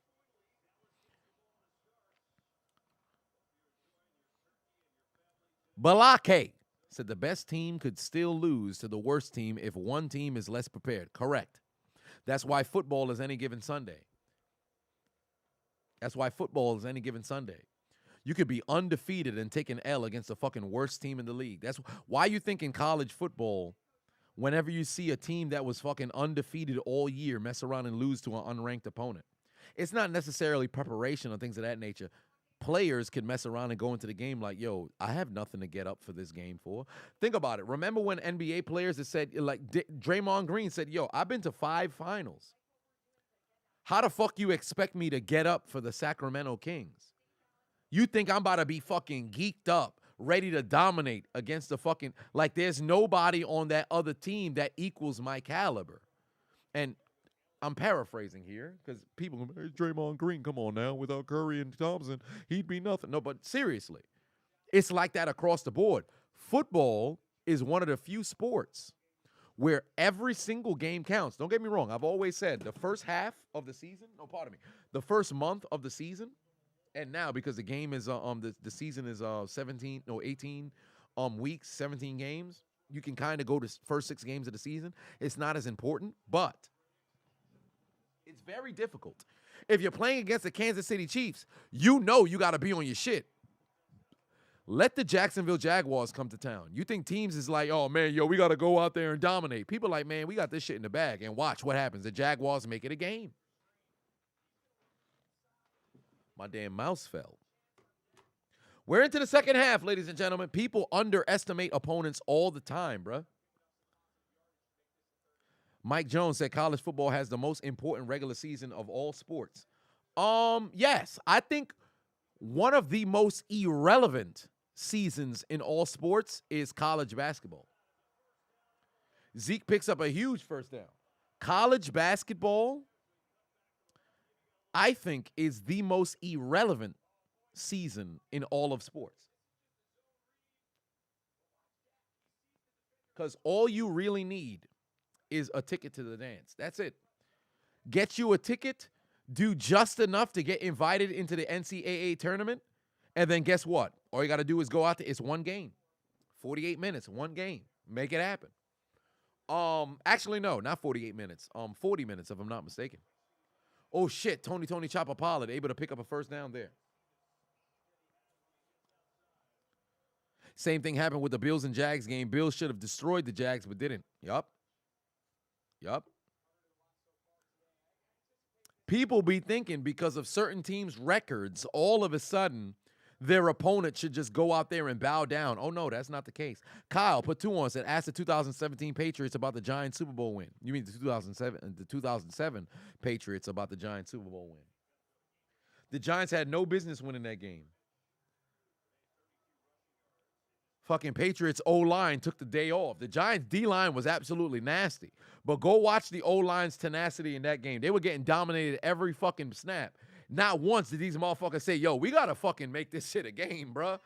Balake said the best team could still lose to the worst team if one team is less prepared. Correct. That's why football is any given Sunday. That's why football is any given Sunday. You could be undefeated and take an L against the fucking worst team in the league. That's why you think in college football, whenever you see a team that was fucking undefeated all year mess around and lose to an unranked opponent, it's not necessarily preparation or things of that nature. Players can mess around and go into the game like, yo, I have nothing to get up for this game for. Think about it. Remember when NBA players that said, like Draymond Green said, yo, I've been to 5 finals. How the fuck you expect me to get up for the Sacramento Kings? You think I'm about to be fucking geeked up, ready to dominate against the fucking, like there's nobody on that other team that equals my caliber. And I'm paraphrasing here because people go, hey, Draymond Green, come on now, without Curry and Thompson, he'd be nothing. No, but seriously, it's like that across the board. Football is one of the few sports where every single game counts. Don't get me wrong. I've always said the first half of the season, the first month of the season, and now because the game is the season is 18 weeks, 17 games, you can kind of go to first 6 games of the season. It's not as important, but it's very difficult. If you're playing against the Kansas City Chiefs, you know you got to be on your shit. Let the Jacksonville Jaguars come to town. You think teams is like, oh, man, yo, we got to go out there and dominate. People like, man, we got this shit in the bag. And watch what happens. The Jaguars make it a game. My damn mouse fell. We're into the second half, ladies and gentlemen. People underestimate opponents all the time, bruh. Mike Jones said college football has the most important regular season of all sports. Yes, I think one of the most irrelevant seasons in all sports is college basketball. Zeke picks up a huge first down. College basketball, I think, is the most irrelevant season in all of sports. Because all you really need is a ticket to the dance. That's it. Get you a ticket, do just enough to get invited into the NCAA tournament, and then guess what? All you got to do is go out there. It's one game. 48 minutes, one game. Make it happen. Actually, no, not 48 minutes. 40 minutes, if I'm not mistaken. Oh, shit. Tony Chopper Pollard able to pick up a first down there. Same thing happened with the Bills and Jags game. Bills should have destroyed the Jags, but didn't. Yup. People be thinking because of certain teams' records, all of a sudden, their opponent should just go out there and bow down. Oh, no, that's not the case. Kyle put 2 on, said, ask the 2017 Patriots about the Giants Super Bowl win. You mean the 2007 Patriots about the Giants Super Bowl win. The Giants had no business winning that game. Fucking Patriots O-line took the day off. The Giants D-line was absolutely nasty. But go watch the O-line's tenacity in that game. They were getting dominated every fucking snap. Not once did these motherfuckers say, yo, we got to fucking make this shit a game, bruh.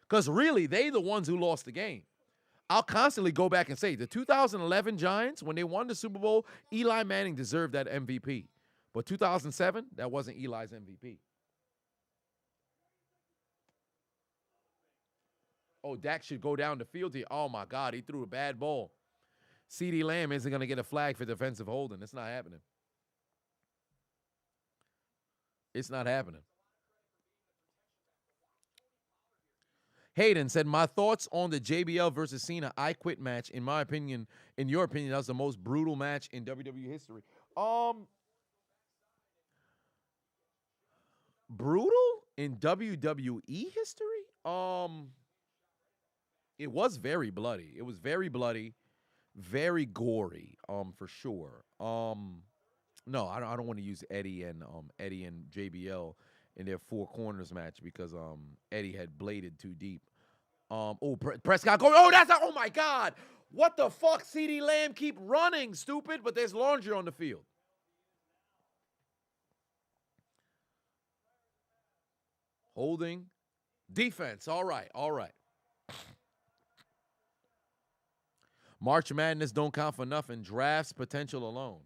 Because really, they the ones who lost the game. I'll constantly go back and say, the 2011 Giants, when they won the Super Bowl, Eli Manning deserved that MVP. But 2007, that wasn't Eli's MVP. Oh, Dak should go down the field here. Oh, my God, he threw a bad ball. CeeDee Lamb isn't going to get a flag for defensive holding. It's not happening. It's not happening. Hayden said, my thoughts on the JBL versus Cena I Quit match. In my opinion, in your opinion, that was the most brutal match in WWE history. Brutal in WWE history? It was very bloody. It was very bloody, very gory, for sure. No, I don't want to use Eddie and JBL in their four corners match because Eddie had bladed too deep. Prescott going. Oh my God! What the fuck? CeeDee Lamb keep running, stupid. But there's laundry on the field. Holding, defense. All right. March Madness don't count for nothing. Drafts potential alone.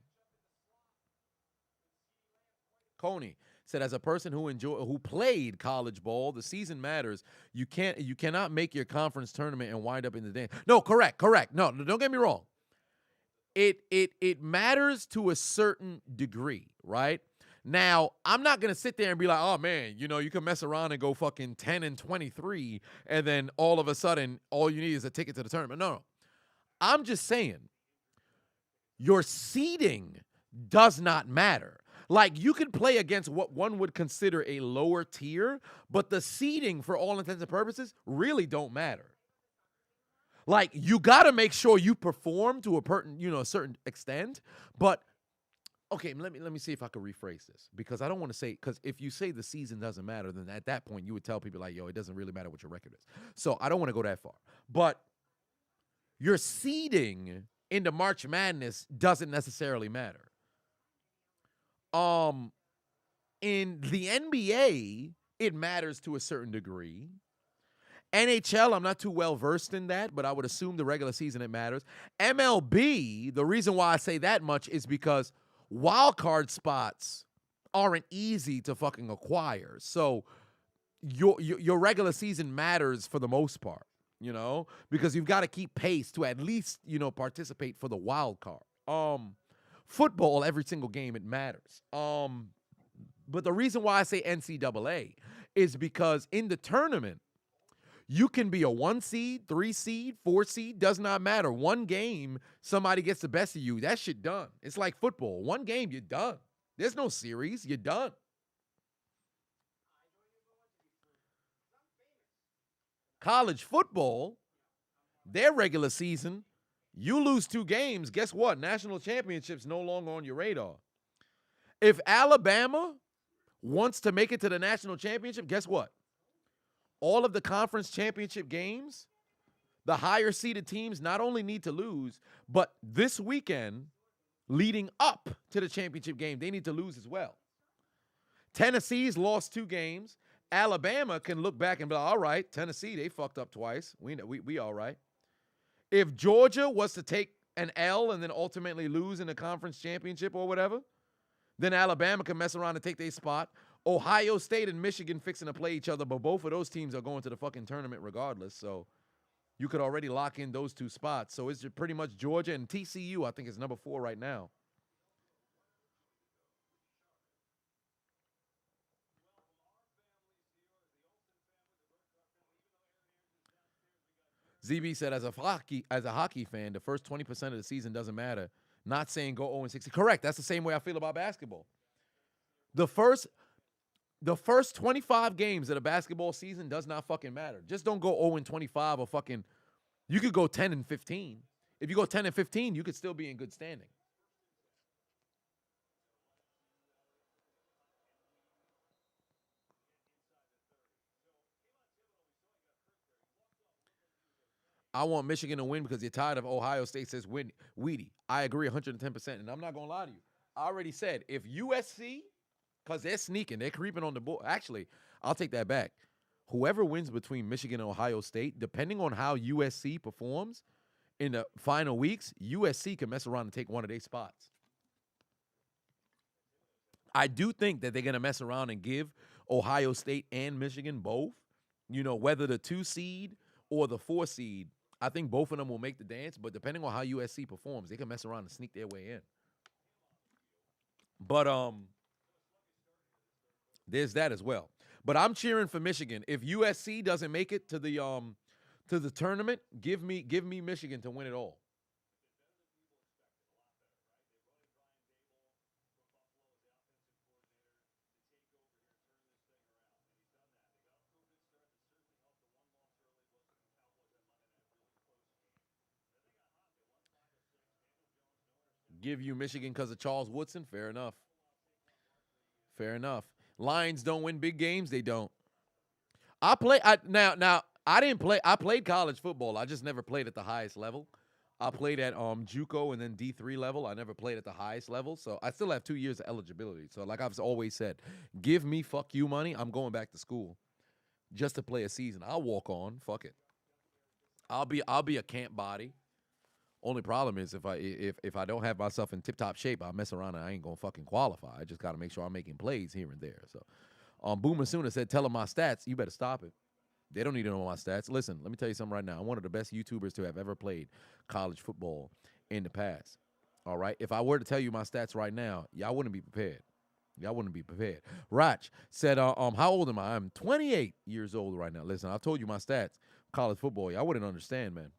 Coney said, as a person who played college ball, the season matters. You cannot make your conference tournament and wind up in the dance. No, correct. No, don't get me wrong. It matters to a certain degree, right? Now, I'm not gonna sit there and be like, oh man, you can mess around and go fucking 10-23, and then all of a sudden, all you need is a ticket to the tournament. No. I'm just saying, your seeding does not matter. Like, you can play against what one would consider a lower tier, but the seeding, for all intents and purposes, really don't matter. Like, you got to make sure you perform to a certain extent. But okay, let me see if I can rephrase this, because I don't want to say, because if you say the season doesn't matter, then at that point you would tell people like, yo, it doesn't really matter what your record is. So I don't want to go that far. But your seeding in the March Madness doesn't necessarily matter. In the NBA, it matters to a certain degree. NHL, I'm not too well versed in that, but I would assume the regular season it matters. MLB, the reason why I say that much is because wild card spots aren't easy to fucking acquire. So your regular season matters for the most part, because you've got to keep pace to at least, participate for the wild card. Football, every single game, it matters. But the reason why I say NCAA is because in the tournament, you can be a 1 seed, 3 seed, 4 seed, does not matter. One game, somebody gets the best of you. That shit done. It's like football. One game, you're done. There's no series. You're done. College football, their regular season, you lose 2 games, guess what? National championship's no longer on your radar. If Alabama wants to make it to the national championship, guess what? All of the conference championship games, the higher seeded teams not only need to lose, but this weekend, leading up to the championship game, they need to lose as well. Tennessee's lost 2 games. Alabama can look back and be like, all right, Tennessee, they fucked up twice. We all right. If Georgia was to take an L and then ultimately lose in the conference championship or whatever, then Alabama can mess around and take their spot. Ohio State and Michigan fixing to play each other, but both of those teams are going to the fucking tournament regardless. So you could already lock in those 2 spots. So it's pretty much Georgia and TCU, I think, is number 4 right now. ZB said, as a hockey fan, the first 20% of the season doesn't matter. Not saying go 0-60. Correct. That's the same way I feel about basketball. The first 25 games of the basketball season does not fucking matter. Just don't go 0-25 or fucking. You could go 10-15. If you go 10-15, you could still be in good standing. I want Michigan to win because you're tired of Ohio State says Weedy. I agree 110%, and I'm not going to lie to you. I already said if USC, because they're sneaking, they're creeping on the board. Actually, I'll take that back. Whoever wins between Michigan and Ohio State, depending on how USC performs in the final weeks, USC can mess around and take one of their spots. I do think that they're going to mess around and give Ohio State and Michigan both, whether the 2 seed or the 4 seed. I think both of them will make the dance, but depending on how USC performs, they can mess around and sneak their way in. But There's that as well. But I'm cheering for Michigan. If USC doesn't make it to the tournament, give me Michigan to win it all. Give you Michigan because of Charles Woodson? Fair enough. Fair enough. Lions don't win big games. They don't. I didn't play. I played college football. I just never played at the highest level. I played at JUCO and then D3 level. I never played at the highest level. So I still have 2 years of eligibility. So like I've always said, give me fuck you money. I'm going back to school just to play a season. I'll walk on. Fuck it. I'll be a camp body. Only problem is if I don't have myself in tip-top shape, I'll mess around and I ain't going to fucking qualify. I just got to make sure I'm making plays here and there. So Boomer Sooner said, tell him my stats. You better stop it. They don't need to know my stats. Listen, let me tell you something right now. I'm one of the best YouTubers to have ever played college football in the past. All right? If I were to tell you my stats right now, y'all wouldn't be prepared. Y'all wouldn't be prepared. Rach said, how old am I? I'm 28 years old right now. Listen, I told you my stats. College football, y'all wouldn't understand, man.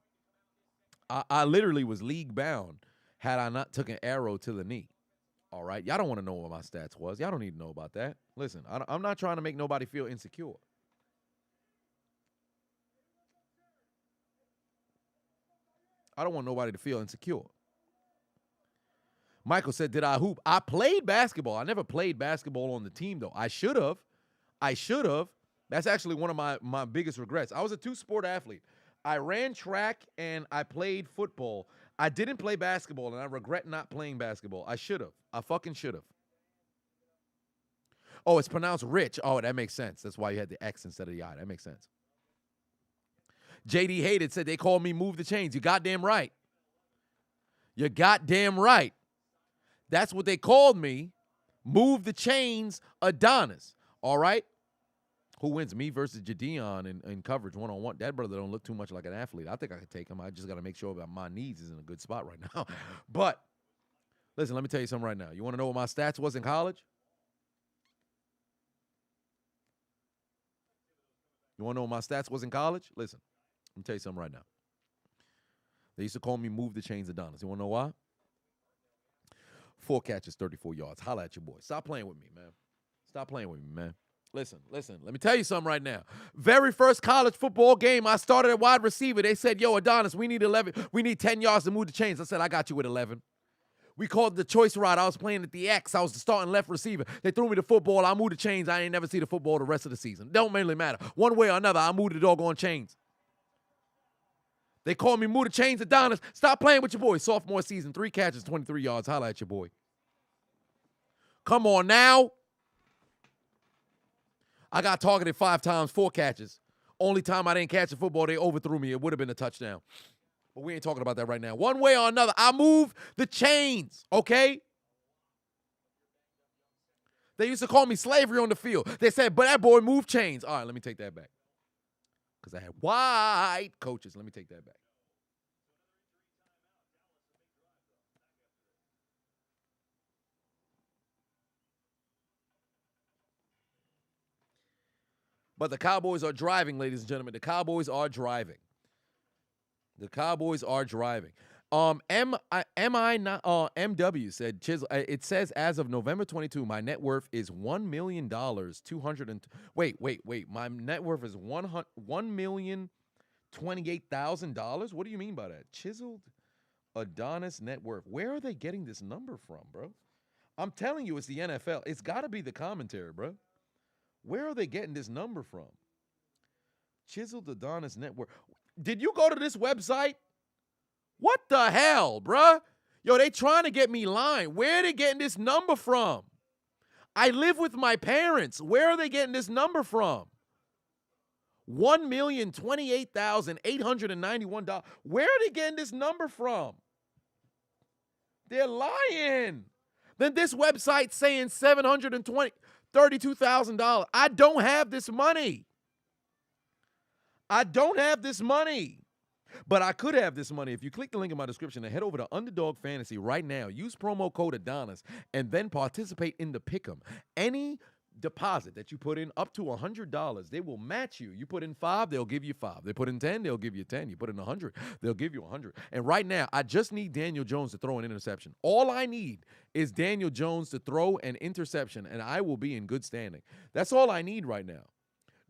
I literally was league bound had I not took an arrow to the knee. All right? Y'all don't want to know what my stats was. Y'all don't need to know about that. Listen, I'm not trying to make nobody feel insecure. I don't want nobody to feel insecure. Michael said, did I hoop? I played basketball. I never played basketball on the team, though. I should have. That's actually one of my biggest regrets. I was a two-sport athlete. I ran track and I played football. I didn't play basketball, and I regret not playing basketball. I should have. I fucking should have. Oh, it's pronounced rich. Oh, that makes sense. That's why you had the X instead of the I. That makes sense. JD Hated said they called me Move the Chains. You goddamn right. You're goddamn right. That's what they called me. Move the Chains Adonis. All right? Who wins, me versus Jadeon in coverage one-on-one? That brother don't look too much like an athlete. I think I could take him. I just got to make sure that my knees is in a good spot right now. But, listen, let me tell you something right now. You want to know what my stats was in college? You want to know what my stats was in college? Listen, let me tell you something right now. They used to call me Move the Chains Adonis. You want to know why? 4 catches, 34 yards. Holla at your boy. Stop playing with me, man. Stop playing with me, man. Listen. Let me tell you something right now. Very first college football game, I started at wide receiver. They said, yo, Adonis, we need 11. We need 10 yards to move the chains. I said, I got you with 11. We called the choice route. I was playing at the X. I was the starting left receiver. They threw me the football. I moved the chains. I ain't never see the football the rest of the season. Don't mainly matter. One way or another, I moved the doggone chains. They called me Move the Chains Adonis. Stop playing with your boy. Sophomore season, 3 catches, 23 yards. Holla at your boy. Come on now. I got targeted 5 times, 4 catches. Only time I didn't catch the football, they overthrew me. It would have been a touchdown. But we ain't talking about that right now. One way or another, I move the chains, okay? They used to call me slavery on the field. They said, but that boy moved chains. All right, let me take that back. Because I had white coaches. Let me take that back. But the Cowboys are driving, ladies and gentlemen. The Cowboys are driving. The Cowboys are driving. MW said, Chiseled, it says as of November 22, my net worth is $1 million, wait. My net worth is $1,028,000. What do you mean by that? Chiseled Adonis net worth. Where are they getting this number from, bro? I'm telling you, it's the NFL. It's got to be the commentary, bro. Where are they getting this number from? Chiseled Adonis net worth. Did you go to this website? What the hell, bruh? Yo, they trying to get me lying. Where are they getting this number from? I live with my parents. Where are they getting this number from? $1,028,891. Where are they getting this number from? They're lying. Then this website saying $32,000. I don't have this money. I don't have this money. But I could have this money. If you click the link in my description and head over to Underdog Fantasy right now, use promo code Adonis, and then participate in the pick'em. Any deposit that you put in up to $100, they will match you. You put in 5, they'll give you 5. They put in 10, they'll give you 10. You put in 100, they'll give you 100. And right now, I just need Daniel Jones to throw an interception. All I need is Daniel Jones to throw an interception, and I will be in good standing. That's all I need right now.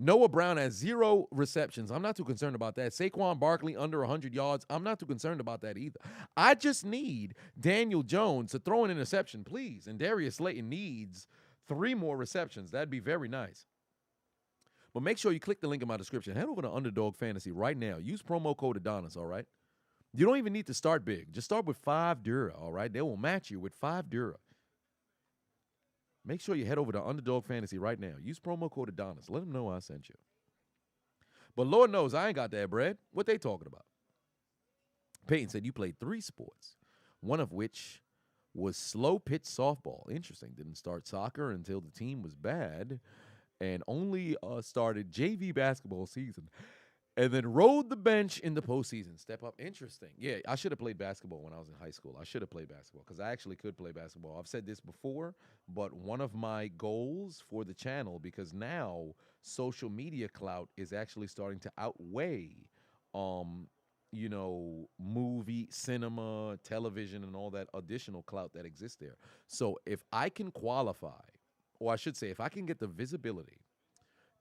Noah Brown has 0 receptions. I'm not too concerned about that. Saquon Barkley under 100 yards. I'm not too concerned about that either. I just need Daniel Jones to throw an interception, please. And Darius Slayton needs 3 more receptions. That'd be very nice. But make sure you click the link in my description. Head over to Underdog Fantasy right now. Use promo code Adonis, all right? You don't even need to start big. Just start with 5 Dura, all right? They will match you with 5 Dura. Make sure you head over to Underdog Fantasy right now. Use promo code Adonis. Let them know I sent you. But Lord knows I ain't got that bread. What they talking about? Peyton said you played 3 sports, one of which was slow pitch softball. Interesting. Didn't start soccer until the team was bad and only started JV basketball season and then rode the bench in the postseason. Step up. Interesting. Yeah, I should have played basketball when I was in high school. I should have played basketball because I actually could play basketball. I've said this before, but one of my goals for the channel, because now social media clout is actually starting to outweigh movie, cinema, television, and all that additional clout that exists there. So if I can qualify, or I should say, if I can get the visibility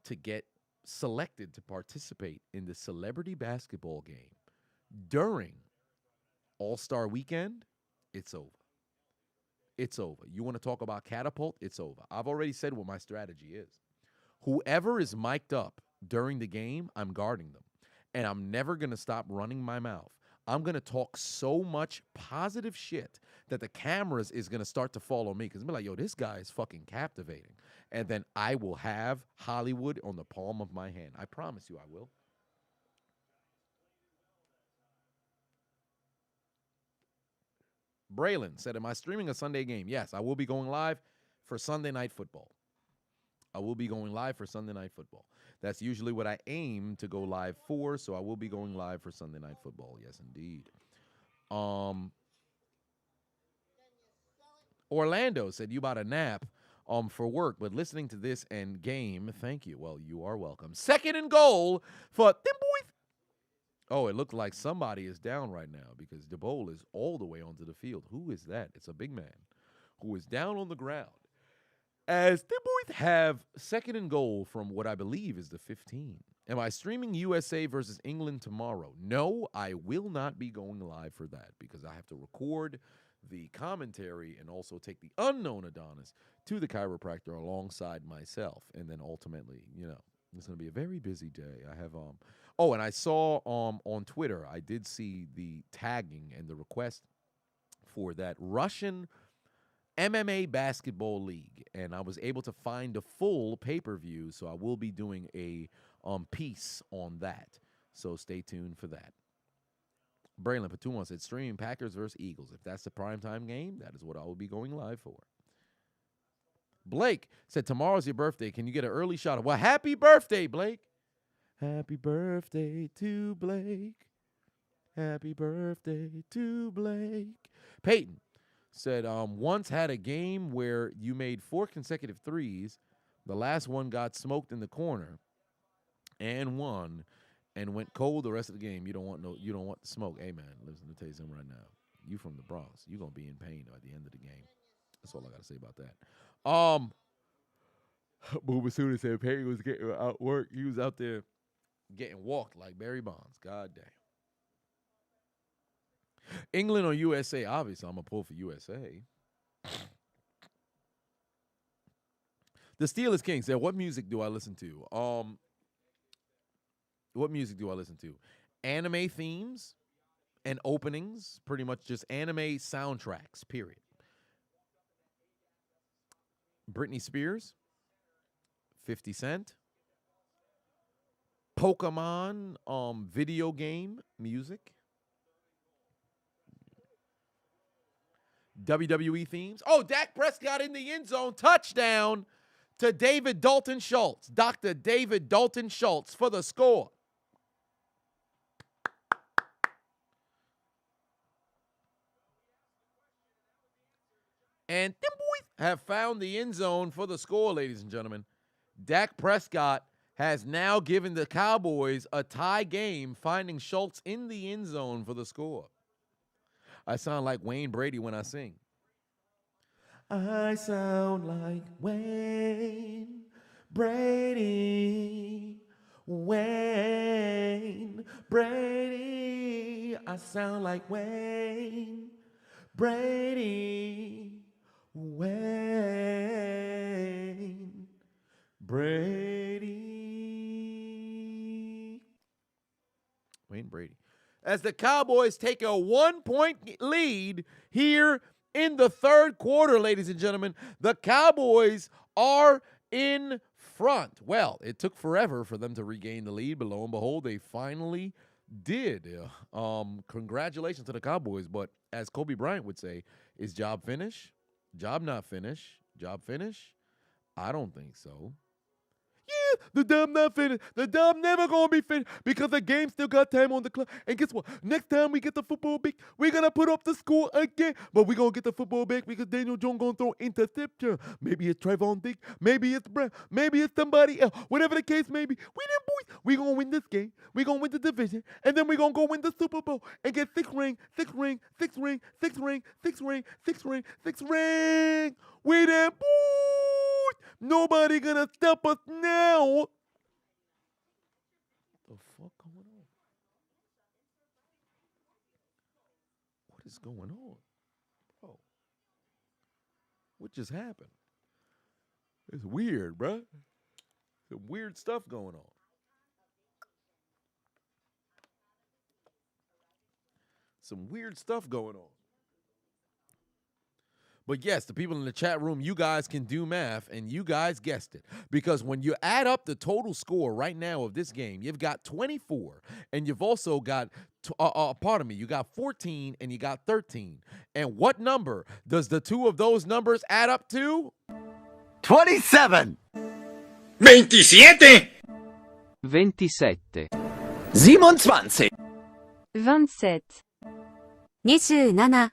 to get selected to participate in the celebrity basketball game during All-Star Weekend, it's over. It's over. You want to talk about catapult? It's over. I've already said what my strategy is. Whoever is mic'd up during the game, I'm guarding them. And I'm never going to stop running my mouth. I'm going to talk so much positive shit that the cameras is going to start to follow me because I'm like, yo, this guy is fucking captivating. And then I will have Hollywood on the palm of my hand. I promise you I will. Braylon said, am I streaming a Sunday game? Yes, I will be going live for Sunday Night Football. I will be going live for Sunday Night Football. That's usually what I aim to go live for, so I will be going live for Sunday Night Football. Yes, indeed. Orlando said, you about a nap for work, but listening to this and game, thank you. Well, you are welcome. 2nd and goal for them boys. Oh, it looked like somebody is down right now because DeBole is all the way onto the field. Who is that? It's a big man who is down on the ground. As the boys have 2nd and goal from what I believe is the 15. Am I streaming USA versus England tomorrow? No, I will not be going live for that because I have to record the commentary and also take the unknown Adonis to the chiropractor alongside myself. And then ultimately, it's going to be a very busy day. I have, and I saw on Twitter, I did see the tagging and the request for that Russian MMA basketball league, and I was able to find a full pay-per-view, so I will be doing a piece on that. So stay tuned for that. Braylon Patuma said, streaming Packers versus Eagles. If that's the primetime game, that is what I will be going live for. Blake said, tomorrow's your birthday. Can you get an early shout-out? Well, happy birthday, Blake. Happy birthday to Blake. Happy birthday to Blake. Peyton said, once had a game where you made 4 consecutive threes. The last one got smoked in the corner and won and went cold the rest of the game. You don't want the smoke. Hey, man, listen, let me tell you something right now. You from the Bronx. You're going to be in pain at the end of the game. That's all I got to say about that. Booba Suda said Peyton was getting outworked. He was out there getting walked like Barry Bonds. God damn. England or USA? Obviously, I'm going to pull for USA. The Steelers King said, what music do I listen to? What music do I listen to? Anime themes and openings, pretty much just anime soundtracks, period. Britney Spears, 50 Cent, Pokemon video game music. WWE themes. Oh, Dak Prescott in the end zone. Touchdown to David Dalton Schultz. Dr. David Dalton Schultz for the score. And them boys have found the end zone for the score, ladies and gentlemen. Dak Prescott has now given the Cowboys a tie game, finding Schultz in the end zone for the score. I sound like Wayne Brady when I sing. I sound like Wayne Brady. Wayne Brady. I sound like Wayne Brady. Wayne Brady. Wayne Brady. As the Cowboys take a 1-point lead here in the third quarter, ladies and gentlemen, the Cowboys are in front. Well, it took forever for them to regain the lead, but lo and behold, they finally did. Congratulations to the Cowboys, but as Kobe Bryant would say, is job finished? Job not finished? Job finished? I don't think so. Yeah, the job not finished. The job never gonna be finished because the game still got time on the clock. And guess what? Next time we get the football back, we're gonna put up the score again. But we're gonna get the football back because Daniel Jones gonna throw interception. Maybe it's Trayvon Diggs. Maybe it's Brown. Maybe it's somebody else. Whatever the case may be, we them boys. We gonna win this game. We gonna win the division, and then we gonna go win the Super Bowl and get 6 ring. We them boys. Nobody gonna stop us now. What the fuck going on? What is going on? Bro. What just happened? It's weird, bruh. Some weird stuff going on. Some weird stuff going on. But yes, the people in the chat room, you guys can do math, and you guys guessed it. Because when you add up the total score right now of this game, you've got 24, and you've also got, you got 14, and you got 13. And what number does the two of those numbers add up to? 27. 27. 27. 27. 27 27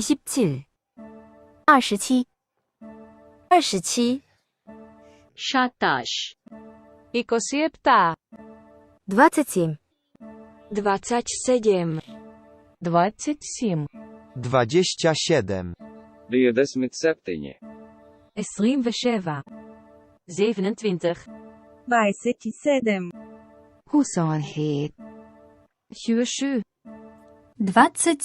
27 27 27 Shatash. 27 27 27 27 27. 27 27 27 27 27 27 27 27 27 27 27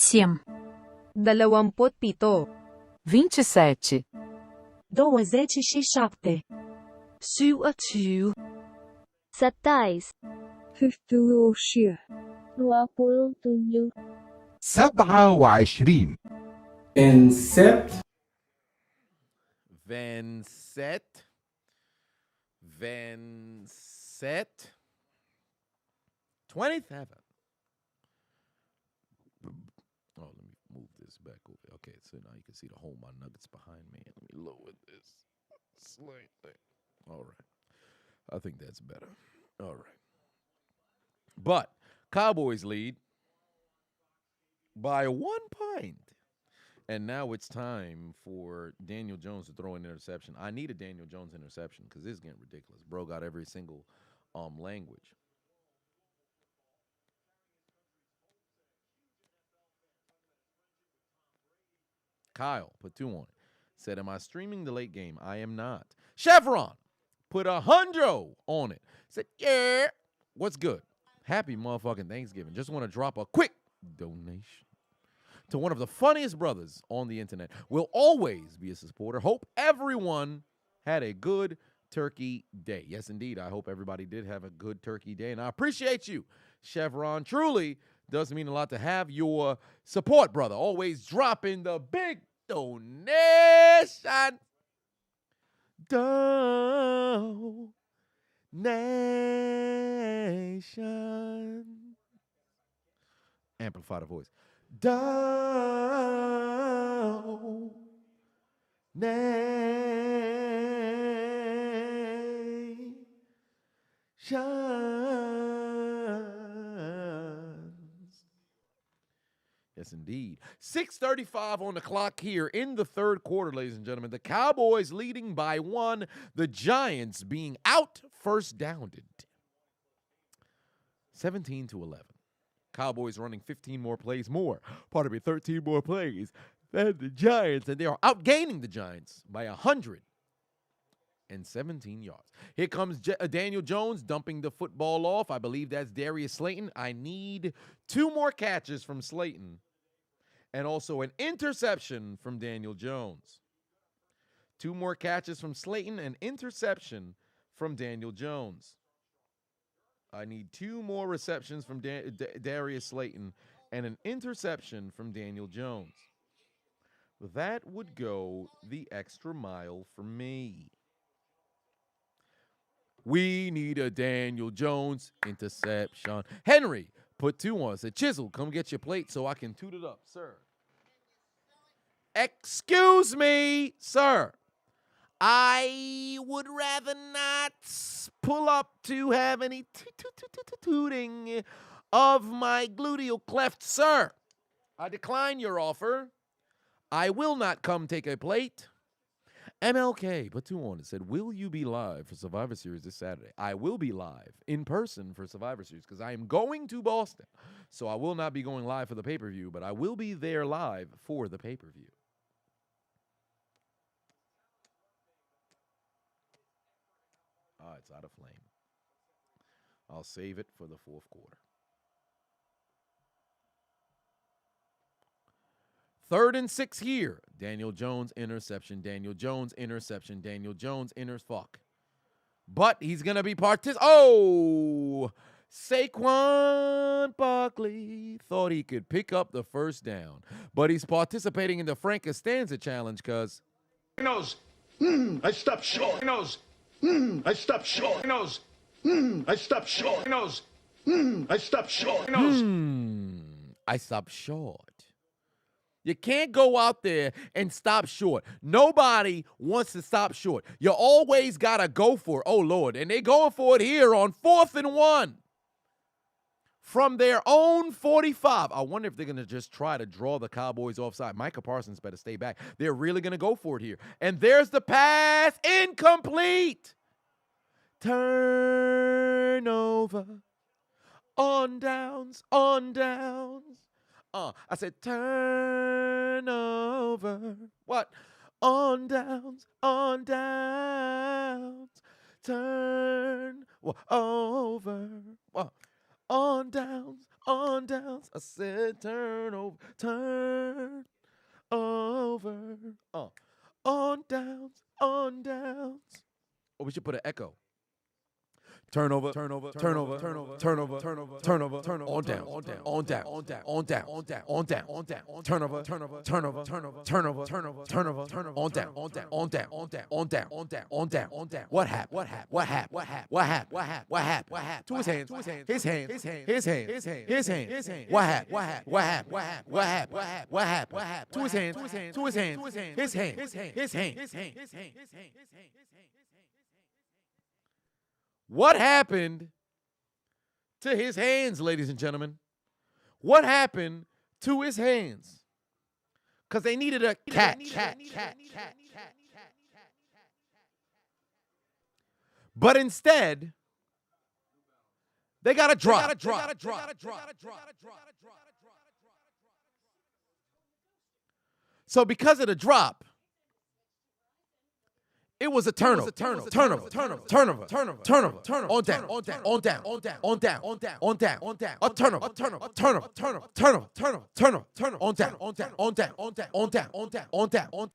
17 27 27. Vancet. 27. Oh, let me move this back over. Okay, so now you can see the whole my nuggets behind me. Let me lower this slightly. All right. I think that's better. All right. But Cowboys lead by 1 point. And now it's time for Daniel Jones to throw an interception. I need a Daniel Jones interception because this is getting ridiculous. Bro got every single language. Kyle put 2 on it. Said, am I streaming the late game? I am not. Chevron put 100 on it. Said, yeah. What's good? Happy motherfucking Thanksgiving. Just want to drop a quick donation to one of the funniest brothers on the internet. Will always be a supporter. Hope everyone had a good turkey day. Yes, indeed. I hope everybody did have a good turkey day. And I appreciate you, Chevron. Truly does mean a lot to have your support, brother. Always dropping the big donation. Donation. Amplify the voice. Yes, indeed. 6:35 on the clock here in the third quarter, ladies and gentlemen. The Cowboys leading by 1. The Giants being out first downed. 17-11. Cowboys running 15 more plays more. Pardon me, 13 more plays than the Giants. And they are outgaining the Giants by 117 yards. Here comes Daniel Jones dumping the football off. I believe that's Darius Slayton. I need 2 more catches from Slayton. And also an interception from Daniel Jones. 2 more catches from Slayton and interception from Daniel Jones. I need 2 more receptions from Darius Slayton and an interception from Daniel Jones. That would go the extra mile for me. We need a Daniel Jones interception. Henry put 2 on. Said, Chiseled, come get your plate so I can toot it up, sir. Excuse me, sir. I would rather not pull up to have any tooting of my gluteal cleft, sir. I decline your offer. I will not come take a plate. MLK put 2 on it. Said, will you be live for Survivor Series this Saturday? I will be live in person for Survivor Series because I am going to Boston. So I will not be going live for the pay-per-view, but I will be there live for the pay-per-view. It's out of flame. I'll save it for the fourth quarter. 3rd and 6 here. Daniel Jones interception. Daniel Jones interception. Daniel Jones fuck. But he's going to be Saquon Barkley thought he could pick up the first down. But he's participating in the Frank Costanza challenge because I stopped short. I stopped short. I stopped short. I stopped short. I stopped short. You can't go out there and stop short. Nobody wants to stop short. You always got to go for it. Oh, Lord. And they're going for it here on 4th and 1 from their own 45. I wonder if they're going to just try to draw the Cowboys offside. Micah Parsons better stay back. They're really going to go for it here. And there's the pass. Incomplete. Turnover. On downs. On downs. I said turnover. What? On downs. On downs. Turn over. What? On downs. On downs. I said turnover. Turn over. On downs. On downs. Oh, we should put an echo. Turnover, turnover, turnover, turnover, turnover, turnover, turnover, turnover, on down, on down, on down, on down, on down, on down, on down, on down, turnover, turnover, turnover, turnover, turnover, turnover, turnover, turnover, on down, on down, on down, on down, on down, on down, on down, on down. What happened? What happened? What happened? What happened? What happened? What happened? What happened? What happened? To his hands, his hands, his hands, his hands, his hands, his hands, his hands, his hands. What happened? What happened? What happened? What happened? What happened? What happened? What happened? What happened? To his hands, to his hands, to his hands, his hands, his hands, his hands, his hands, his hands, his hands, his hands. What happened to his hands, ladies and gentlemen? What happened to his hands? Because they needed a catch. But instead, they got a drop. So because of the drop, it was a turnover, turnover, turnover, turnover, turnover, turnover, turnover, turnover, on down, on down, on down, on down, on down, on down, on down, on down, a turnover, a turnover, a turnover, turnover, turnover, turnover, turnover, turnover, on down, on down, on down, on down, on down, on down, on down, on.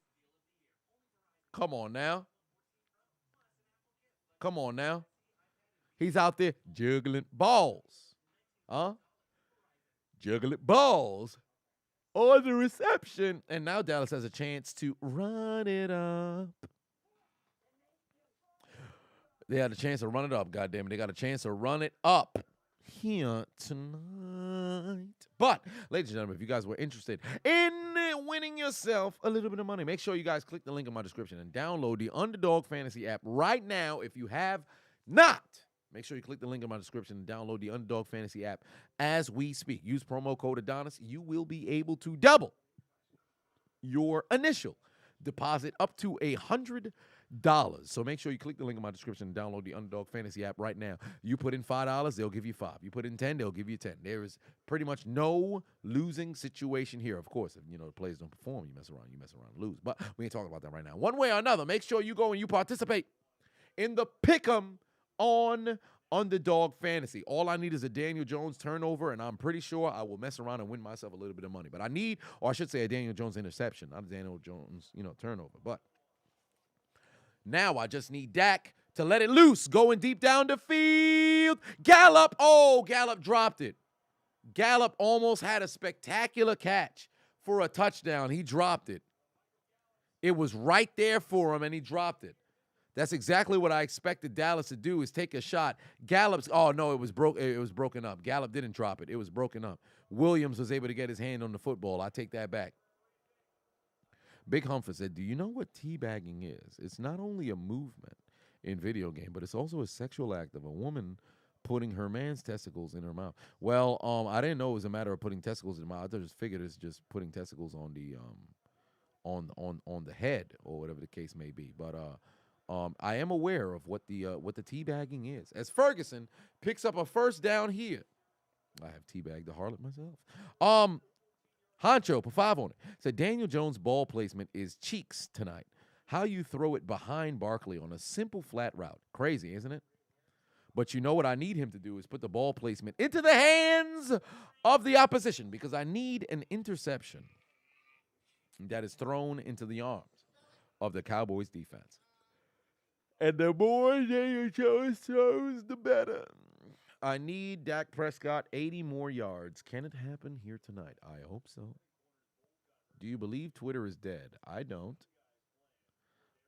Come on now. Come on now. He's out there juggling balls. Huh? Juggling balls on the reception. And now Dallas has a chance to run it up. They had a chance to run it up, goddammit. They got a chance to run it up here tonight. But, ladies and gentlemen, if you guys were interested in winning yourself a little bit of money, make sure you guys click the link in my description and download the Underdog Fantasy app right now if you have not Make sure you click the link in my description and download the Underdog Fantasy app as we speak. Use promo code Adonis. You will be able to double your initial deposit up to $100. So make sure you click the link in my description and download the Underdog Fantasy app right now. You put in $5, they'll give you $5. You put in $10, they'll give you $10. There is pretty much no losing situation here. Of course, if the players don't perform, you mess around and lose. But we ain't talking about that right now. One way or another, make sure you go and you participate in the Pick'em on Underdog Fantasy. All I need is a Daniel Jones turnover, and I'm pretty sure I will mess around and win myself a little bit of money. But I need, or I should say, a Daniel Jones interception, not a Daniel Jones, turnover. But now I just need Dak to let it loose, going deep down the field. Gallup, Gallup dropped it. Gallup almost had a spectacular catch for a touchdown. He dropped it. It was right there for him, and he dropped it. That's exactly what I expected Dallas to do, is take a shot. Gallup's, it was broken up. Gallup didn't drop it. It was broken up. Williams was able to get his hand on the football. I take that back. Big Humphrey said, do you know what teabagging is? It's not only a movement in video game, but it's also a sexual act of a woman putting her man's testicles in her mouth. Well, I didn't know it was a matter of putting testicles in the mouth. I just figured it's just putting testicles on the on the head or whatever the case may be. But I am aware of what the teabagging is. As Ferguson picks up a first down here. I have teabagged the harlot myself. Honcho, put 5 on it. Said Daniel Jones' ball placement is cheeks tonight. How you throw it behind Barkley on a simple flat route. Crazy, isn't it? But you know what I need him to do is put the ball placement into the hands of the opposition, because I need an interception that is thrown into the arms of the Cowboys defense. And the more Daniel Jones throws, the better. I need Dak Prescott 80 more yards. Can it happen here tonight? I hope so. Do you believe Twitter is dead? I don't.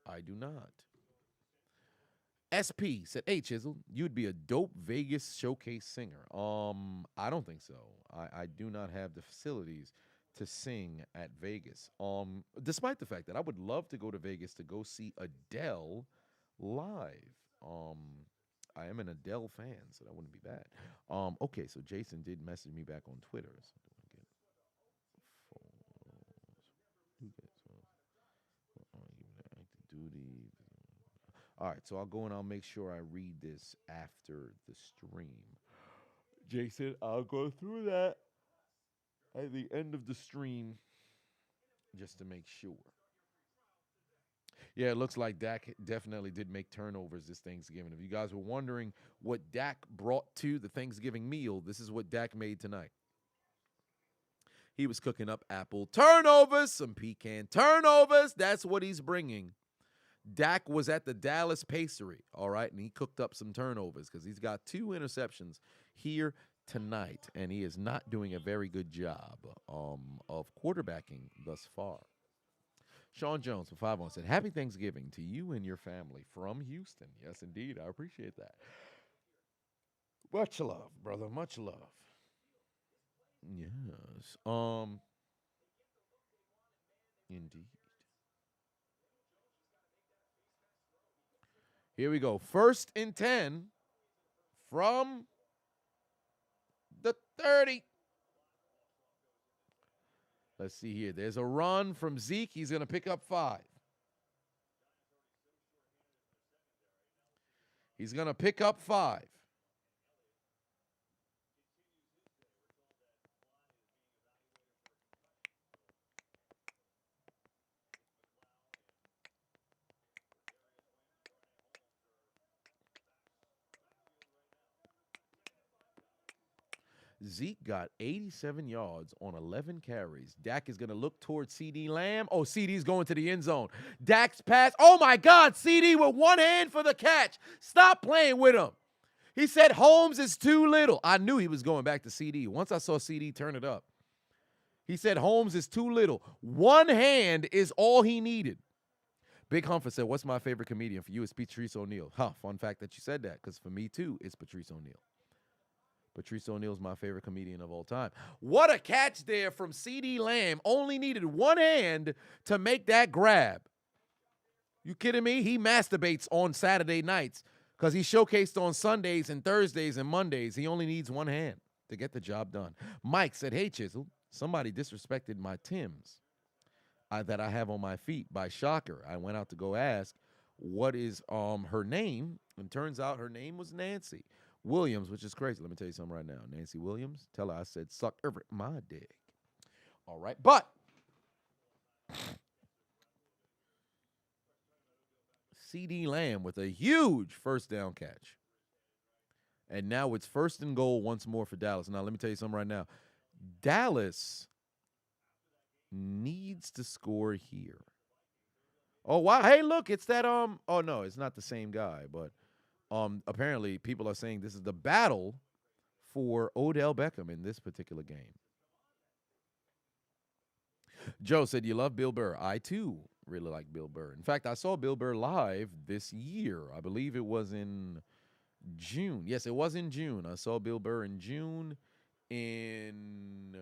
I do not. SP said, hey, Chiseled, you'd be a dope Vegas showcase singer. I don't think so. I do not have the facilities to sing at Vegas. Despite the fact that I would love to go to Vegas to go see Adele live. I am an Adele fan, so that wouldn't be bad. Okay, so Jason did message me back on Twitter. All right, so I'll go and I'll make sure I read this after the stream. Jason, I'll go through that at the end of the stream just to make sure. Yeah, it looks like Dak definitely did make turnovers this Thanksgiving. If you guys were wondering what Dak brought to the Thanksgiving meal, this is what Dak made tonight. He was cooking up apple turnovers, some pecan turnovers. That's what he's bringing. Dak was at the Dallas Pacery, all right, and he cooked up some turnovers because he's got 2 interceptions here tonight, and he is not doing a very good job of quarterbacking thus far. Sean Jones for 5 on said, happy Thanksgiving to you and your family from Houston. Yes, indeed. I appreciate that. Much love, brother. Much love. Yes. Indeed. Here we go. 1st and 10 from the 30. Let's see here. There's a run from Zeke. He's going to pick up 5. He's going to pick up 5. Zeke got 87 yards on 11 carries. Dak is going to look towards CD Lamb. Oh, CD's going to the end zone. Dak's pass. Oh, my God. CD with one hand for the catch. Stop playing with him. He said Holmes is too little. I knew he was going back to CD. Once I saw CD turn it up. He said Holmes is too little. One hand is all he needed. Big Humphrey said, what's my favorite comedian? For you, it's Patrice O'Neal. Fun fact that you said that, because for me, too, it's Patrice O'Neal. Patrice O'Neal's my favorite comedian of all time. What a catch there from CD Lamb. Only needed one hand to make that grab. You kidding me? He masturbates on Saturday nights because he's showcased on Sundays and Thursdays and Mondays. He only needs one hand to get the job done. Mike said, hey, Chiseled, somebody disrespected my Timbs that I have on my feet by Shocker. I went out to go ask what is her name, and turns out her name was Nancy Williams, which is crazy. Let me tell you something right now. Nancy Williams, tell her I said suck every my dick. All right, but CD Lamb with a huge first down catch. And now it's 1st and goal once more for Dallas. Now, let me tell you something right now. Dallas needs to score here. Oh, wow. Hey, look, it's that, oh, no, it's not the same guy. But apparently people are saying this is the battle for Odell Beckham in this particular game. Joe said, you love Bill Burr. I, too, really like Bill Burr. In fact, I saw Bill Burr live this year. I believe it was in June. Yes, it was in June. I saw Bill Burr in June in,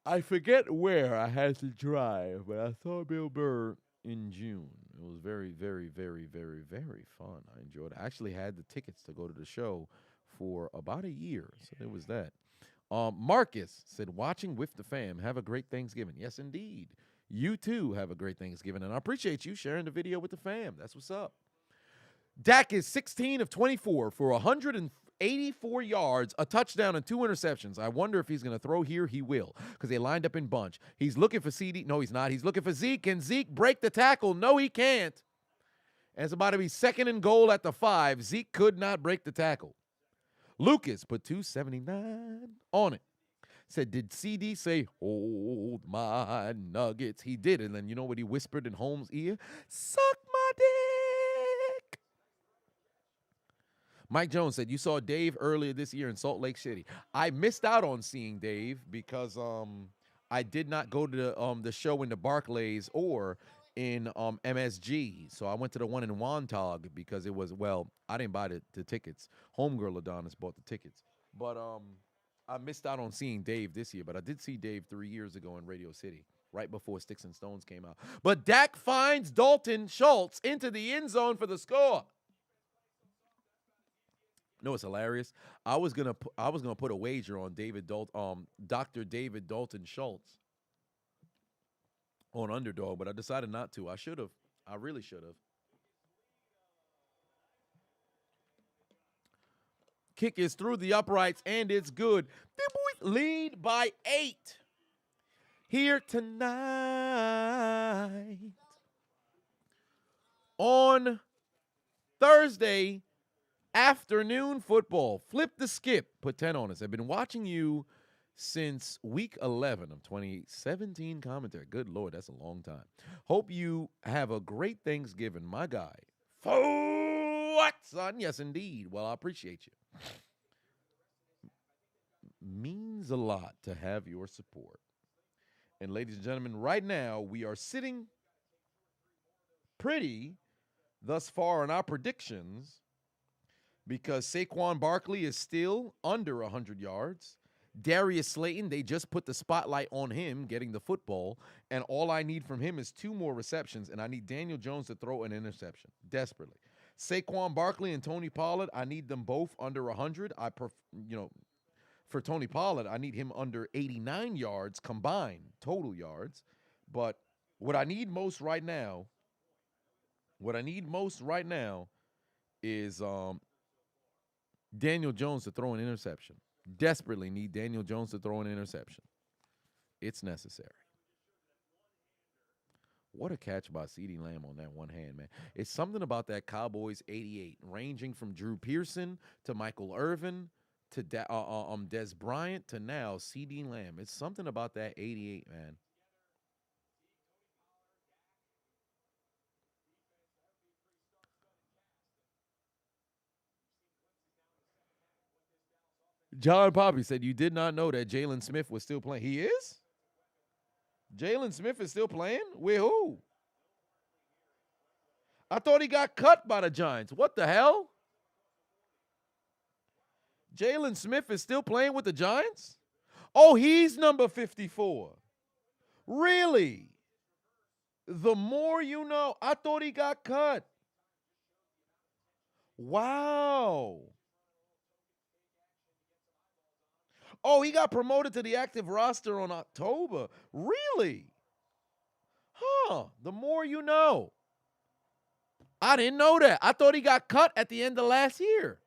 I forget where I had to drive, but I saw Bill Burr in June. It was very, very, very, very, very fun. I enjoyed it. I actually had the tickets to go to the show for about a year, so there was that. Marcus said, watching with the fam, have a great Thanksgiving. Yes, indeed. You, too, have a great Thanksgiving, and I appreciate you sharing the video with the fam. That's what's up. Dak is 16 of 24 for 184 yards, a touchdown, and 2 interceptions. I wonder if he's going to throw here. He will, because they lined up in bunch. He's looking for CD. No, he's not. He's looking for Zeke. Can Zeke break the tackle? No, he can't. And it's about to be 2nd and goal at the 5. Zeke could not break the tackle. Lucas put 279 on it. Said, did CD say, hold my nuggets? He did. And then you know what he whispered in Holmes' ear? Suck my dick. Mike Jones said, you saw Dave earlier this year in Salt Lake City. I missed out on seeing Dave because I did not go to the show in the Barclays or in MSG. So I went to the one in Wantagh because it was, well, I didn't buy the tickets. Homegirl Adonis bought the tickets. But I missed out on seeing Dave this year, but I did see Dave 3 years ago in Radio City, right before Sticks and Stones came out. But Dak finds Dalton Schultz into the end zone for the score. No, it's hilarious. I was gonna put a wager on Dr. David Dalton Schultz on Underdog, but I decided not to. I should have. I really should have. Kick is through the uprights, and it's good. The boys lead by 8 here tonight. On Thursday afternoon football, flip the skip, put 10 on us. I've been watching you since week 11 of 2017 commentary. Good Lord, that's a long time. Hope you have a great Thanksgiving, my guy. For what, son? Yes, indeed. Well, I appreciate you. Means a lot to have your support. And ladies and gentlemen, right now we are sitting pretty thus far in our predictions because Saquon Barkley is still under 100 yards. Darius Slayton, they just put the spotlight on him getting the football, and all I need from him is 2 more receptions, and I need Daniel Jones to throw an interception desperately. Saquon Barkley and Tony Pollard, I need them both under 100. For Tony Pollard, I need him under 89 yards combined, total yards. But what I need most right now is Daniel Jones to throw an interception. Desperately need Daniel Jones to throw an interception. It's necessary. What a catch by CeeDee Lamb on that one hand, man. It's something about that Cowboys 88, ranging from Drew Pearson to Michael Irvin to Des Bryant to now CeeDee Lamb. It's something about that 88, man. John Poppy said, you did not know that Jalen Smith was still playing. He is? Jalen Smith is still playing? With who? I thought he got cut by the Giants. What the hell? Jalen Smith is still playing with the Giants? Oh, he's number 54. Really? The more you know. I thought he got cut. Wow. Oh, he got promoted to the active roster on October. Really? Huh. The more you know. I didn't know that. I thought he got cut at the end of last year.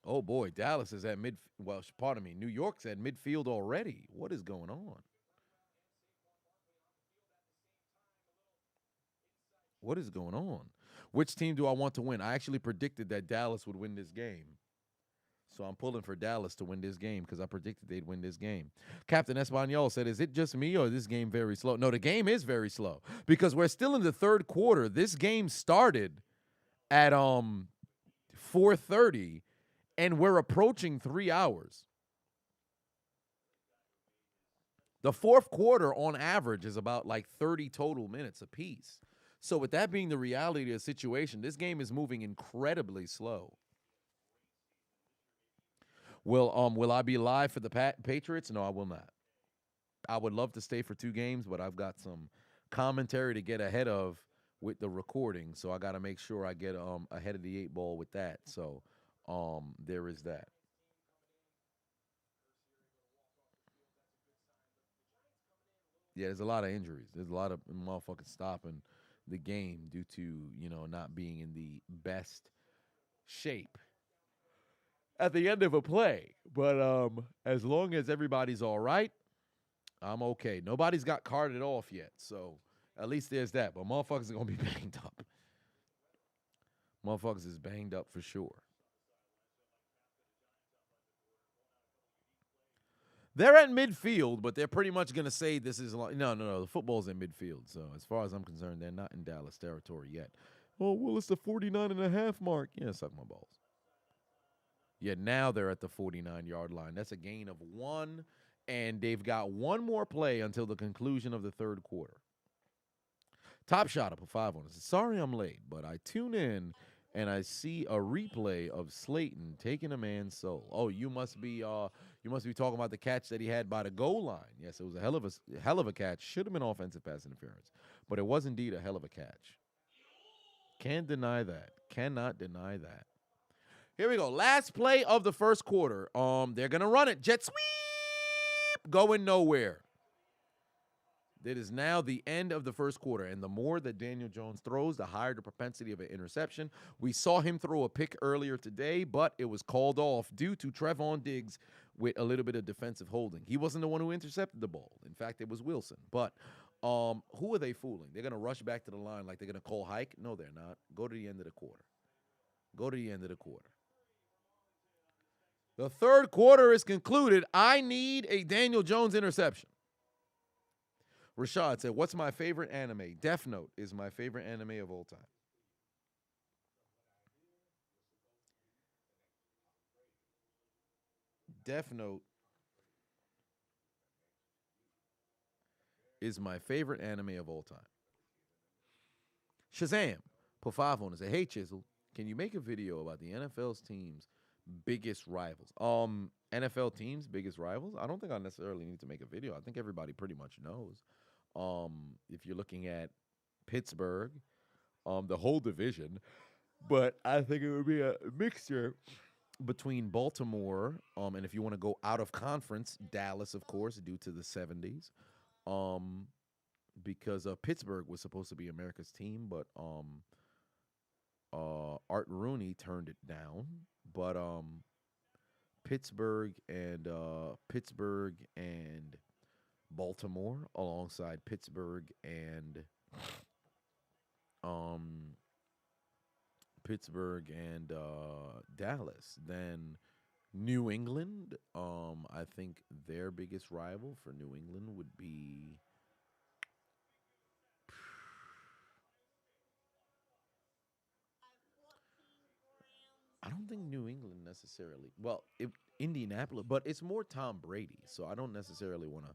Oh boy, Dallas is at mid. Well, pardon me, New York's at midfield already. What is going on? What is going on? Which team do I want to win? I actually predicted that Dallas would win this game. So I'm pulling for Dallas to win this game because I predicted they'd win this game. Captain Espanol said, is it just me or is this game very slow? No, the game is very slow because we're still in the third quarter. This game started at 4:30 and we're approaching 3 hours. The fourth quarter on average is about like 30 total minutes apiece. So with that being the reality of the situation, this game is moving incredibly slow. Will I be live for the Patriots? No, I will not. I would love to stay for 2 games, but I've got some commentary to get ahead of with the recording, so I got to make sure I get ahead of the 8 ball with that. So there is that. Yeah, there's a lot of injuries. There's a lot of motherfuckers stopping the game due to, not being in the best shape at the end of a play. But as long as everybody's all right, I'm okay. Nobody's got carted off yet, so at least there's that. But motherfuckers are going to be banged up. Motherfuckers is banged up for sure. They're at midfield, but they're pretty much going to say this is no. The football's in midfield. So as far as I'm concerned, they're not in Dallas territory yet. Oh, well, it's the 49.5 mark. Yeah, suck my balls. Yeah, now they're at the 49-yard line. That's a gain of 1, and they've got 1 more play until the conclusion of the third quarter. Top Shot up a 5 on us. Sorry I'm late, but I tune in and I see a replay of Slayton taking a man's soul. Oh, you must be talking about the catch that he had by the goal line. Yes, it was a hell of a catch. Should have been offensive pass interference, but it was indeed a hell of a catch. Can't deny that. Cannot deny that. Here we go. Last play of the first quarter. They're gonna run it. Jet sweep, going nowhere. It is now the end of the first quarter, and the more that Daniel Jones throws, the higher the propensity of an interception. We saw him throw a pick earlier today, but it was called off due to Trevon Diggs with a little bit of defensive holding. He wasn't the one who intercepted the ball. In fact, it was Wilson. But who are they fooling? They're going to rush back to the line like they're going to call hike? No, they're not. Go to the end of the quarter. Go to the end of the quarter. The third quarter is concluded. I need a Daniel Jones interception. Rashad said, what's my favorite anime? Death Note is my favorite anime of all time. Death Note is my favorite anime of all time. Shazam, put 5 on it. Say, hey, Chiseled, can you make a video about the NFL's team's biggest rivals? NFL teams' biggest rivals? I don't think I necessarily need to make a video. I think everybody pretty much knows. If you're looking at Pittsburgh, the whole division, but I think it would be a mixture between Baltimore, and if you want to go out of conference, Dallas, of course, due to the 70s, because Pittsburgh was supposed to be America's team, but Art Rooney turned it down. But Pittsburgh and Baltimore, alongside Pittsburgh and Dallas. Then New England, I think their biggest rival for New England would be I don't think New England necessarily. Well, Indianapolis, but it's more Tom Brady, so I don't necessarily want to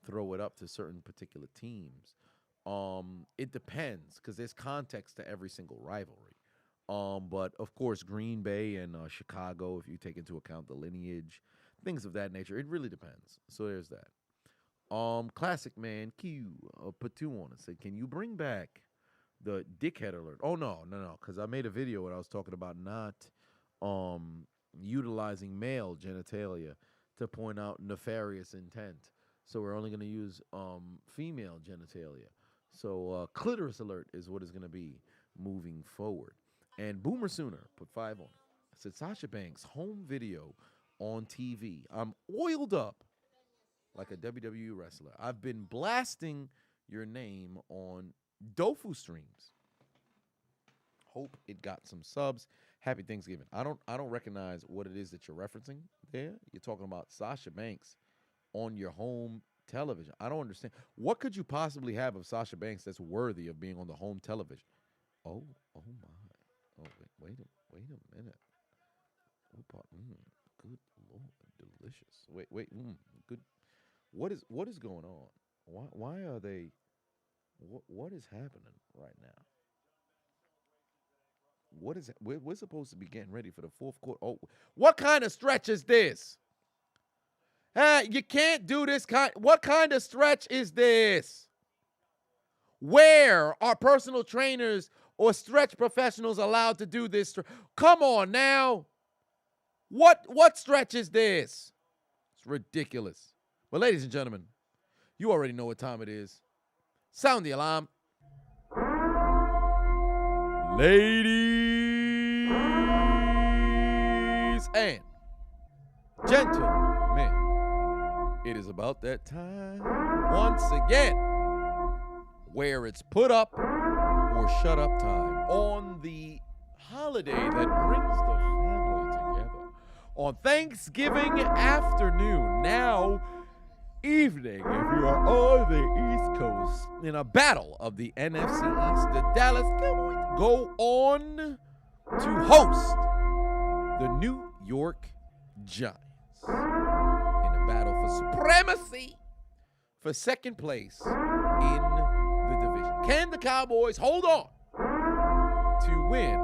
throw it up to certain particular teams. It depends because there's context to every single rivalry. But of course, Green Bay and Chicago, if you take into account the lineage, things of that nature, it really depends. So there's that. Classic man Q put 2 on it. Said, can you bring back the dickhead alert? Oh no, because I made a video where I was talking about not utilizing male genitalia to point out nefarious intent. So we're only going to use female genitalia. So clitoris alert is what is going to be moving forward. And Boomer Sooner put 5 on it. Said Sasha Banks home video on TV. I'm oiled up like a WWE wrestler. I've been blasting your name on Dofu streams. Hope it got some subs. Happy Thanksgiving. I don't recognize what it is that you're referencing there. You're talking about Sasha Banks on your home television. I don't understand. What could you possibly have of Sasha Banks that's worthy of being on the home television? Oh my. Oh wait a minute. Good Lord, delicious. Wait, good. What is going on? Why are they? What is happening right now? What is it? We're supposed to be getting ready for the fourth quarter. Oh, what kind of stretch is this? Hey, you can't do this kind. What kind of stretch is this? Where are personal trainers or stretch professionals allowed to do this? Come on now. What stretch is this? It's ridiculous. But ladies and gentlemen, you already know what time it is. Sound the alarm. Ladies and gentlemen, it is about that time once again where it's put up or shut up time on the holiday that brings the family together on Thanksgiving afternoon, now evening if you are on the East Coast, in a battle of the NFC East. The Dallas Cowboys go on to host the New York Giants in a battle for supremacy for second place in the division. Can the Cowboys hold on to win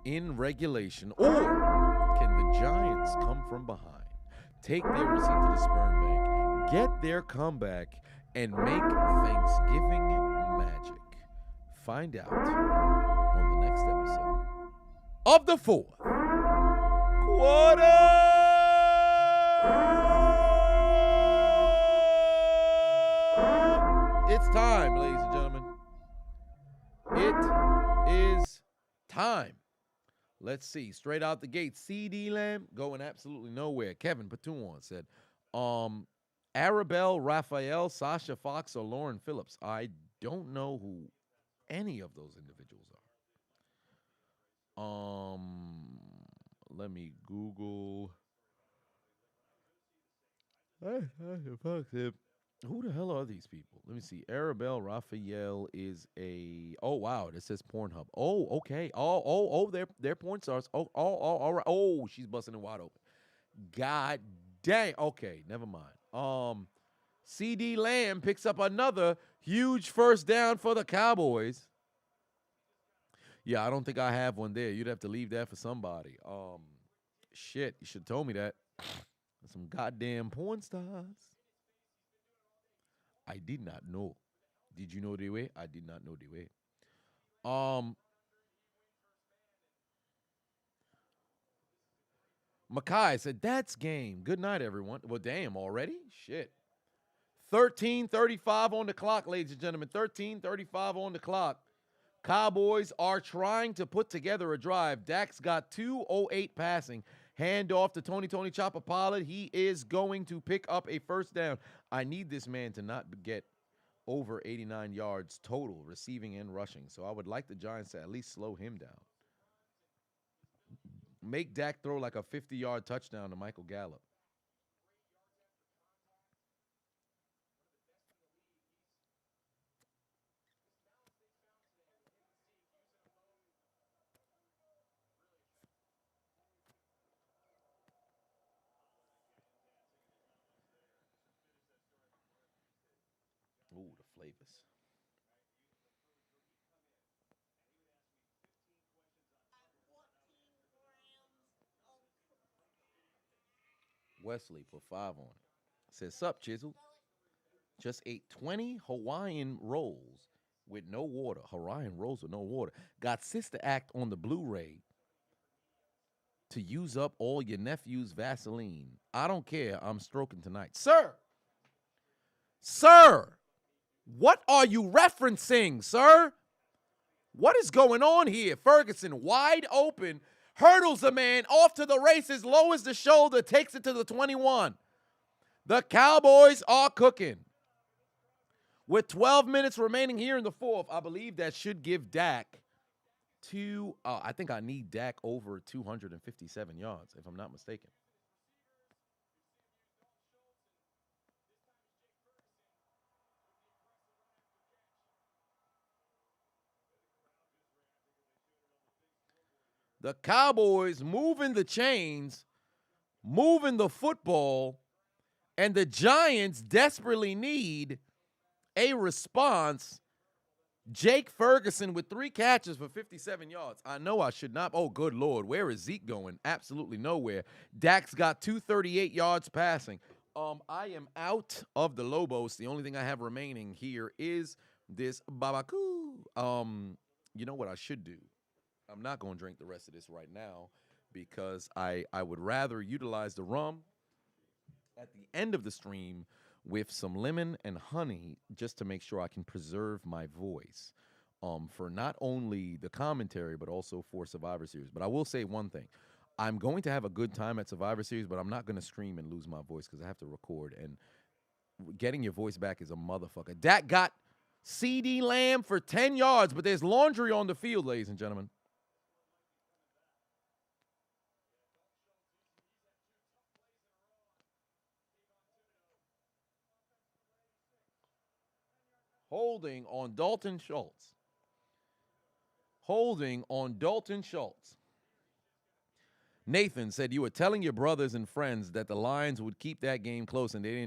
in regulation, or can the Giants come from behind, take their receipt to the sperm bank, get their comeback, and make Thanksgiving magic? Find out on the next episode of the fourth quarter. It's time, ladies and gentlemen. It is time. Let's see. Straight out the gate, CD Lamb going absolutely nowhere. Kevin Patuan said, Arabelle, Raphael, Sasha Fox, or Lauren Phillips. I don't know who any of those individuals are. Let me Google. Who the hell are these people? Let me see. Arabelle Raphael is a. Oh wow, this says Pornhub. Oh, okay. Oh, they're porn stars. Oh, all right. Oh, she's busting it wide open. God dang. Okay, never mind. CD Lamb picks up another huge first down for the Cowboys. Yeah, I don't think I have one there. You'd have to leave that for somebody. Shit, you should have told me that. Some goddamn porn stars. I did not know. Did you know the way? I did not know the way. Makai said, that's game. Good night, everyone. Well, damn, already? Shit. 13:35 on the clock, ladies and gentlemen. 13:35 on the clock. Cowboys are trying to put together a drive. Dak's got 2:08 passing. Hand off to Tony Chopper Pollard. He is going to pick up a first down. I need this man to not get over 89 yards total, receiving and rushing. So I would like the Giants to at least slow him down. Make Dak throw like a 50-yard touchdown to Michael Gallup. Ooh, the flavors. Wesley put 5 on it. Says, sup, Chiseled. just ate 20 Hawaiian rolls with no water. Hawaiian rolls with no water. Got Sister Act on the Blu-ray to use up all your nephew's Vaseline. I don't care. I'm stroking tonight. Sir, what are you referencing, sir? What is going on here? Ferguson wide open, hurdles a man off to the races, lowers the shoulder, takes it to the 21. The Cowboys are cooking. With 12 minutes remaining here in the fourth, I believe that should give Dak I think I need Dak over 257 yards, if I'm not mistaken. The Cowboys moving the chains, moving the football, and the Giants desperately need a response. Jake Ferguson with 3 catches for 57 yards. I know I should not. Oh, good Lord. Where is Zeke going? Absolutely nowhere. Dak's got 238 yards passing. I am out of the Lobos. The only thing I have remaining here is this Babaku. You know what I should do? I'm not going to drink the rest of this right now because I would rather utilize the rum at the end of the stream with some lemon and honey just to make sure I can preserve my voice for not only the commentary but also for Survivor Series. But I will say one thing. I'm going to have a good time at Survivor Series, but I'm not going to scream and lose my voice because I have to record. And getting your voice back is a motherfucker. Dak got CeeDee Lamb for 10 yards, but there's laundry on the field, ladies and gentlemen. Holding on Dalton Schultz. Nathan said you were telling your brothers and friends that the Lions would keep that game close, and they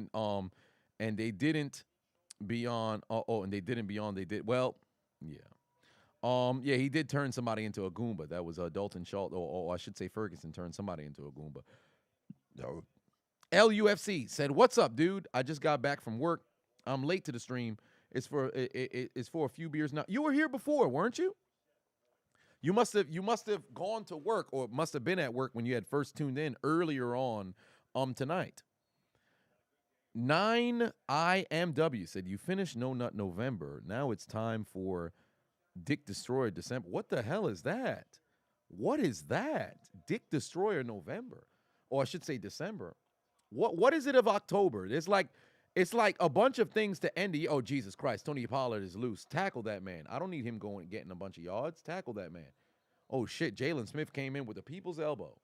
didn't beyond. They did well. Yeah. Yeah, he did turn somebody into a Goomba. That was Dalton Schultz, or I should say Ferguson turned somebody into a Goomba. No. LUFC said, "What's up, dude? I just got back from work. I'm late to the stream. It's for a few beers now. You were here before, weren't you? You must have gone to work or must have been at work when you had first tuned in earlier on tonight. 9IMW said you finished No Nut November. Now it's time for Dick Destroyer December. What the hell is that? What is that? Dick Destroyer November. Or I should say December. What is it of October? It's like a bunch of things to end the. Oh, Jesus Christ. Tony Pollard is loose. Tackle that man. I don't need him getting a bunch of yards. Tackle that man. Oh, shit. Jalen Smith came in with a people's elbow.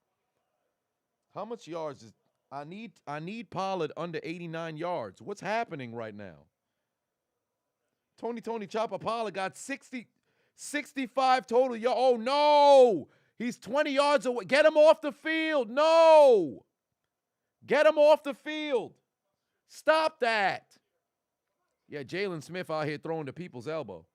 How much yards is. I need Pollard under 89 yards. What's happening right now? Tony Chopper Pollard got 65 total yards. Oh, no. He's 20 yards away. Get him off the field. No. Get him off the field. Stop that. Yeah, Jalen Smith out here throwing the people's elbow.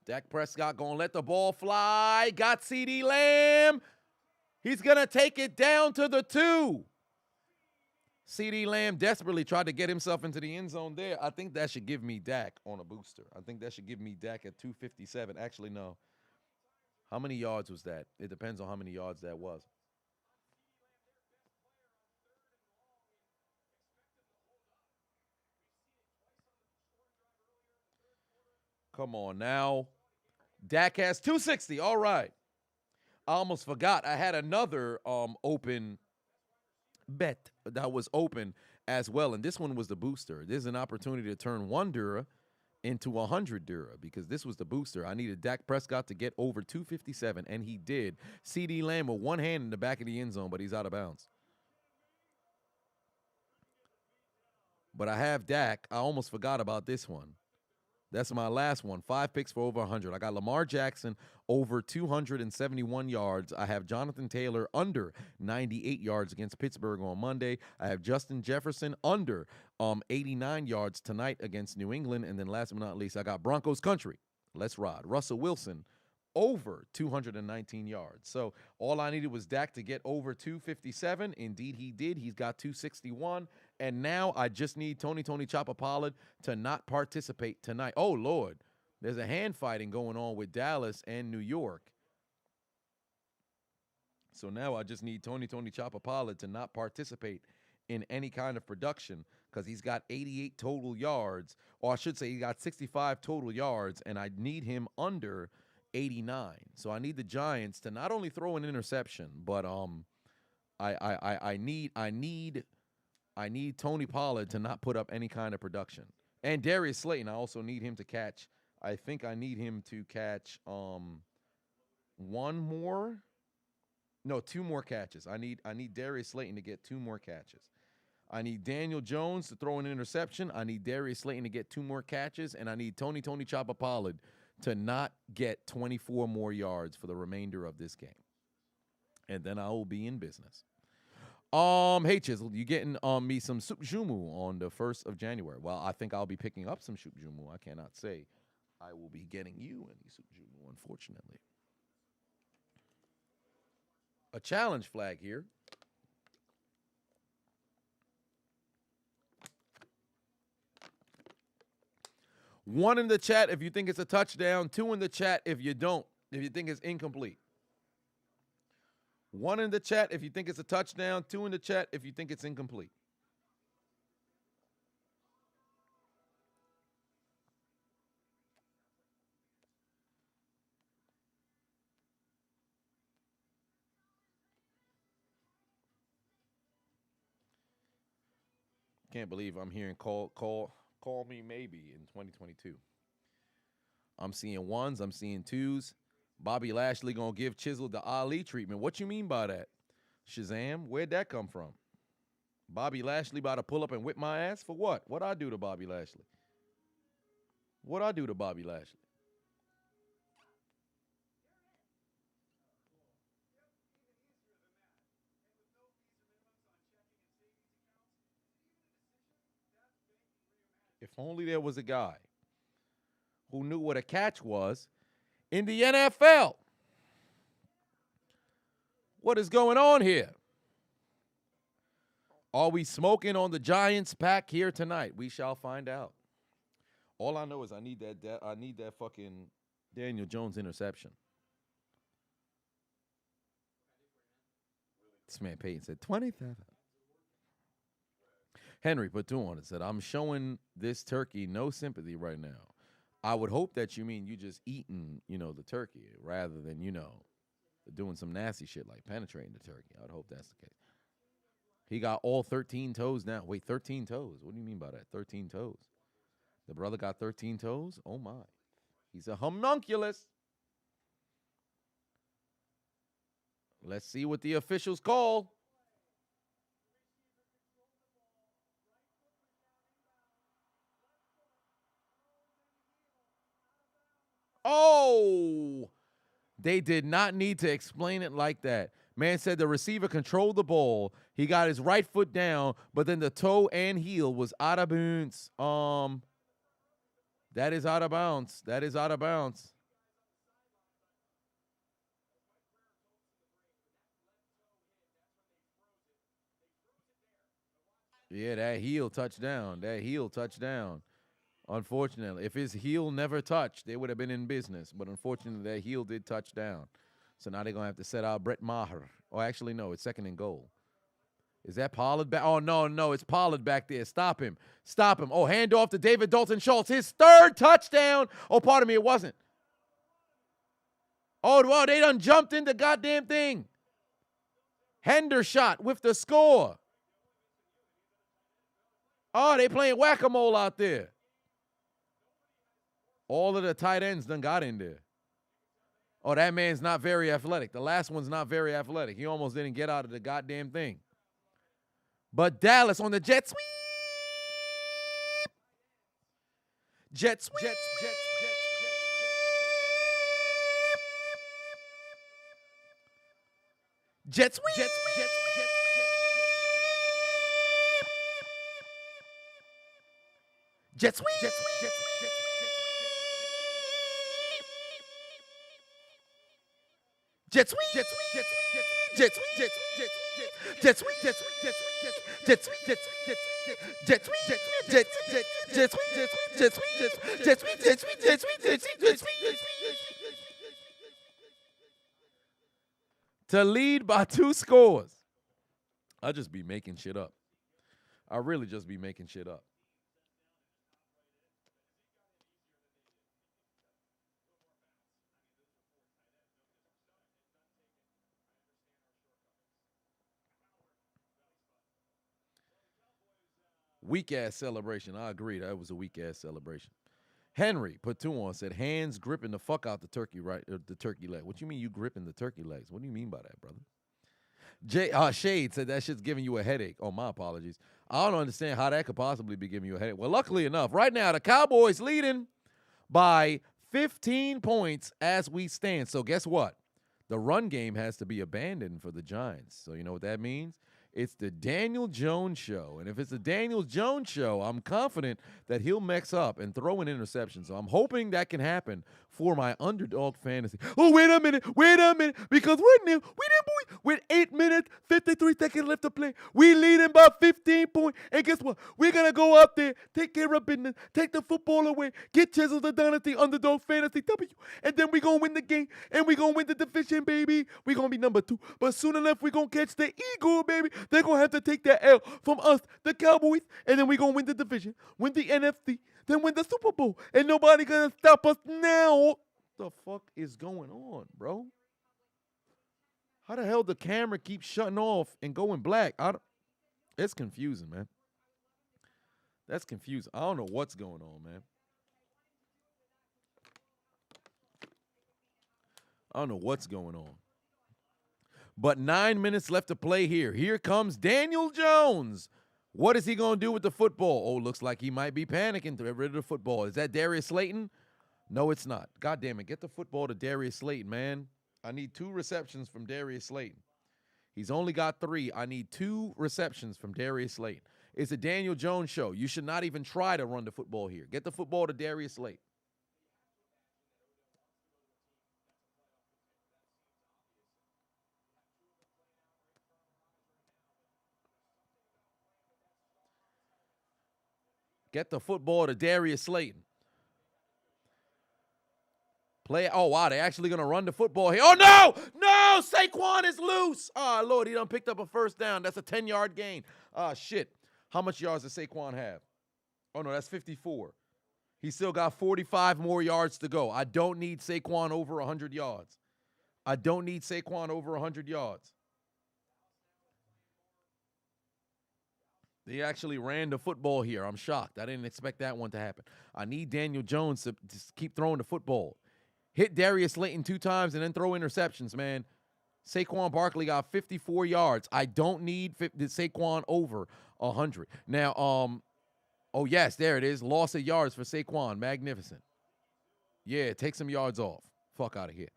Dak Prescott going to let the ball fly. Got CeeDee Lamb. He's going to take it down to the 2. CeeDee Lamb desperately tried to get himself into the end zone there. I think that should give me Dak on a booster. I think that should give me Dak at 257. Actually, no. How many yards was that? It depends on how many yards that was. Come on now. Dak has 260. All right. I almost forgot. I had another open bet that was open as well, and this one was the booster. There's an opportunity to turn 1 Dura into 100 Dura because this was the booster. I needed Dak Prescott to get over 257, and he did. CeeDee Lamb with one hand in the back of the end zone, but he's out of bounds. But I have Dak. I almost forgot about this one. That's my last one. 5 picks for over 100. I got Lamar Jackson over 271 yards. I have Jonathan Taylor under 98 yards against Pittsburgh on Monday. I have Justin Jefferson under 89 yards tonight against New England. And then last but not least, I got Broncos country. Let's ride. Russell Wilson over 219 yards. So all I needed was Dak to get over 257. Indeed, he did. He's got 261. And now I just need Tony Chopper Pollard to not participate tonight. Oh, Lord. There's a hand fighting going on with Dallas and New York. So now I just need Tony Chopper Pollard to not participate in any kind of production because he's got 88 total yards, or I should say he got 65 total yards, and I need him under 89. So I need the Giants to not only throw an interception, but I need Tony Pollard to not put up any kind of production. And Darius Slayton, I also need him to catch. I think I need him to catch two more catches. I need Darius Slayton to get 2 more catches. I need Daniel Jones to throw an interception. I need Darius Slayton to get 2 more catches, and I need Tony Chopper Pollard to not get 24 more yards for the remainder of this game. And then I will be in business. Hey Chiseled, you getting me some soup jumu on the 1st of January? Well, I think I'll be picking up some soup jumu. I cannot say I will be getting you any soup jumu, unfortunately. A challenge flag here. One in the chat if you think it's a touchdown. 2 in the chat if you don't, if you think it's incomplete. 1 in the chat if you think it's a touchdown. 2 in the chat if you think it's incomplete. Can't believe I'm hearing call me maybe in 2022. I'm seeing 1s, I'm seeing 2s. Bobby Lashley gonna give Chiseled the Ali treatment. What you mean by that? Shazam, where'd that come from? Bobby Lashley about to pull up and whip my ass? For what? What'd I do to Bobby Lashley? What'd I do to Bobby Lashley? If only there was a guy who knew what a catch was in the NFL. What is going on here? Are we smoking on the Giants pack here tonight? We shall find out. All I know is I need that fucking Daniel Jones interception. This man Peyton said 27. Henry put 2 on it, said, I'm showing this turkey no sympathy right now. I would hope that you mean you just eating, the turkey rather than, doing some nasty shit like penetrating the turkey. I would hope that's the case. He got all 13 toes now. Wait, 13 toes? What do you mean by that? 13 toes? The brother got 13 toes? Oh, my. He's a homunculus. Let's see what the officials call. Oh, they did not need to explain it like that. Man said the receiver controlled the ball. He got his right foot down, but then the toe and heel was out of bounds. That is out of bounds. That is out of bounds. Yeah, that heel touchdown. That heel touchdown. Unfortunately, if his heel never touched, they would have been in business. But unfortunately, that heel did touch down. So now they're going to have to set out Brett Maher. Oh, actually, no, it's 2nd and goal. Is that Pollard back? Oh, no, it's Pollard back there. Stop him. Stop him. Oh, handoff to David Dalton Schultz. His 3rd touchdown. Oh, pardon me, it wasn't. Oh, well, they done jumped in the goddamn thing. Hendershot with the score. Oh, they playing whack-a-mole out there. All of the tight ends done got in there. Oh, that man's not very athletic. The last one's not very athletic. He almost didn't get out of the goddamn thing. But Dallas on the jet sweep. Jet sweep. Jet sweep. Jet sweep. Jet sweep. Jet sweep. Jet sweep. Jet sweep, jet sweep, jet sweep, jet sweep, jet sweep, jet sweep, jet sweep, jet sweep, jet sweep, jet sweep, jet sweep, jet sweep, jet sweep, jet sweep, jet sweep, jet sweep, jet sweep, jet sweep, jet sweep, jet sweep. To lead by 2 scores. I just be making shit up. I really just be making shit up. Weak ass celebration. I agree. That was a weak ass celebration. Henry put 2 on, said hands gripping the fuck out the turkey the turkey leg. What you mean you gripping the turkey legs? What do you mean by that, brother? Shade said that shit's giving you a headache. Oh, my apologies. I don't understand how that could possibly be giving you a headache. Well, luckily enough, right now the Cowboys leading by 15 points as we stand. So guess what? The run game has to be abandoned for the Giants. So you know what that means? It's the Daniel Jones show. And if it's the Daniel Jones show, I'm confident that he'll mix up and throw an interception. So I'm hoping that can happen for my underdog fantasy. Oh, wait a minute. Because right now, with 8 minutes, 53 seconds left to play, we leading by 15 points. And guess what? We're going to go out there, take care of business, take the football away, get Chiseled the Dynasty Underdog Fantasy W. And then we're going to win the game, and we're going to win the division, baby. We're going to be number 2. But soon enough, we're going to catch the Eagle, baby. They're going to have to take that L from us, the Cowboys, and then we're going to win the division, win the NFC, then win the Super Bowl. And nobody going to stop us now. What the fuck is going on, bro? How the hell the camera keeps shutting off and going black? It's confusing, man. That's confusing. I don't know what's going on, man. I don't know what's going on. But 9 minutes left to play here. Here comes Daniel Jones. What is he going to do with the football? Oh, looks like he might be panicking to get rid of the football. Is that Darius Slayton? No, it's not. God damn it. Get the football to Darius Slayton, man. I need 2 receptions from Darius Slayton. He's only got 3. I need 2 receptions from Darius Slayton. It's a Daniel Jones show. You should not even try to run the football here. Get the football to Darius Slayton. Get the football to Darius Slayton. Play. Oh, wow. They're actually going to run the football here. Oh, no. No. Saquon is loose. Oh, Lord. He done picked up a first down. That's a 10-yard gain. Oh, shit. How much yards does Saquon have? Oh, no. That's 54. He still got 45 more yards to go. I don't need Saquon over 100 yards. I don't need Saquon over 100 yards. They actually ran the football here. I'm shocked. I didn't expect that one to happen. I need Daniel Jones to just keep throwing the football. Hit Darius Slayton 2 times and then throw interceptions, man. Saquon Barkley got 54 yards. I don't need Saquon over 100. Now, oh, yes, there it is. Loss of yards for Saquon. Magnificent. Yeah, take some yards off. Fuck out of here.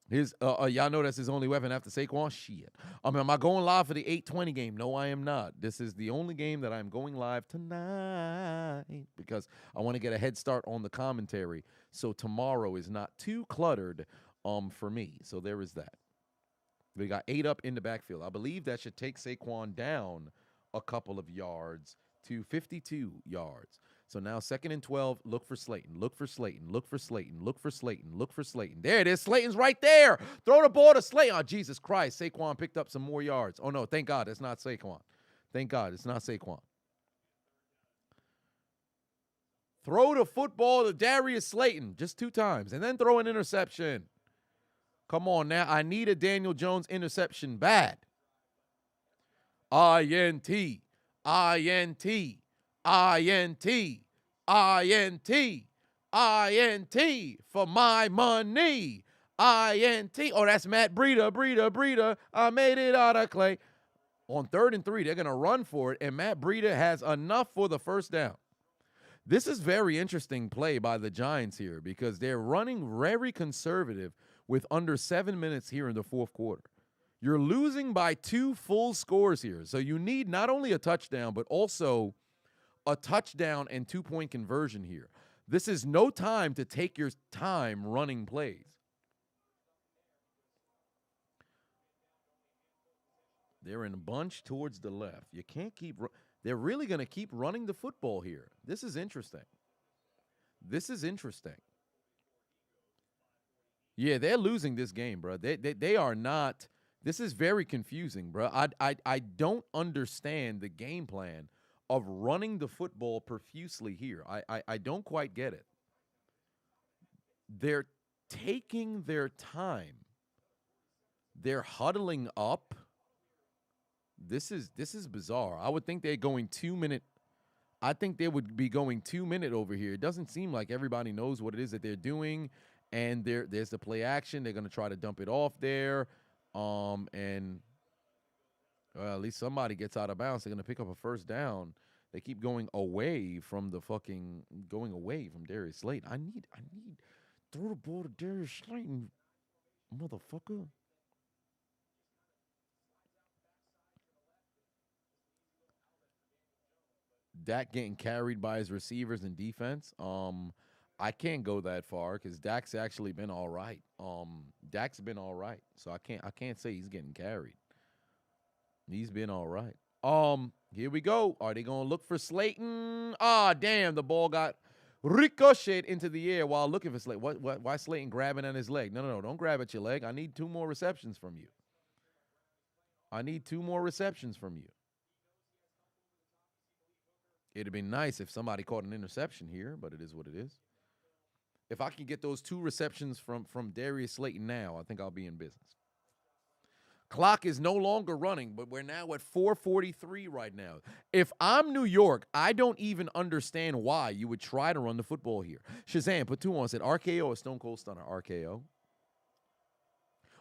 Y'all know that's his only weapon after Saquon? Shit. Am I going live for the 8:20 game? No, I am not. This is the only game that I'm going live tonight because I want to get a head start on the commentary so tomorrow is not too cluttered for me. So there is that. We got 8 up in the backfield. I believe that should take Saquon down a couple of yards to 52 yards. So now 2nd and 12, look for Slayton, look for Slayton, look for Slayton, look for Slayton, look for Slayton. There it is. Slayton's right there. Throw the ball to Slayton. Oh, Jesus Christ. Saquon picked up some more yards. Oh, no, thank God it's not Saquon. Thank God it's not Saquon. Throw the football to Darius Slayton just 2 times and then throw an interception. Come on now. I need a Daniel Jones interception bad. INT. INT. INT, INT, INT for my money. INT. Oh, that's Matt Breida. I made it out of clay. On 3rd and 3, they're going to run for it, and Matt Breida has enough for the first down. This is very interesting play by the Giants here because they're running very conservative with under 7 minutes here in the 4th quarter. You're losing by 2 full scores here, so you need not only a touchdown but also a touchdown and 2-point conversion here. This is no time to take your time running plays. They're in a bunch towards the left. You can't keep. They're really going to keep running the football here. This is interesting. This is interesting. Yeah, they're losing this game, bro. They are not. This is very confusing, bro. I don't understand the game plan of running the football profusely here. I don't quite get it. They're taking their time. They're huddling up. This is bizarre. I would think they're going 2 minute. I think they would be going 2 minute over here. It doesn't seem like everybody knows what it is that they're doing. And there's the play action. They're going to try to dump it off there. And at least somebody gets out of bounds. They're going to pick up a first down. They keep going away from Darius Slayton. I need throw the ball to Darius Slayton, motherfucker. Dak getting carried by his receivers and defense. I can't go that far because Dak's actually been all right. Dak's been all right, so I can't say he's getting carried. He's been all right. Here we go. Are they gonna look for Slayton? Ah, damn! The ball got ricocheted into the air while looking for Slayton. What? Why Slayton grabbing at his leg? No! Don't grab at your leg. I need 2 more receptions from you. It'd be nice if somebody caught an interception here, but it is what it is. If I can get those 2 receptions from Darius Slayton now, I think I'll be in business. Clock is no longer running, but we're now at 4:43 right now. If I'm New York, I don't even understand why you would try to run the football here. Shazam put 2 on, said RKO or Stone Cold Stunner? RKO.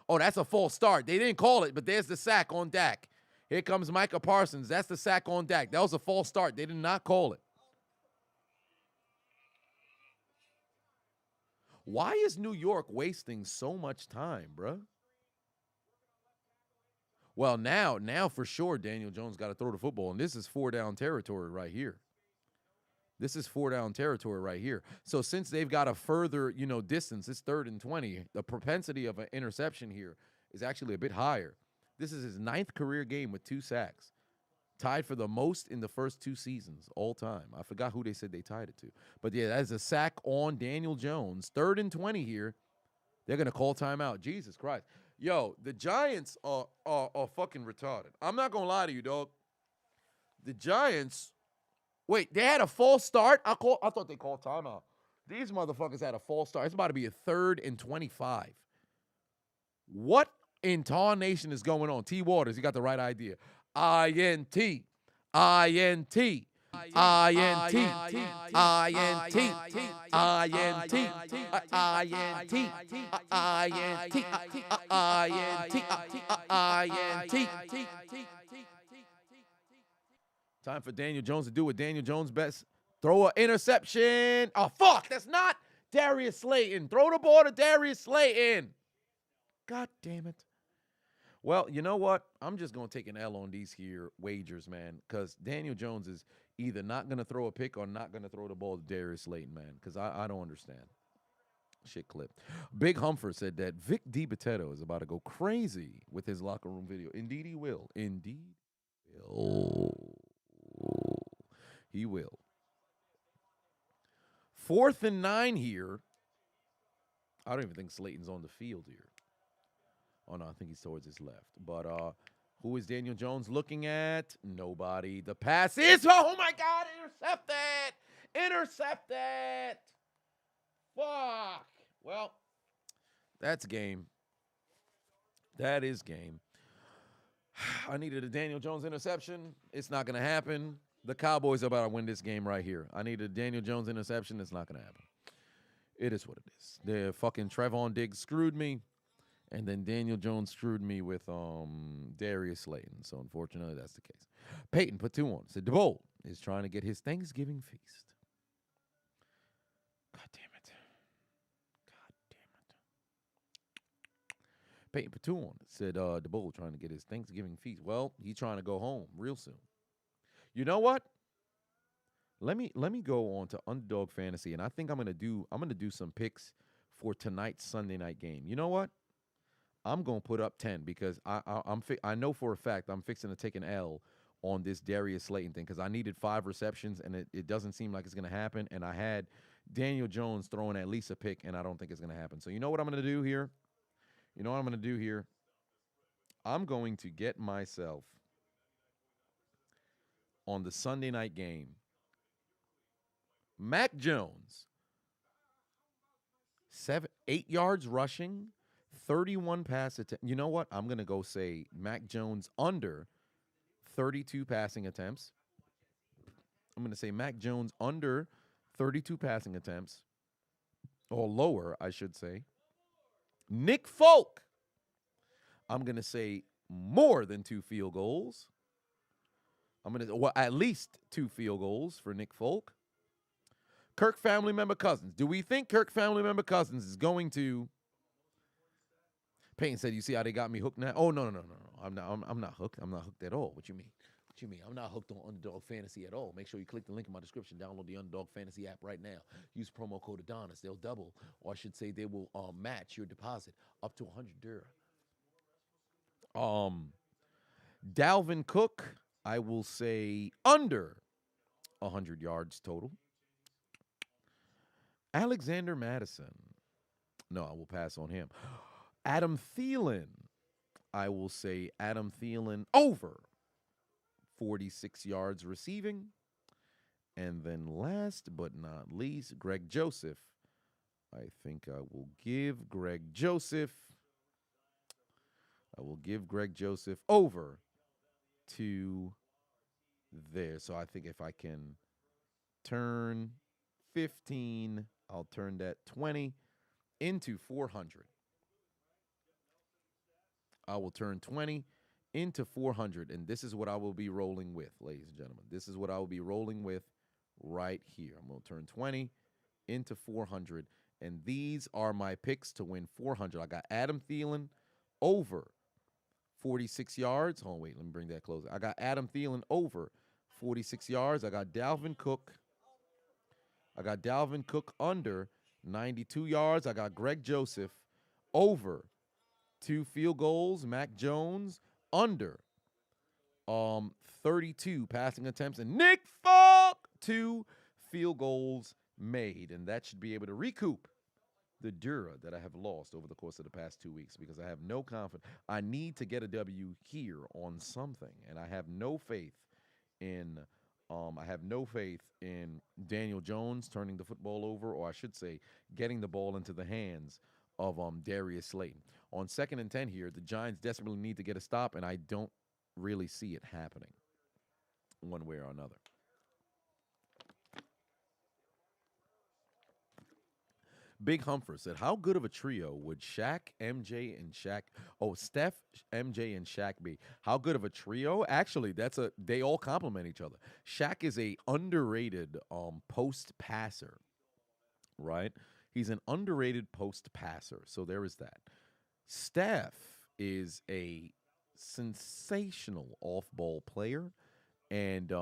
Oh, that's a false start. They didn't call it, but there's the sack on Dak. Here comes Micah Parsons. That's the sack on Dak. That was a false start. They did not call it. Why is New York wasting so much time, bruh? Well, now for sure Daniel Jones got to throw the football, and this is 4-down territory right here. So since they've got a further, distance, it's 3rd and 20. The propensity of an interception here is actually a bit higher. This is his 9th career game with 2 sacks. Tied for the most in the first 2 seasons all time. I forgot who they said they tied it to. But, yeah, that's a sack on Daniel Jones. 3rd and 20 here. They're going to call timeout. Jesus Christ. Yo, the Giants are fucking retarded. I'm not going to lie to you, dog. The Giants, wait, they had a false start? I thought they called timeout. These motherfuckers had a false start. It's about to be a 3rd and 25. What in Tar Nation is going on? T. Waters, you got the right idea. INT, INT, INT, INT, INT, INT. Time for Daniel Jones to do what Daniel Jones best. Throw an interception. Oh, fuck. That's not Darius Slayton. Throw the ball to Darius Slayton. God damn it. Well, you know what? I'm just going to take an L on these here wagers, man, because Daniel Jones is either not going to throw a pick or not going to throw the ball to Darius Slayton, man, because I don't understand. Shit clip. Big Humfer said that Vic DiBattista is about to go crazy with his locker room video. Indeed he will. Indeed he will. 4th and 9 here. I don't even think Slayton's on the field here. Oh, no, I think he's towards his left. But who is Daniel Jones looking at? Nobody. The pass is, oh, my God, intercepted. Fuck. Well, that's game. That is game. I needed a Daniel Jones interception. It's not going to happen. The Cowboys are about to win this game right here. I needed a Daniel Jones interception. It's not going to happen. It is what it is. The fucking Trevon Diggs screwed me. And then Daniel Jones screwed me with Darius Slayton. So, unfortunately, that's the case. Peyton put 2 on. Said, DeBold is trying to get his Thanksgiving feast. God damn it. Peyton put 2 on. Said, DeBold trying to get his Thanksgiving feast. Well, he's trying to go home real soon. You know what? Let me go on to Underdog Fantasy, and I think I'm gonna do some picks for tonight's Sunday night game. You know what? I'm going to put up 10 because I know for a fact I'm fixing to take an L on this Darius Slayton thing because I needed 5 receptions, and it doesn't seem like it's going to happen. And I had Daniel Jones throwing at least a pick, and I don't think it's going to happen. So you know what I'm going to do here? I'm going to get myself on the Sunday night game. Mac Jones, 8 yards rushing, 31 pass attempts. You know what? I'm going to go say Mac Jones under 32 passing attempts. I'm going to say Mac Jones under 32 passing attempts, or lower, I should say. Nick Folk, I'm going to say more than 2 field goals. At least 2 field goals for Nick Folk. Kirk family member Cousins. Do we think Kirk family member Cousins is going to? Payne said, "You see how they got me hooked now?" Oh no. I'm not hooked. I'm not hooked at all. What you mean? I'm not hooked on Underdog Fantasy at all. Make sure you click the link in my description. Download the Underdog Fantasy app right now. Use promo code Adonis. They'll double, or I should say, they will match your deposit up to $100. Dalvin Cook, I will say under 100 yards total. Alexander Madison. No, I will pass on him. Adam Thielen. I will say Adam Thielen over 46 yards receiving. And then last but not least, Greg Joseph. I think I will give Greg Joseph over to there. So I think if I can turn 15, I'll turn that 20 into 400. I will turn 20 into 400, and this is what I will be rolling with, ladies and gentlemen. This is what I will be rolling with right here. I'm going to turn 20 into 400, and these are my picks to win 400. I got Adam Thielen over 46 yards. Hold on, wait, let me bring that closer. I got Adam Thielen over 46 yards. I got Dalvin Cook under 92 yards. I got Greg Joseph over 2 field goals. Mac Jones under 32 passing attempts. And Nick Folk, 2 field goals made. And that should be able to recoup the Dura that I have lost over the course of the past 2 weeks because I have no confidence. I need to get a W here on something. And I have no faith in Daniel Jones turning the football over, or I should say getting the ball into the hands of Darius Slayton. On 2nd and 10 here, the Giants desperately need to get a stop, and I don't really see it happening one way or another. Big Humphreys said, how good of a trio would Steph, MJ, and Shaq be? How good of a trio? Actually, they all complement each other. Shaq is a underrated post passer, right? He's an underrated post passer, so there is that. Steph is a sensational off-ball player and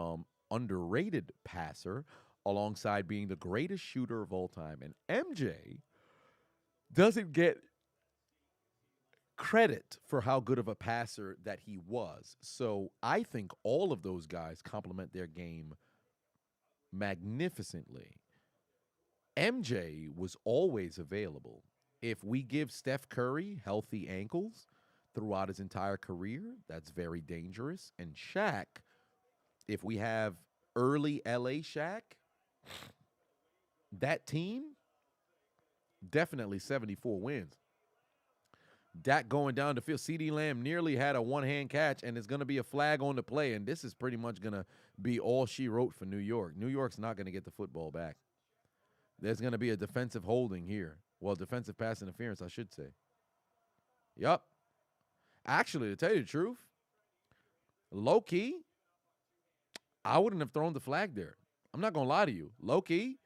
underrated passer, alongside being the greatest shooter of all time. And MJ doesn't get credit for how good of a passer that he was. So I think all of those guys complement their game magnificently. MJ was always available. If we give Steph Curry healthy ankles throughout his entire career, that's very dangerous. And Shaq, if we have early LA Shaq, that team, definitely 74 wins. Dak going down the field. CeeDee Lamb nearly had a one-hand catch, and it's going to be a flag on the play, and this is pretty much going to be all she wrote for New York. New York's not going to get the football back. There's going to be a defensive holding here. Well, defensive pass interference, I should say. Yup. Actually, to tell you the truth, low-key, I wouldn't have thrown the flag there. I'm not going to lie to you. Low-key,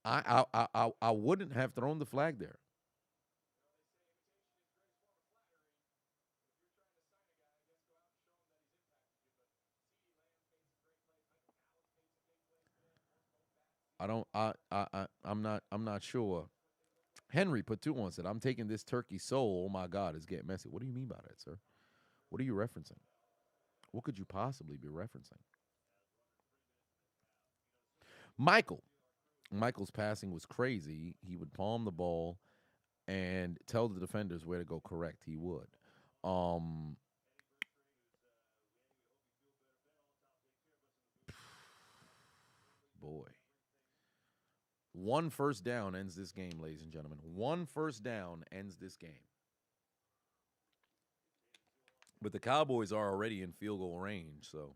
I wouldn't have thrown the flag there. I'm not sure. Henry put 2 on, said, I'm taking this turkey soul. Oh, my God, it's getting messy. What do you mean by that, sir? What are you referencing? What could you possibly be referencing? Michael's passing was crazy. He would palm the ball and tell the defenders where to go correct. He would. Boy. 1 first down ends this game, ladies and gentlemen. 1 first down ends this game. But the Cowboys are already in field goal range, so.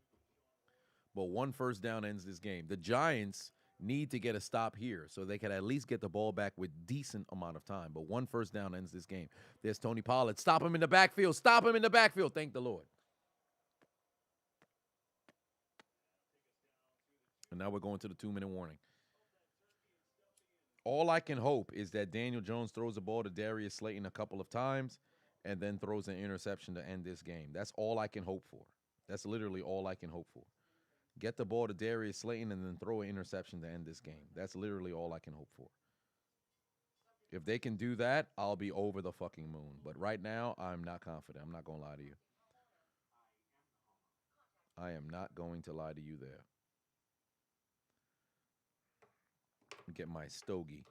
But 1 first down ends this game. The Giants need to get a stop here so they can at least get the ball back with decent amount of time. But 1 first down ends this game. There's Tony Pollard. Stop him in the backfield. Stop him in the backfield. Thank the Lord. And now we're going to the 2-minute warning. All I can hope is that Daniel Jones throws the ball to Darius Slayton a couple of times and then throws an interception to end this game. That's all I can hope for. That's literally all I can hope for. Get the ball to Darius Slayton and then throw an interception to end this game. That's literally all I can hope for. If they can do that, I'll be over the fucking moon. But right now, I'm not confident. I'm not going to lie to you. I am not going to lie to you there. Get my stogie.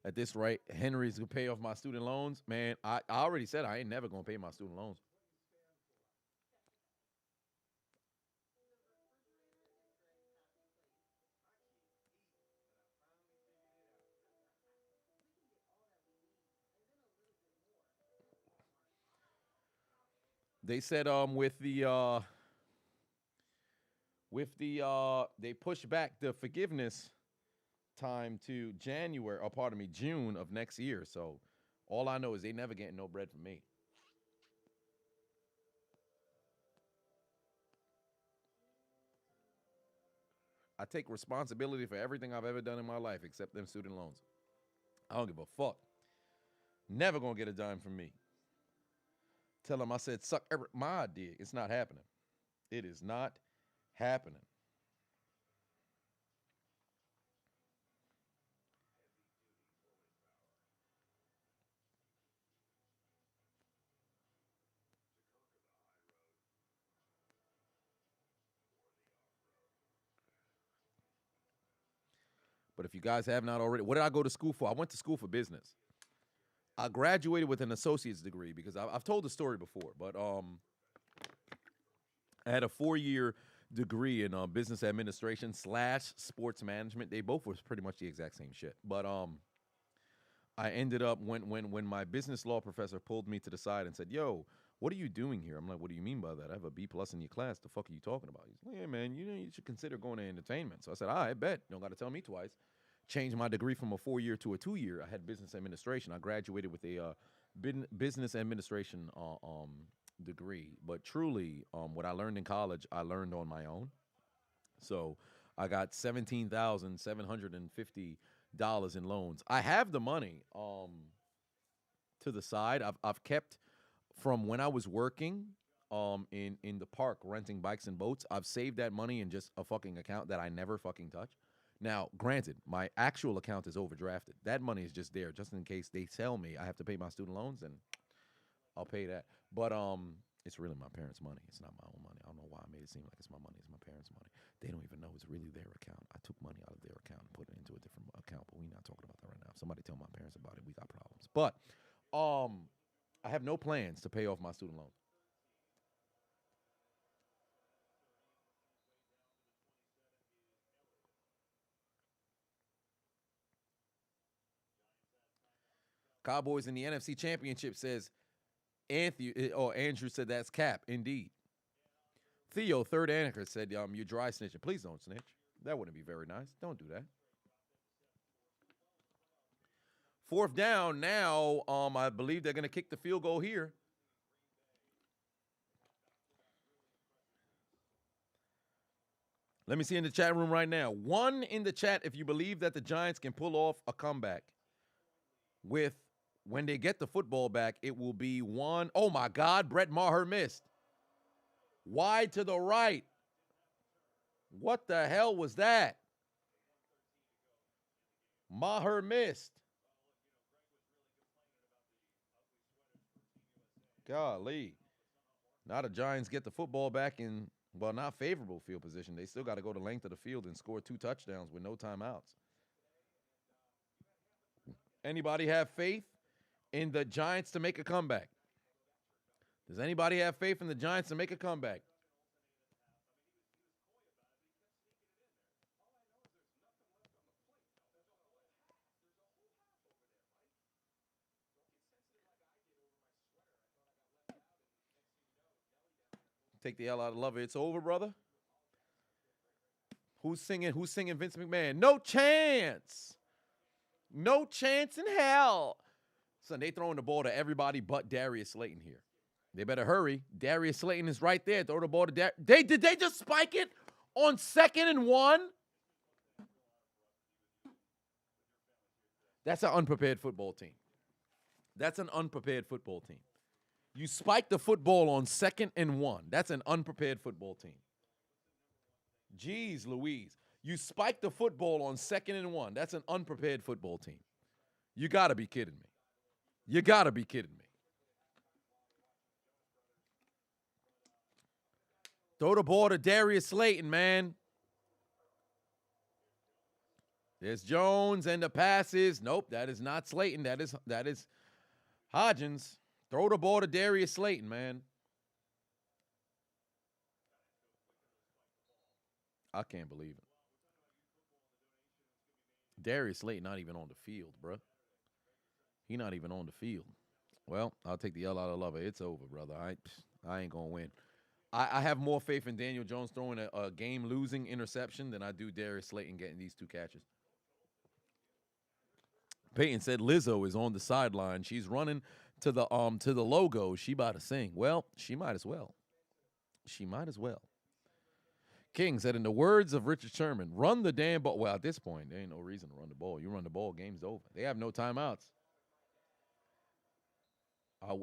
At this rate, Henry's going to pay off my student loans. Man, I already said I ain't never going to pay my student loans. They said they pushed back the forgiveness time to June of next year. So all I know is they never getting no bread from me. I take responsibility for everything I've ever done in my life except them student loans. I don't give a fuck. Never gonna get a dime from me. Tell them I said suck my idea. It's not happening. It is not happening. But if you guys have not already, what did I go to school for? I went to school for business. I graduated with an associate's degree because I've told the story before, but I had a 4-year degree in business administration / sports management. They both was pretty much the exact same shit. But I ended up when my business law professor pulled me to the side and said, "Yo, what are you doing here?" I'm like, "What do you mean by that? I have a B+ in your class. The fuck are you talking about?" He's like, "Yeah, man, you should consider going to entertainment." So I said, "I bet. You don't got to tell me twice." Changed my degree from a 4-year to a 2-year. I had business administration. I graduated with a business administration degree. But truly, what I learned in college, I learned on my own. So I got $17,750 in loans. I have the money to the side. I've kept from when I was working in the park renting bikes and boats. I've saved that money in just a fucking account that I never fucking touch. Now, granted, my actual account is overdrafted. That money is just there just in case they tell me I have to pay my student loans, and I'll pay that. But it's really my parents' money. It's not my own money. I don't know why I made it seem like it's my money. It's my parents' money. They don't even know it's really their account. I took money out of their account and put it into a different account, but we're not talking about that right now. If somebody tell my parents about it, we got problems. But I have no plans to pay off my student loans. Cowboys in the NFC Championship, says Andrew said that's cap. Indeed. Theo, third anchor, said you're dry snitching. Please don't snitch. That wouldn't be very nice. Don't do that. 4th down now. I believe they're gonna kick the field goal here. Let me see in the chat room right now. 1 in the chat if you believe that the Giants can pull off a comeback with when they get the football back, it will be one. Oh, my God. Brett Maher missed. Wide to the right. What the hell was that? Maher missed. Golly. Now the Giants get the football back in, well, not favorable field position. They still got to go the length of the field and score 2 touchdowns with no timeouts. Anybody have faith in the Giants to make a comeback? Does anybody have faith in the Giants to make a comeback? Take the L out of Lover. It's over, brother. Who's singing? Who's singing Vince McMahon? No chance. No chance in hell. Son, they throwing the ball to everybody but Darius Slayton here. They better hurry. Darius Slayton is right there. Throw the ball to Did they just spike it on 2nd and 1? That's an unprepared football team. That's an unprepared football team. You spike the football on 2nd and 1. That's an unprepared football team. Jeez Louise. You spike the football on 2nd and 1. That's an unprepared football team. You got to be kidding me. You got to be kidding me. Throw the ball to Darius Slayton, man. There's Jones and the passes. Nope, that is not Slayton. That is Hodgins. Throw the ball to Darius Slayton, man. I can't believe it. Darius Slayton not even on the field, bro. He not even on the field. Well, I'll take the L out of Lover. It's over, brother. I ain't going to win. I have more faith in Daniel Jones throwing a game-losing interception than I do Darius Slayton getting these 2 catches. Peyton said Lizzo is on the sideline. She's running to the logo. She about to sing. Well, she might as well. She might as well. King said, in the words of Richard Sherman, run the damn ball. Well, at this point, there ain't no reason to run the ball. You run the ball, game's over. They have no timeouts.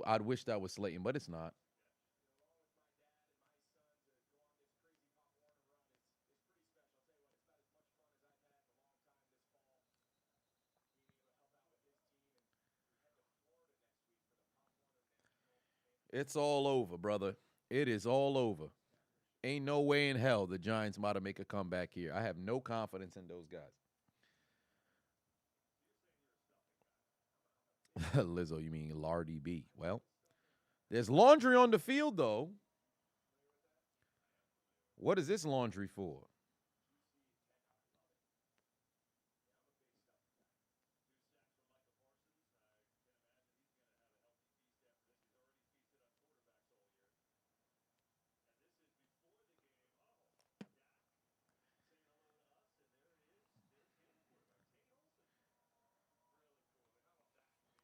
I'd wish that was Slayton, but it's not. It's all over, brother. It is all over. Ain't no way in hell the Giants might make a comeback here. I have no confidence in those guys. Lizzo, you mean Lardy B. Well, there's laundry on the field, though. What is this laundry for?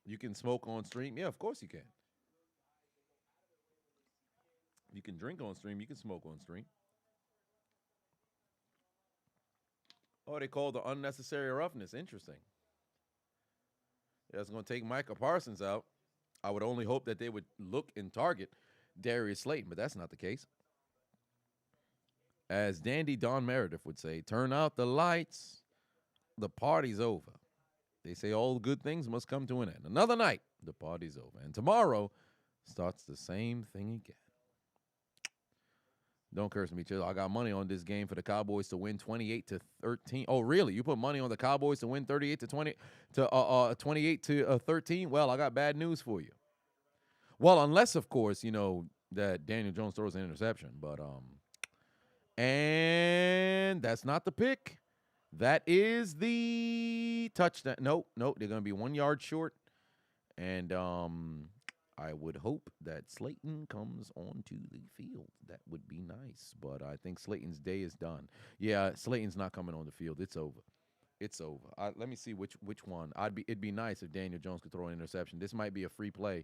You can smoke on stream? Yeah, of course you can. You can drink on stream. You can smoke on stream. Oh, they call the unnecessary roughness. Interesting. That's going to take Micah Parsons out. I would only hope that they would look and target Darius Slayton, but that's not the case. As Dandy Don Meredith would say, turn out the lights. The party's over. They say all good things must come to an end. Another night, the party's over. And tomorrow starts the same thing again. Don't curse me, Chiseled. I got money on this game for the Cowboys to win 28-13. Oh, really? You put money on the Cowboys to win 28-13? Well, I got bad news for you. Well, unless, of course, you know, that Daniel Jones throws an interception. But, and that's not the pick. That is the touchdown. Nope. They're going to be 1 yard short. And I would hope that Slayton comes onto the field. That would be nice. But I think Slayton's day is done. Yeah, Slayton's not coming on the field. It's over. It's over. Let me see which one. It'd be nice if Daniel Jones could throw an interception. This might be a free play.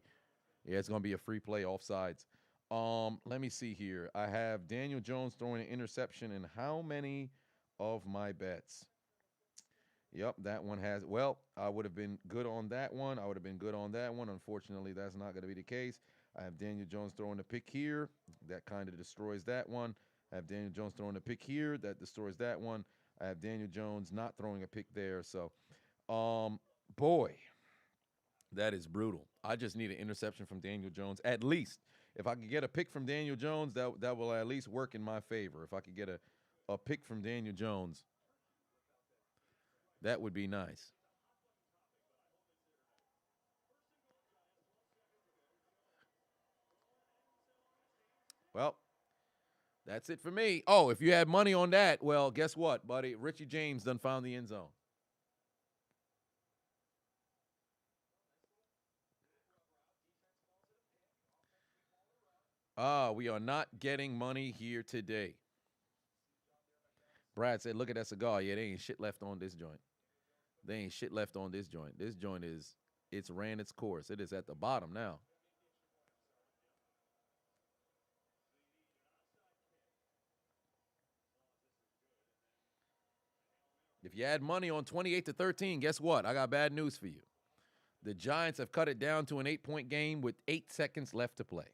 Yeah, it's going to be a free play offsides. Let me see here. I have Daniel Jones throwing an interception in how many of my bets? Yep, that one has. Well, I would have been good on that one. I would have been good on that one. Unfortunately, that's not going to be the case. I have Daniel Jones throwing the pick here. That kind of destroys that one. I have Daniel Jones throwing the pick here. That destroys that one. I have Daniel Jones not throwing a pick there. So, boy, that is brutal. I just need an interception from Daniel Jones. At least, if I could get a pick from Daniel Jones, that will at least work in my favor. If I could get a pick from Daniel Jones, that would be nice. Well, that's it for me. Oh, if you had money on that, well, guess what, buddy? Richie James done found the end zone. We are not getting money here today. Brad said, look at that cigar. Yeah, there ain't shit left on this joint. There ain't shit left on this joint. This joint it's ran its course. It is at the bottom now. If you had money on 28-13, guess what? I got bad news for you. The Giants have cut it down to an 8-point game with 8 seconds left to play.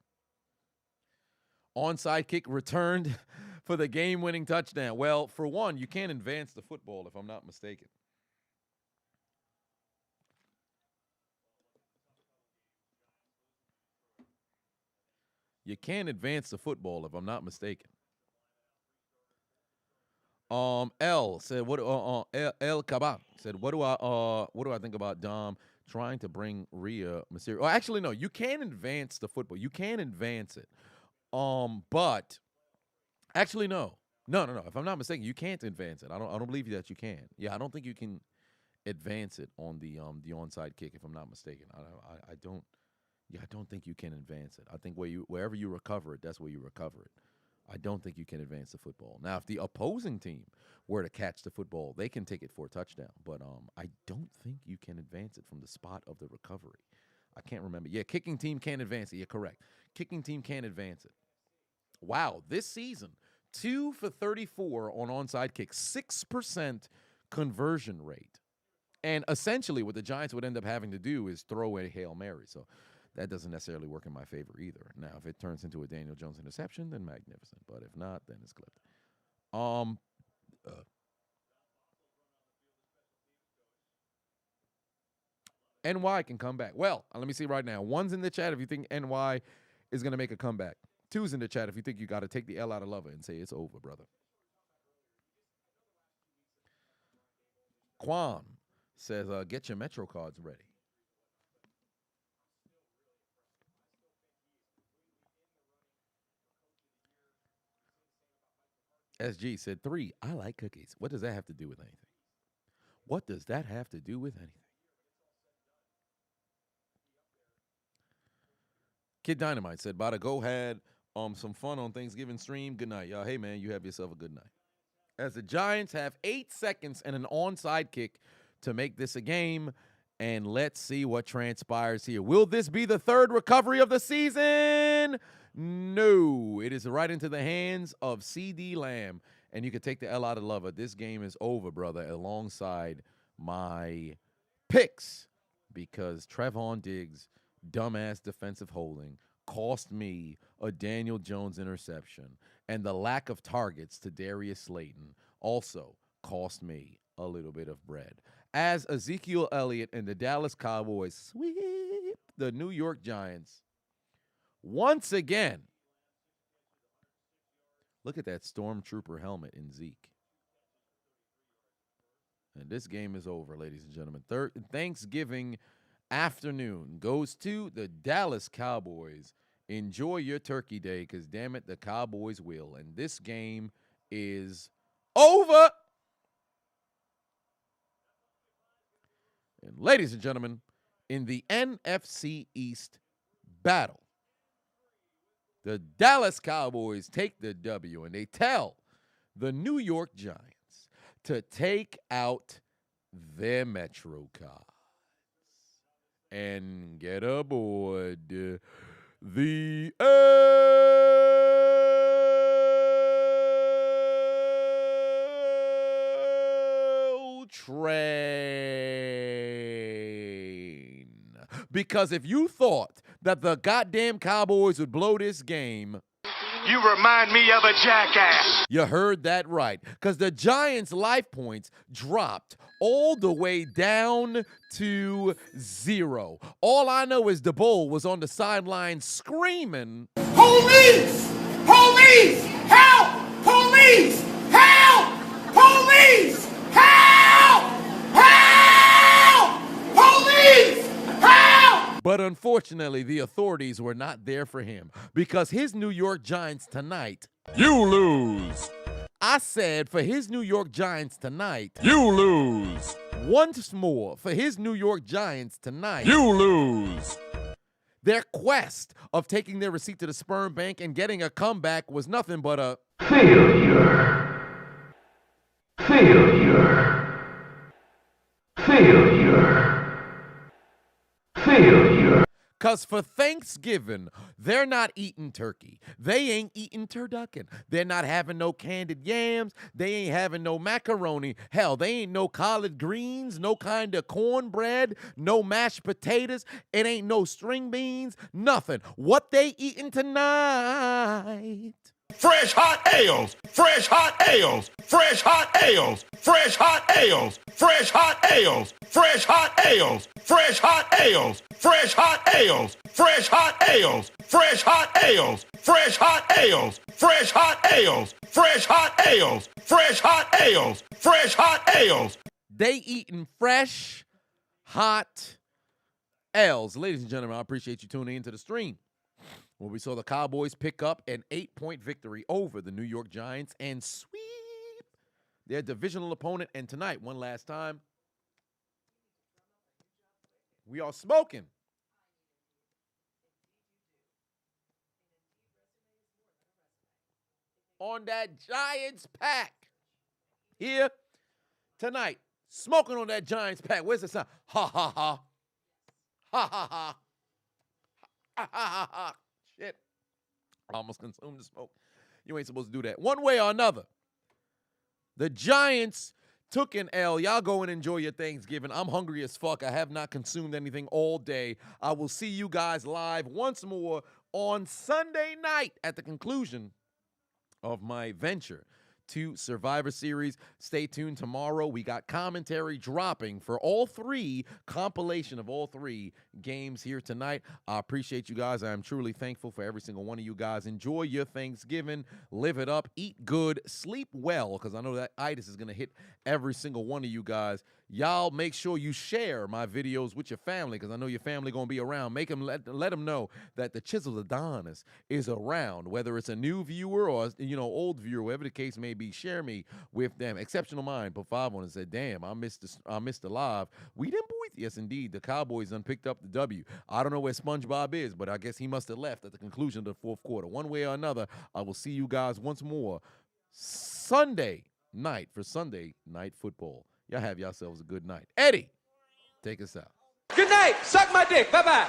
Onside kick returned for the game-winning touchdown. Well, for one, you can't advance the football if I'm not mistaken. You can't advance the football if I'm not mistaken. L said, "What? El Cabal said, what do I think about Dom trying to bring Rhea Mysterio? Oh, actually, no. You can advance the football. You can advance it. But actually, no. If I'm not mistaken, you can't advance it. I don't believe that you can. Yeah, I don't think you can advance it on the onside kick. If I'm not mistaken, I don't. Yeah, I don't think you can advance it. I think wherever you recover it, that's where you recover it. I don't think you can advance the football. Now, if the opposing team were to catch the football, they can take it for a touchdown. But I don't think you can advance it from the spot of the recovery. I can't remember. Yeah, kicking team can't advance it. Yeah, correct. Kicking team can't advance it. Wow, this season, 2 for 34 on onside kicks, 6% conversion rate. And essentially what the Giants would end up having to do is throw a Hail Mary. So that doesn't necessarily work in my favor either. Now, if it turns into a Daniel Jones interception, then magnificent. But if not, then it's clipped. NY can come back. Well, let me see right now. 1's in the chat if you think NY is going to make a comeback. 2's in the chat if you think you got to take the L out of Lover and say it's over, brother. Quan says, get your Metro cards ready. SG said 3. I like cookies. What does that have to do with anything? What does that have to do with anything? Kid Dynamite said, Bada, go had some fun on Thanksgiving stream. Good night, y'all. Hey, man, you have yourself a good night. As the Giants have 8 seconds and an onside kick to make this a game, and let's see what transpires here. Will this be the third recovery of the season? No. It is right into the hands of C.D. Lamb, and you can take the L out of Lover. This game is over, brother, alongside my picks, because Trevon Diggs' dumbass defensive holding cost me a Daniel Jones interception, and the lack of targets to Darius Slayton also cost me a little bit of bread. As Ezekiel Elliott and the Dallas Cowboys sweep the New York Giants once again. Look at that Stormtrooper helmet in Zeke. And this game is over, ladies and gentlemen. Thanksgiving afternoon goes to the Dallas Cowboys. Enjoy your turkey day, because damn it, the Cowboys will. And this game is over. And ladies and gentlemen, in the NFC East battle, the Dallas Cowboys take the W, and they tell the New York Giants to take out their Metro cards and get aboard the L train. Because if you thought that the goddamn Cowboys would blow this game, You remind me of a jackass. you heard that right. Because the Giants' life points dropped all the way down to 0. All I know is the Bull was on the sideline screaming, Police! Police! Help! Police! Help! Police! Help! Help! Police! Help! but unfortunately, the authorities were not there for him because his New York Giants tonight. You lose. I said for his New York Giants tonight. You lose. Once more for his New York Giants tonight. You lose. Their quest of taking their receipt to the sperm bank and getting a comeback was nothing but a Failure. Failure. Failure. Failure. Because for Thanksgiving, they're not eating turkey. They ain't eating turducken. They're not having no candied yams. They ain't having no macaroni. Hell, they ain't no collard greens, no kind of cornbread, no mashed potatoes. It ain't no string beans, nothing. What they eating tonight? Fresh hot ales, fresh hot ales, fresh hot ales, fresh hot ales, fresh hot ales, fresh hot ales, fresh hot ales, fresh hot ales, fresh hot ales, fresh hot ales, fresh hot ales, fresh hot ales, fresh hot ales, fresh hot ales, fresh hot ales. They eating fresh, hot ales. Ladies and gentlemen, I appreciate you tuning into the stream, where we saw the Cowboys pick up an 8-point victory over the New York Giants and sweep their divisional opponent. And tonight, one last time, we are smoking. On that Giants pack. Here tonight, smoking on that Giants pack. Where's the sound? Ha, ha, ha. Ha, ha, ha. Ha, ha, ha, ha. Shit. I almost consumed the smoke. You ain't supposed to do that. One way or another, the Giants took an L. Y'all go and enjoy your Thanksgiving. I'm hungry as fuck. I have not consumed anything all day. I will see you guys live once more on Sunday night at the conclusion of my venture to Survivor Series. Stay tuned tomorrow. We got commentary dropping for all three, compilation of all three games here tonight. I appreciate you guys. I am truly thankful for every single one of you guys. Enjoy your Thanksgiving. Live it up. Eat good. Sleep well, because I know that itis is going to hit every single one of you guys. Y'all make sure you share my videos with your family, because I know your family going to be around. Make them let them know that the Chiseled Adonis is around, whether it's a new viewer or, old viewer, whatever the case may be. Share me with them. Exceptional Mind put 5 on and said, damn, I missed the live. We didn't boy. Yes, indeed. The Cowboys done picked up the W. I don't know where SpongeBob is, but I guess he must have left at the conclusion of the fourth quarter. One way or another, I will see you guys once more Sunday night for Sunday Night Football. Y'all have yourselves a good night. Eddie, take us out. Good night. Suck my dick. Bye-bye.